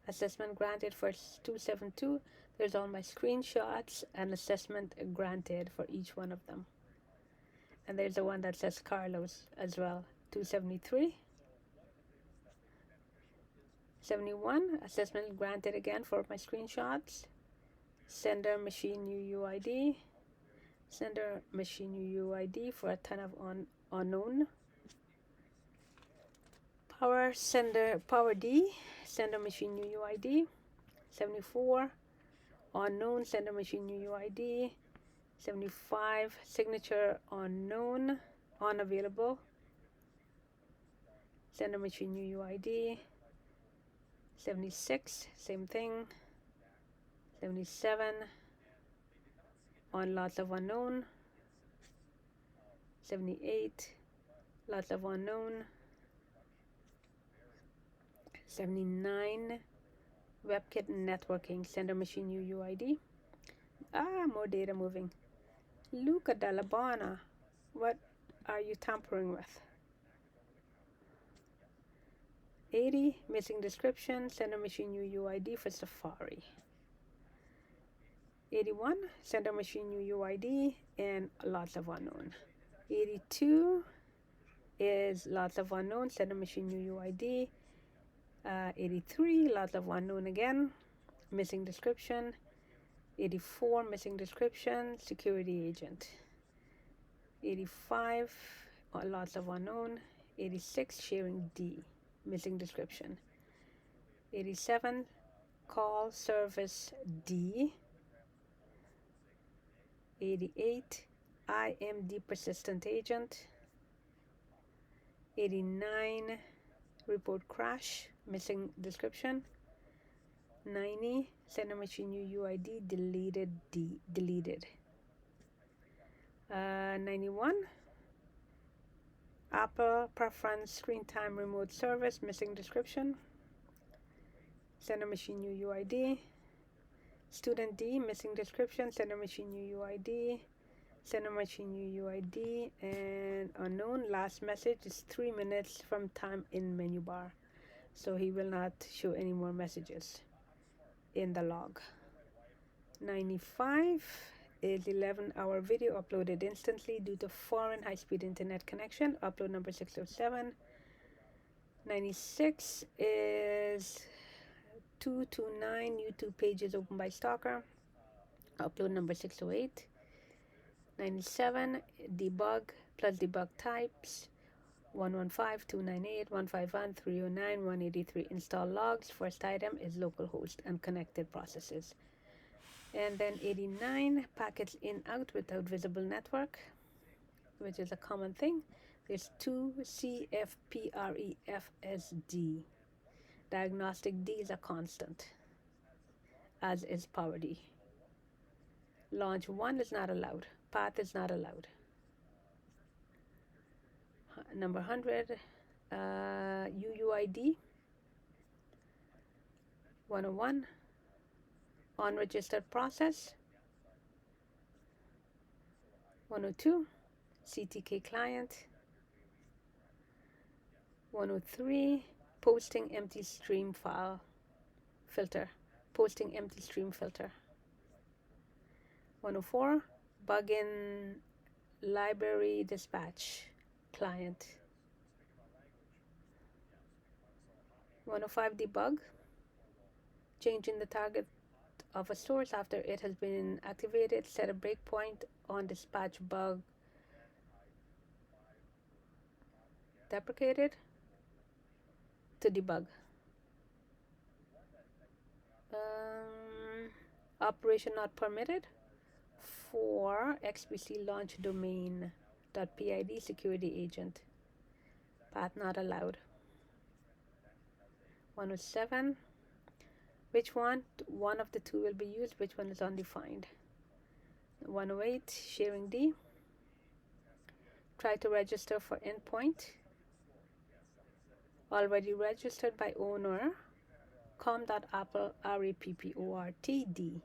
A: assessment granted for 272. There's all my screenshots and assessment granted for each one of them. And there's the one that says Carlos as well. 273. 71, assessment granted again for my screenshots. Sender machine UUID. Sender machine UUID for a ton of unknown. Power D, sender machine UUID. 74, unknown, sender machine UUID. 75, signature unknown, unavailable, sender machine UUID. 76, same thing. 77, on lots of unknown. 78, lots of unknown. 79, WebKit networking, sender machine UUID. More data moving. Luca Dallabana, what are you tampering with? 80, missing description, sender machine UUID for Safari. 81, sender machine UUID and lots of unknown. 82 is lots of unknown, sender machine UUID. 83, lots of unknown again, missing description. 84, missing description, security agent. 85, lots of unknown. 86, sharing D, missing description. 87, call service D. 88, IMD persistent agent. 89, report crash, missing description. 90, sender machine UUID deleted. 91, Apple preference screen time remote service, missing description. Sender machine UUID. Student D, missing description, sender machine UUID. Sender machine UUID and unknown. Last message is 3 minutes from time in menu bar, so he will not show any more messages in the log. 95 is 11-hour video uploaded instantly due to foreign high-speed internet connection, upload number 607. 96 is 229 YouTube pages opened by stalker, upload number 608. 97, debug plus debug types, 115, 298, 151, 309, 183. Install logs. First item is localhost and connected processes. And then 89, packets in out without visible network, which is a common thing. There's 2 CFPREFSD. Diagnostic D is a constant, as is power D. Launch 1 is not allowed. Path is not allowed. Number 100, UUID. 101, unregistered process. 102, CTK client. 103, posting empty stream file filter. Posting empty stream filter. 104, bug in library dispatch client. 105 debug, changing the target of a source after it has been activated. Set a breakpoint on dispatch bug deprecated to debug. Operation not permitted for XBC launch domain.pid security agent. Path not allowed. 107. Which one? One of the two will be used. Which one is undefined? 108. Sharing D. Try to register for endpoint. Already registered by owner. com.apple RAPPORTD.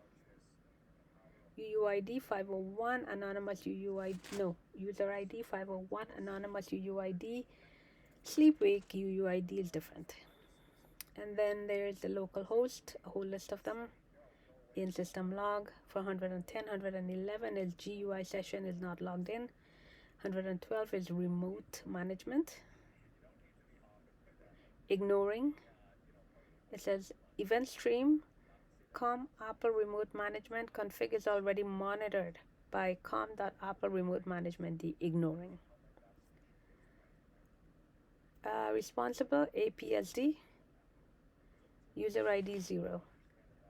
A: UUID 501 anonymous UUID, no, user ID 501 anonymous UUID. Sleep wake UUID is different. And then there's the local host, a whole list of them. In system log for 110, 111 is GUI session is not logged in. 112 is remote management. Ignoring. It says event stream com.apple remote management config is already monitored by com.apple remote management D. Ignoring. Responsible APSD. User ID 0.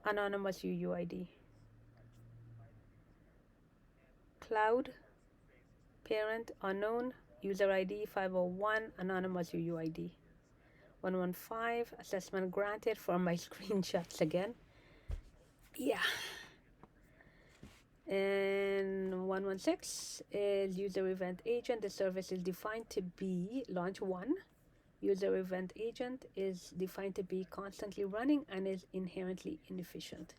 A: Anonymous UUID. Cloud. Parent unknown. User ID 501. Anonymous UUID. 115. Assessment granted for my screenshots again. Yeah. And 116 is user event agent. The service is defined to be launch 1. User event agent is defined to be constantly running and is inherently inefficient.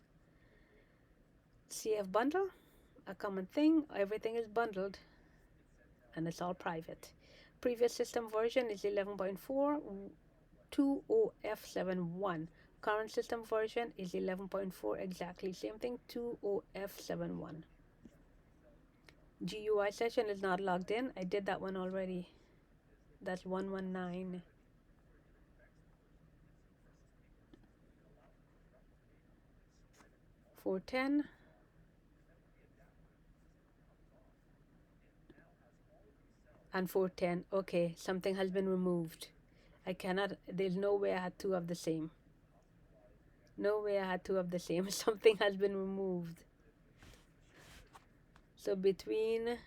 A: CF bundle, a common thing. Everything is bundled and it's all private. Previous system version is 11.4 20F71. Current system version is 11.4, exactly same thing, 20F71. GUI session is not logged in. I did that one already. That's 119. .410. And 410. Okay, something has been removed. I cannot, there's no way I had two of the same. No way I had two of the same. Something has been removed. So between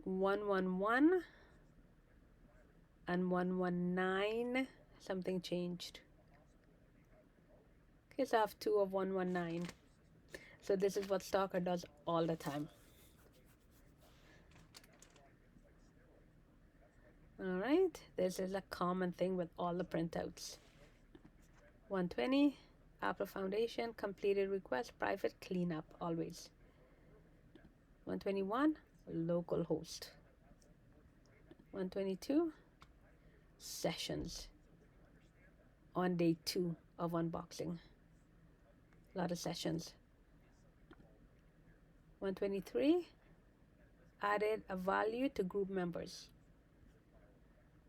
A: (111) and 119, something changed. Okay, so I have two of 119. So this is what Stalker does all the time. Alright, this is a common thing with all the printouts. 120, Apple Foundation, completed request, private cleanup, always. 121, local host. 122, sessions on day 2 of unboxing. A lot of sessions. 123, added a value to group members.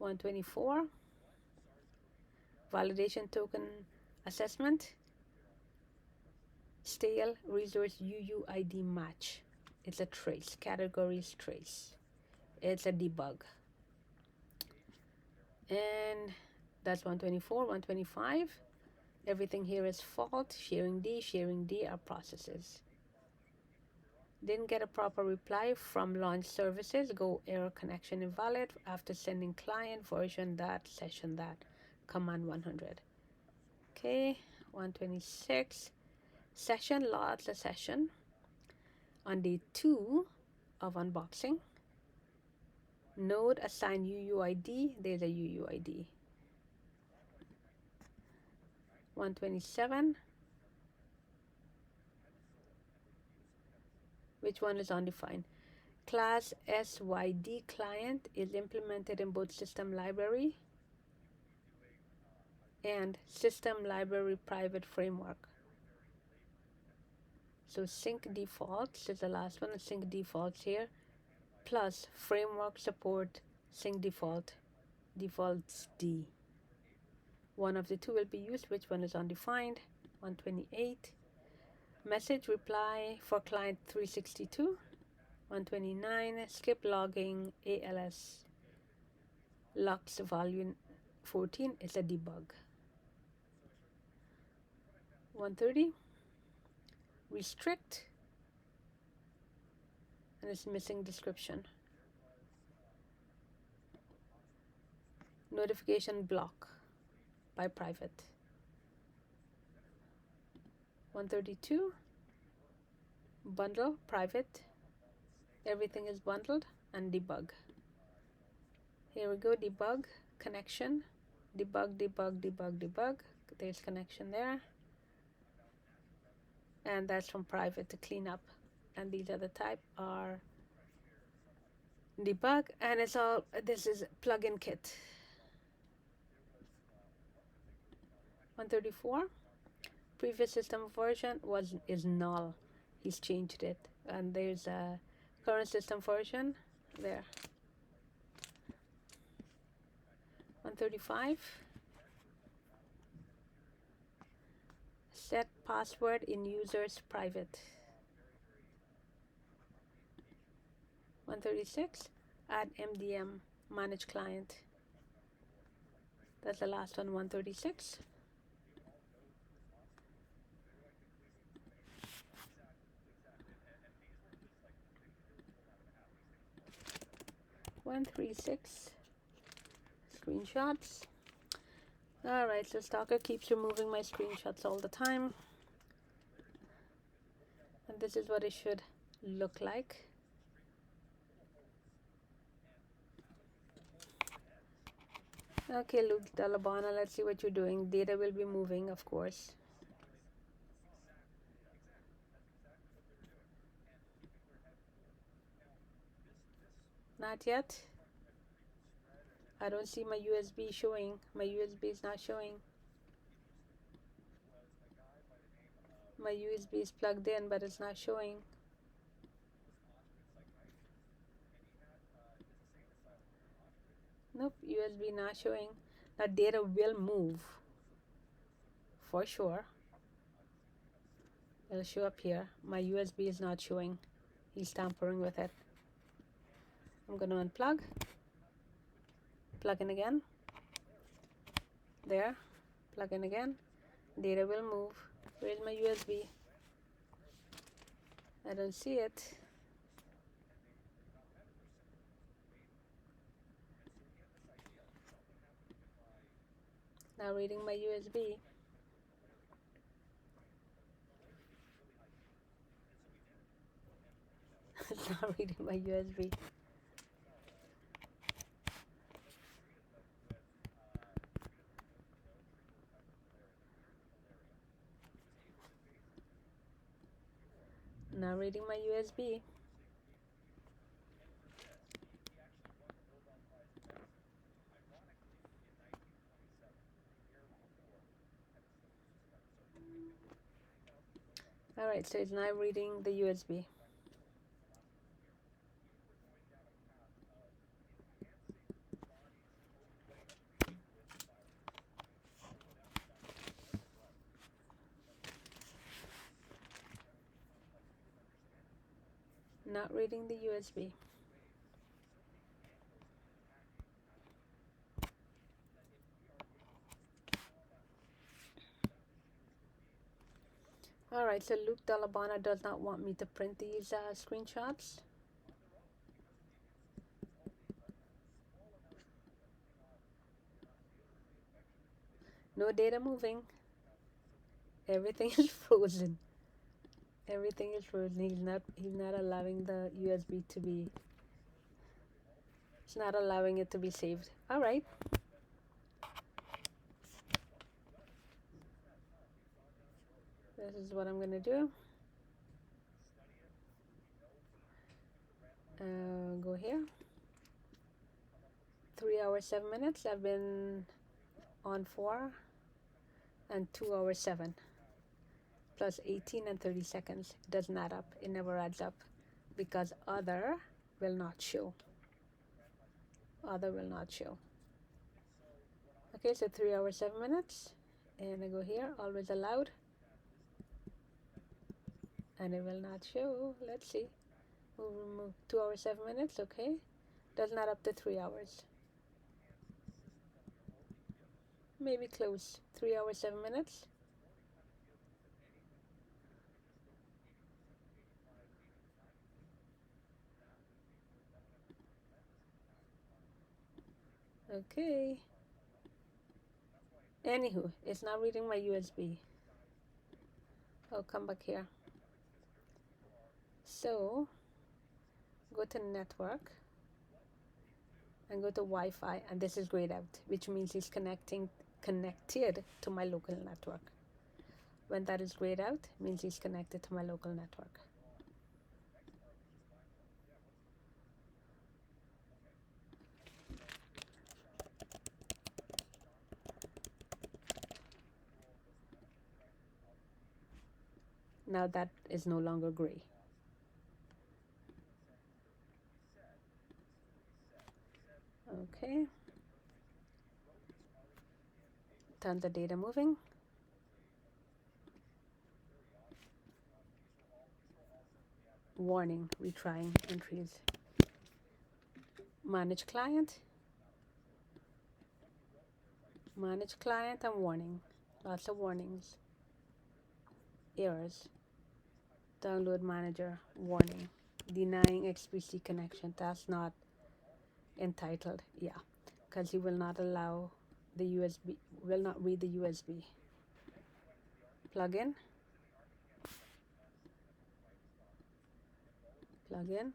A: 124, validation token assessment, stale resource UUID match. It's a trace, categories trace. It's a debug. And that's 124, 125. Everything here is fault, sharing D are processes. Didn't get a proper reply from launch services. Go error connection invalid after sending client version that, session that, command 100. Okay, 126. Session, lots of session. On day 2 of unboxing. Node assign UUID. There's a UUID. 127. Which one is undefined? Class SYD client is implemented in both system library and system library private framework. So sync defaults is the last one, sync defaults here, plus framework support Sync default. Defaults D. One of the two will be used. Which one is undefined? 128. Message reply for client 362. 129. Skip logging ALS locks volume 14 is a debug. 130. Restrict, and it's missing description. Notification block by private. 132. Bundle private. Everything is bundled, and debug. Here we go. Debug connection. Debug, debug, debug, debug. There's connection there. And that's from private to clean up. And these other type are debug, and it's all, this is plugin kit. 134. Previous system version is null. He's changed it, and there's a current system version there. 135. Set password in user's private. 136. Add MDM, manage client. That's the last one. 136. Screenshots. Alright, so Stalker keeps removing my screenshots all the time. And this is what it should look like. Okay, Luke Dalabana, let's see what you're doing. Data will be moving, of course. Not yet. I don't see my USB showing. My USB is not showing. My USB is plugged in, but it's not showing. Nope, USB not showing. Now data will move for sure. It'll show up here. My USB is not showing. He's tampering with it. I'm going to unplug. Plug in again. There. Plug in again. Data will move. Where's my USB? I don't see it. Now reading my USB. It's not reading my USB. Now reading my USB. Alright, so it's now reading the USB. Not reading the USB. Alright, so Luke Dalabana does not want me to print these screenshots. No data moving. Everything is frozen. Everything is frozen. He's not allowing the USB to be, it's not allowing it to be saved. Alright. This is what I'm gonna do. Go here. 3 hours 7 minutes. I've been on 4 and 2 hours 7 plus 18 and 30 seconds. It doesn't add up. It never adds up because other will not show. other will not show. Okay, so 3 hours 7 minutes, and I go here, always allowed, and it will not show. Let's see. We'll remove 2 hours 7 minutes. Okay, does not up to 3 hours. Maybe close. 3 hours 7 minutes. Okay. Anywho, it's not reading my USB. I'll come back here. So go to network and go to Wi-Fi, and this is grayed out, which means it's connected to my local network. When that is grayed out, means it's connected to my local network. Now that is no longer gray. Okay. Turn the data moving. Warning, retrying entries. Manage client. Manage client and warning. Lots of warnings. Errors. Download manager, warning. Denying XPC connection. That's not entitled. Yeah, because he will not allow the USB, will not read the USB. Plug in. Plug in.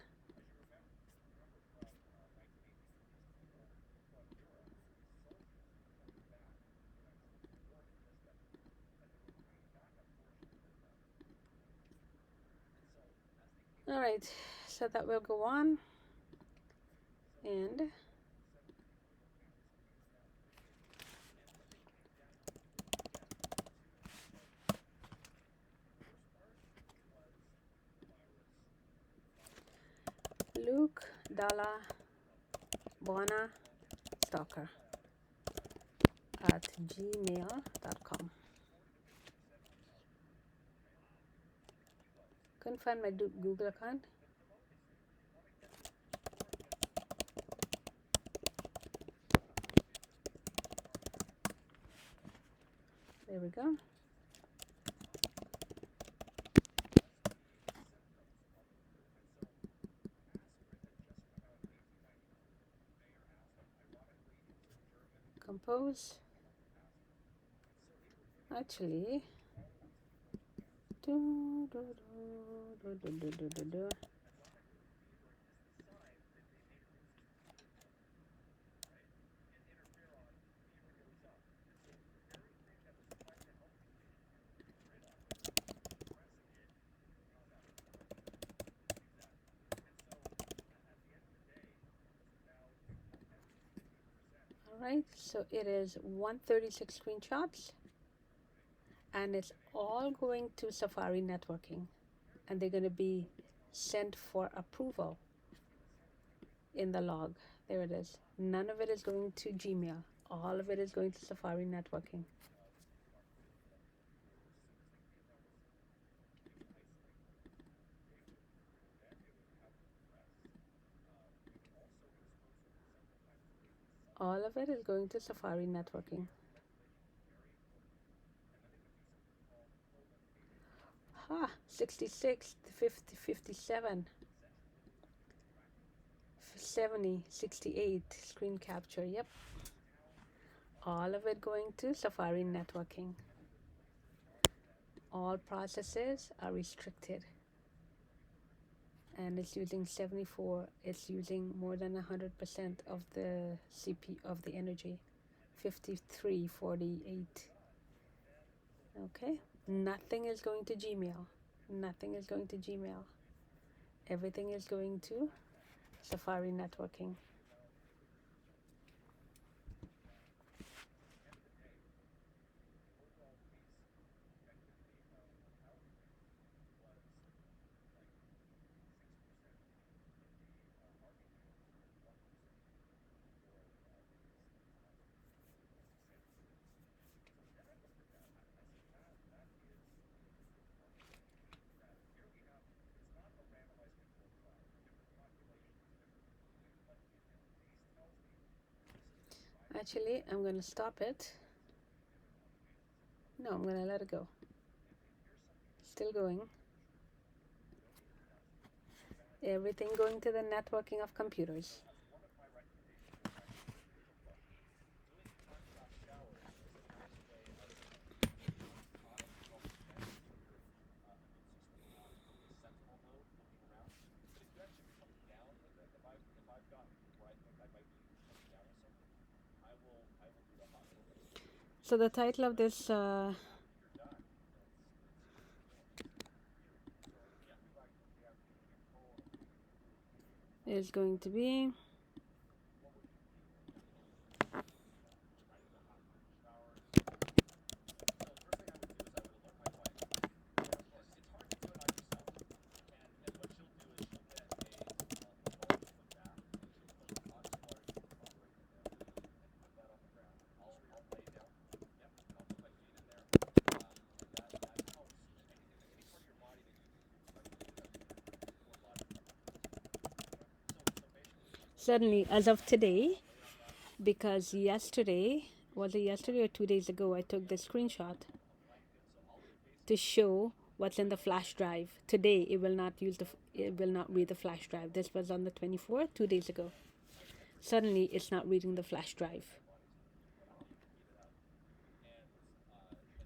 A: All right, so that will go on, and Luke Dalla Buona Stalker at gmail.com. Couldn't find my Google account. There we go. Compose. Actually, Alright, so it is 136 screenshots, and it's all going to Safari networking, and they're going to be sent for approval in the log. There it is. None of it is going to Gmail. All of it is going to Safari networking. All of it is going to Safari networking. 66, 50, 57, 70, 68 screen capture. Yep. All of it going to Safari networking. All processes are restricted. And it's using 74. It's using more than 100% of the CPU of the energy. 5348. Okay. Nothing is going to Gmail. Nothing is going to Gmail. Everything is going to Safari networking. Actually, I'm going to stop it. No, I'm going to let it go. Still going. Everything going to the networking of computers. So the title of this is going to be suddenly, as of today, because yesterday, was it yesterday or 2 days ago, I took the screenshot to show what's in the flash drive. Today, it will not read the flash drive. This was on the 24th, 2 days ago. Suddenly, it's not reading the flash drive.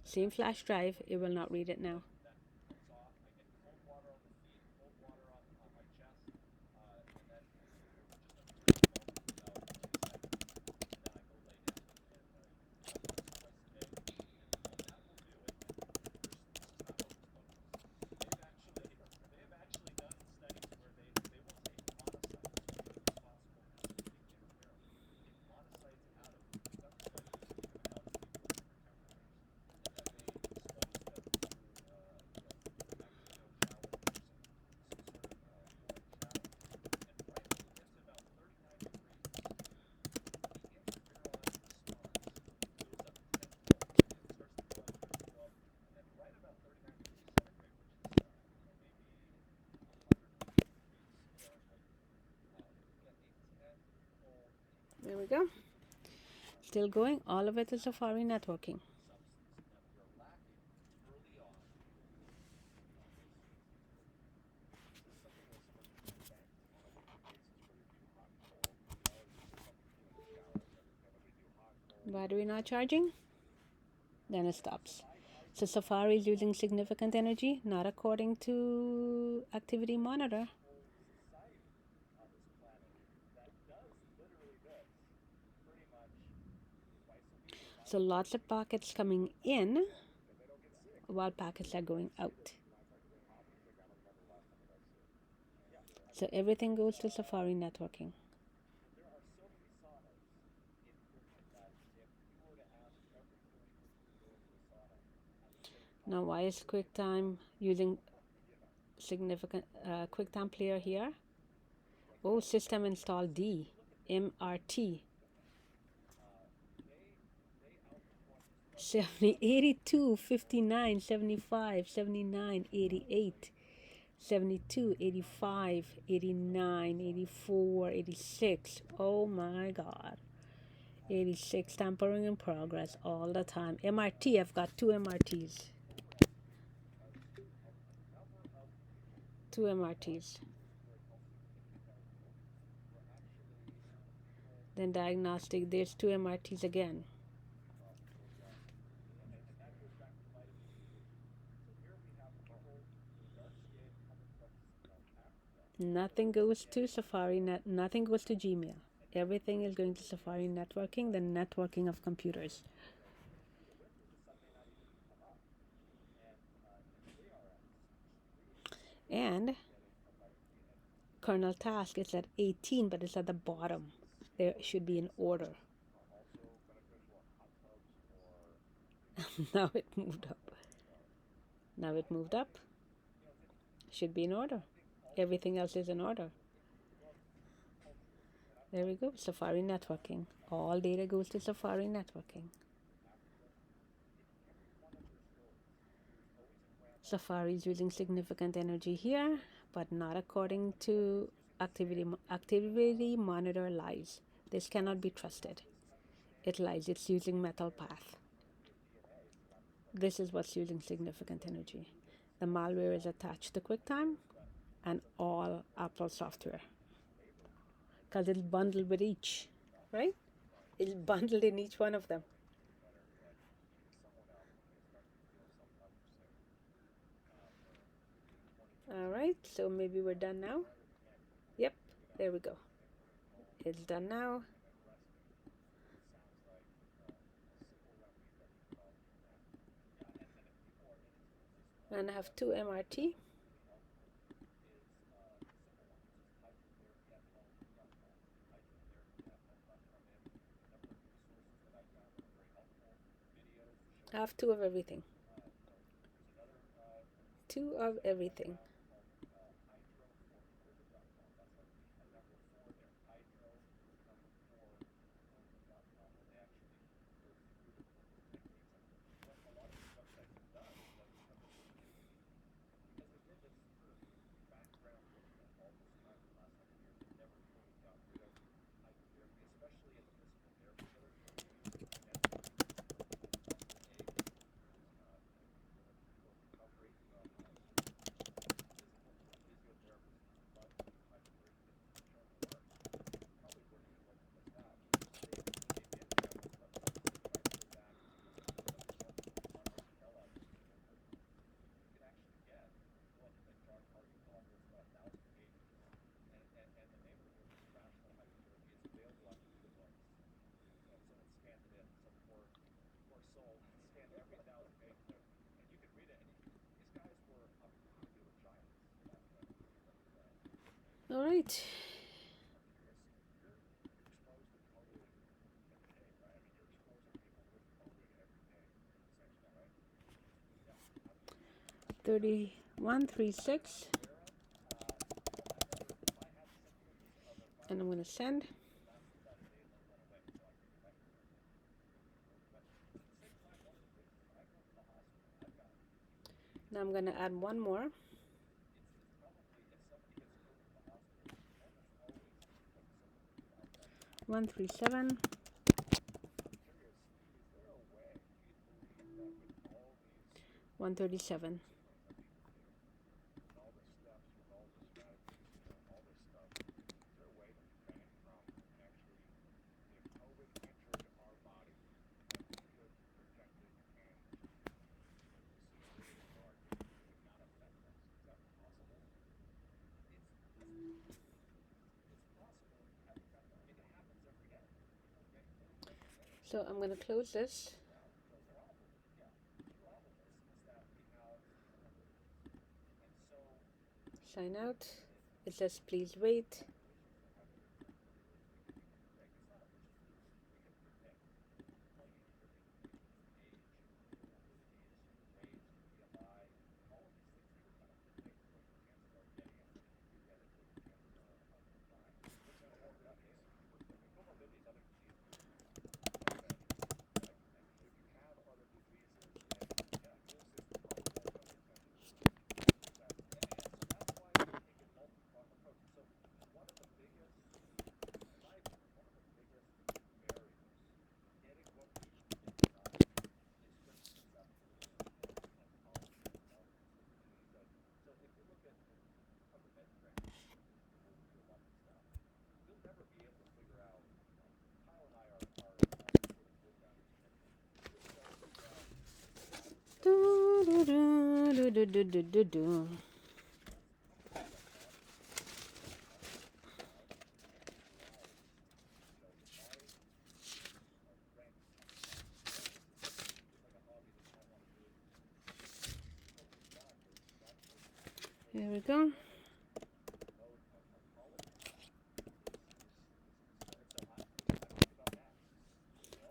A: Same flash drive, it will not read it now. There we go. Still going. All of it is Safari networking. Battery not charging? Then it stops. So Safari is using significant energy, not according to Activity Monitor. So lots of packets coming in while packets are going out. So everything goes to Safari networking. Now why is QuickTime using significant QuickTime Player here? Oh, system install D, MRT. 70, 82, 59, 75, 79, 88, 72, 85, 89, 84, 86. Oh my God. 86, tampering in progress all the time. MRT, I've got two MRTs. Two MRTs. Then diagnostic, there's two MRTs again. Nothing goes to Safari Net, nothing goes to Gmail. Everything is going to Safari networking, the networking of computers. And kernel task is at 18, but it's at the bottom. There should be an order. Now it moved up. Now it moved up. Should be in order. Everything else is in order. There we go. Safari networking. All data goes to Safari networking. Safari is using significant energy here, but not according to activity monitor lies. This cannot be trusted. it lies. It's using metal path. This is what's using significant energy. The malware is attached to QuickTime and all Apple software because it's bundled with each, right? It's bundled in each one of them. All right, so maybe we're done now. Yep, there we go. It's done now. And I have 2 MRT. I have 2 of everything. 2 of everything. All right. $31.36, and I'm going to send. Now I'm going to add one more. 137. $137. So I'm going to close this. Sign out. It says please wait. Do, do, do, do, do, do, do, do. There we go.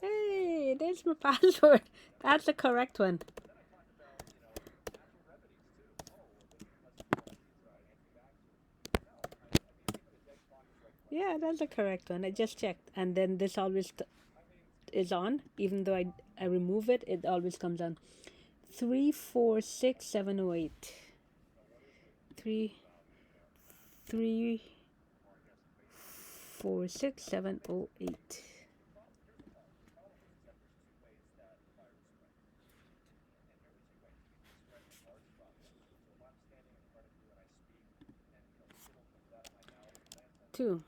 A: Hey, there's my password. That's the correct one. Yeah, that's the correct one. I just checked. And then this always is on. Even though I remove it, it always comes on. 346708. 346708. too.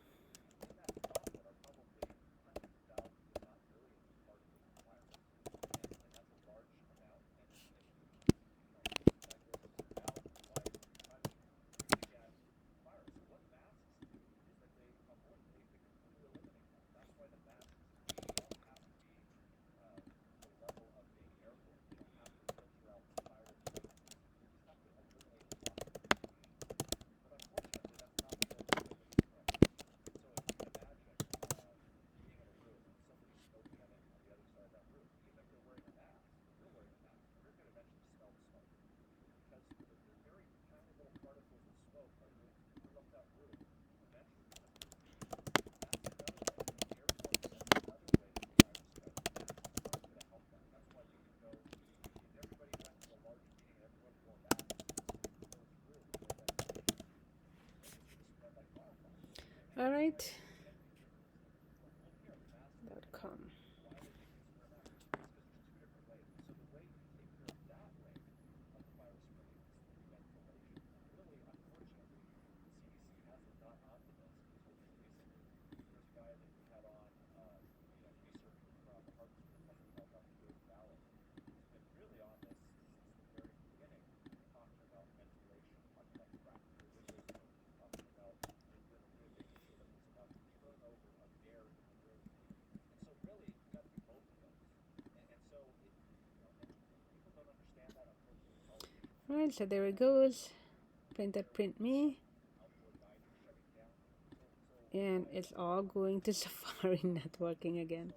A: All right. .com. Alright, so there it goes. Print me. And it's all going to Safari networking again.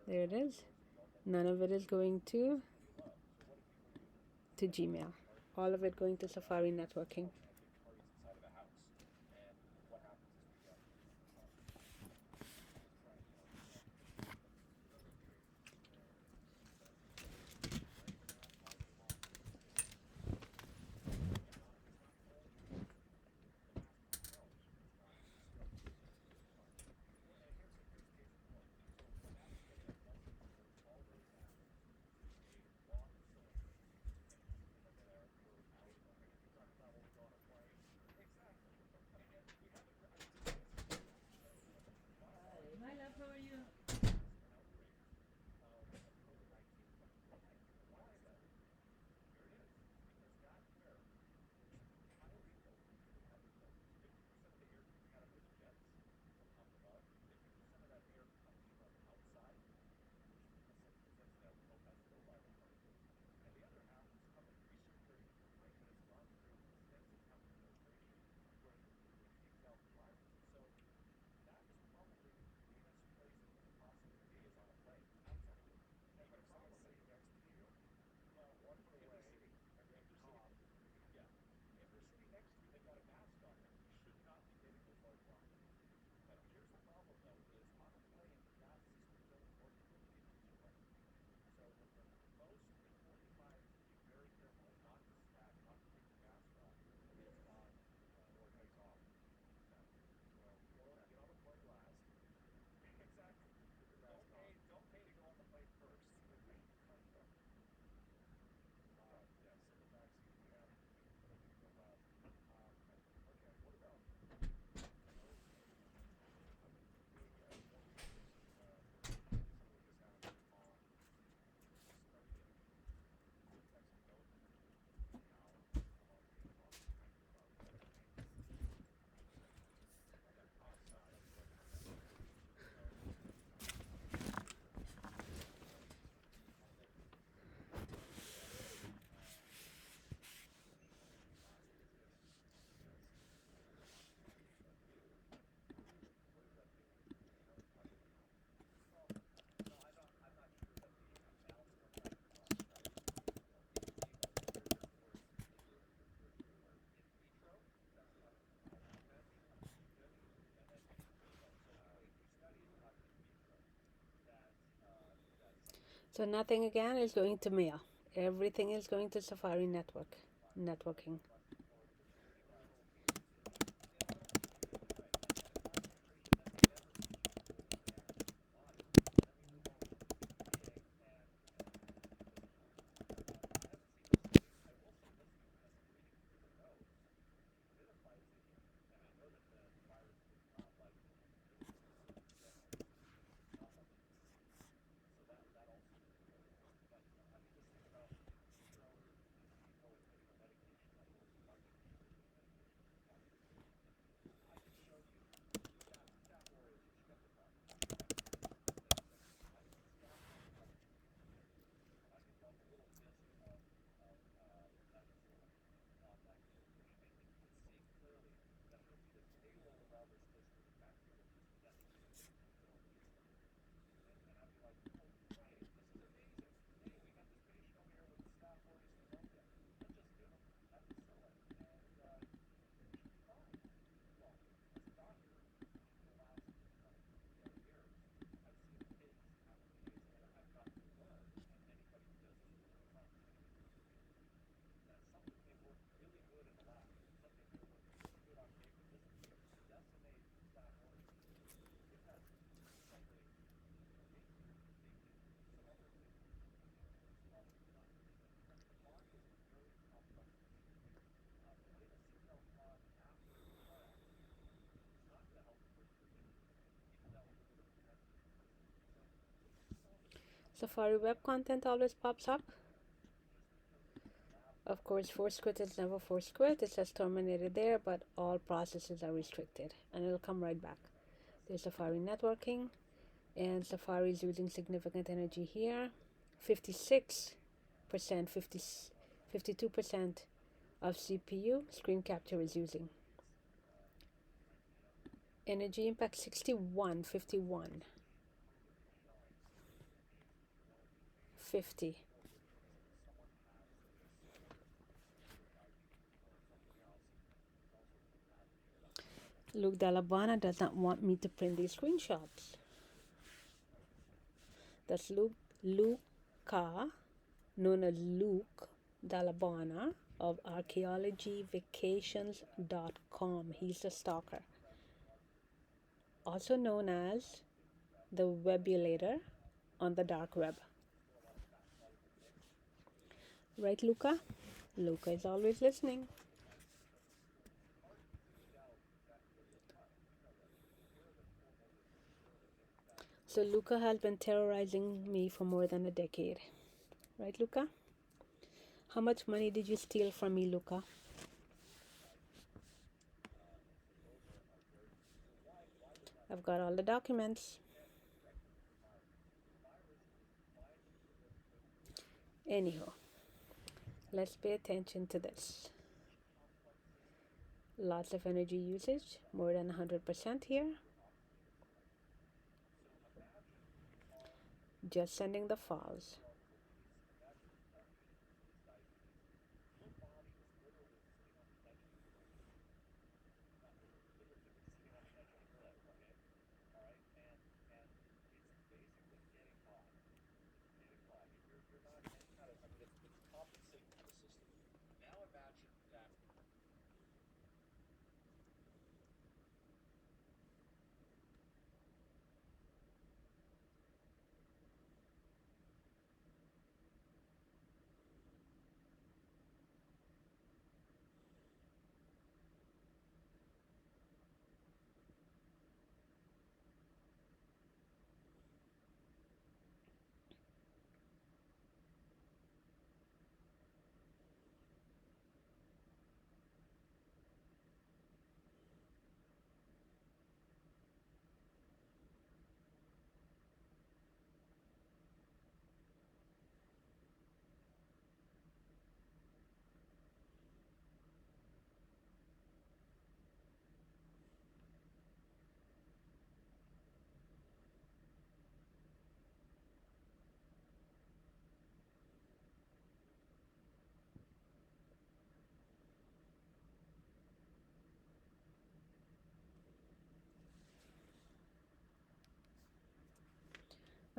A: There it is. None of it is going to Gmail. All of it going to Safari networking. So nothing again is going to mail. Everything is going to Safari networking. Safari web content always pops up. Of course, force quit is never force quit. It says terminated there, but all processes are restricted, and it'll come right back. There's Safari networking, and Safari is using significant energy here. 56%, 52% of CPU screen capture is using. Energy impact 61, 51, 50. Luke Dalabana does not want me to print these screenshots. That's Luca, known as Luke Dalabana of archaeologyvacations.com. He's the stalker. Also known as the Webulator on the dark web. Right, Luca? Luca is always listening. So Luca has been terrorizing me for more than a decade. Right, Luca? How much money did you steal from me, Luca? I've got all the documents. Anyhow, let's pay attention to this. Lots of energy usage, more than 100% here. Just sending the files.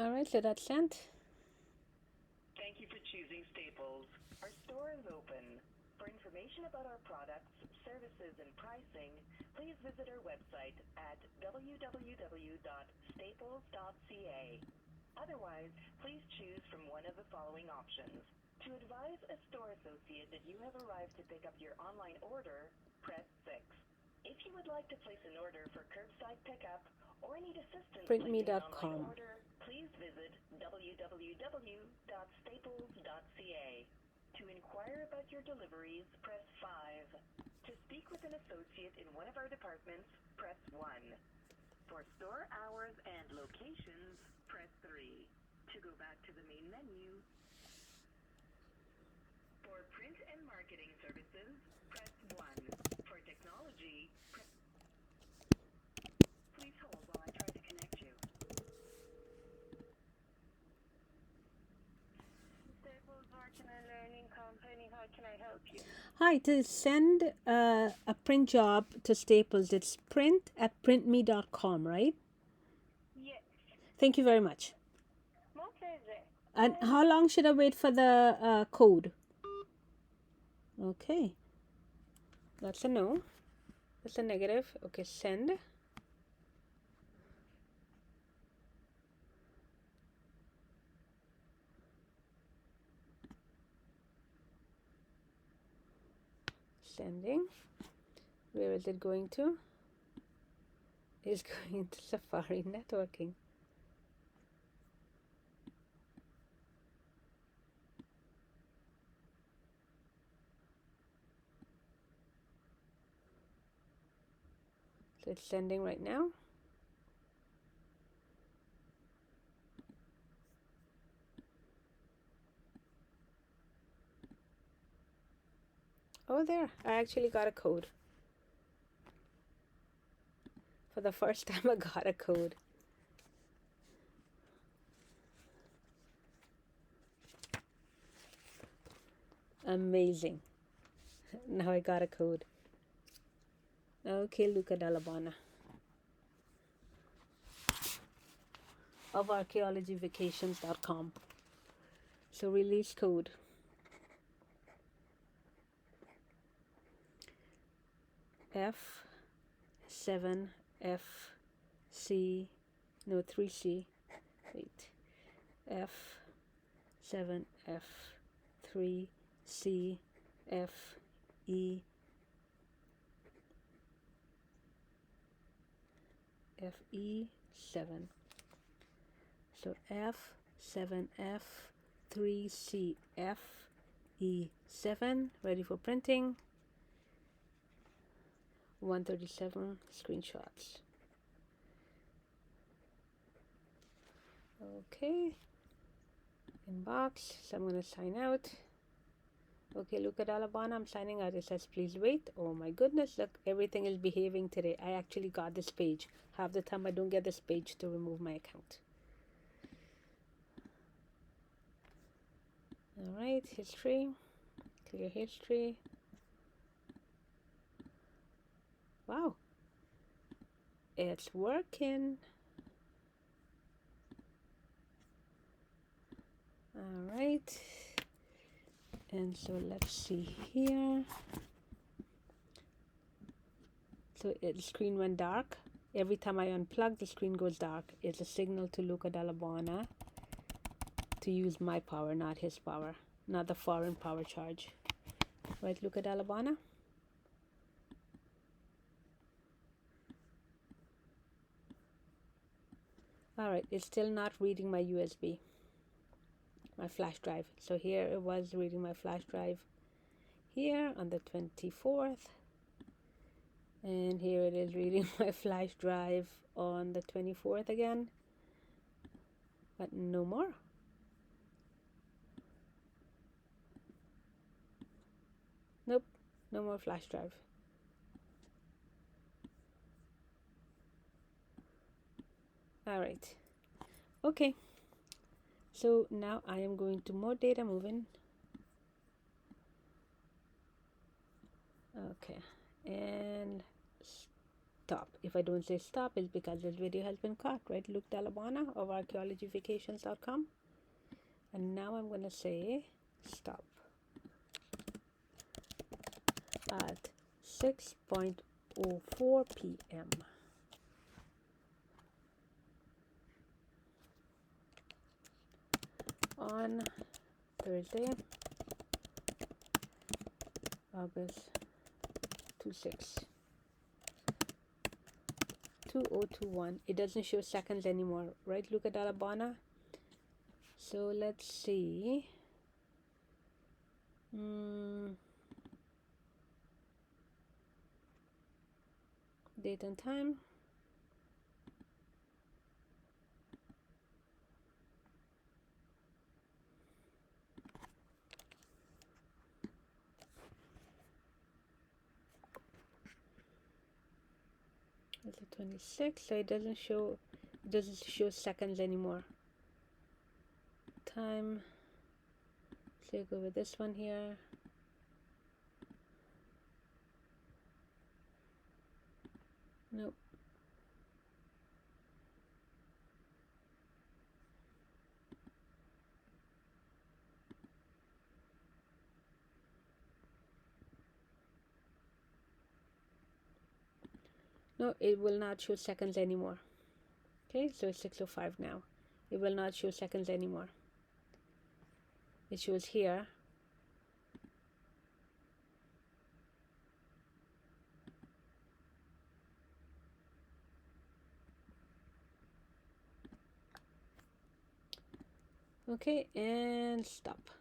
A: Alright, so that's sent.
F: Thank you for choosing Staples. Our store is open. For information about our products, services, and pricing, please visit our website at www.staples.ca. Otherwise, please choose from one of the following options. To advise a store associate that you have arrived to pick up your online order, press 6. If you would like to place an order for curbside pickup or need assistance placing an online
A: Printme.com.
F: order, please visit www.staples.ca. To inquire about your deliveries, press 5. To speak with an associate in one of our departments, press 1. For store hours and locations, press 3. To go back to the main menu, for print and marketing services, press 1. For technology, please hold while I try to connect you. Staples Marketing Learning Company, how can I help you?
A: Hi, to send a print job to Staples, it's print@printme.com, right?
D: Yes.
A: Thank you very much.
D: My pleasure.
A: And how long should I wait for the code? Okay. That's a no. That's a negative. Okay, send. Sending. Where is it going to? It's going to Safari networking. So it's sending right now. Oh, there, I actually got a code. For the first time I got a code. Amazing. Now I got a code. Okay, Luca Dallabana of archaeologyvacations.com. So release code. F7FC, no 3C, wait, F7F3CFE FE7. So F7F3CFE7, ready for printing. 137 screenshots. Okay, inbox. So I'm going to sign out. Okay, look at Alabama. I'm signing out. It says please wait. Oh my goodness, look, everything is behaving today. I actually got this page. Half the time I don't get this page to remove my account. Alright, history. Clear history. Wow, it's working. All right, and so let's see here. So the screen went dark. Every time I unplug, the screen goes dark. It's a signal to Luca Dallabana to use my power, not his power, not the foreign power charge. Right, Luca Dallabana? Alright, it's still not reading my USB, my flash drive. So here it was reading my flash drive here on the 24th. And here it is reading my flash drive on the 24th again. But no more. Nope, no more flash drive. Alright. Okay. So now I am going to more data moving. Okay. And stop. If I don't say stop, it's because this video has been caught, right? Luke Dallabana of archaeologyvacations.com. And now I'm going to say stop at 6:04 p.m. on Thursday, August 2021. It doesn't show seconds anymore, right, Luca Dallabana? So let's see. Date and time. It's the 26th, so it doesn't show seconds anymore. Time. Let's go with this one here. Nope. No, it will not show seconds anymore. Okay, so it's 6:05 now. It will not show seconds anymore. It shows here. Okay, and stop.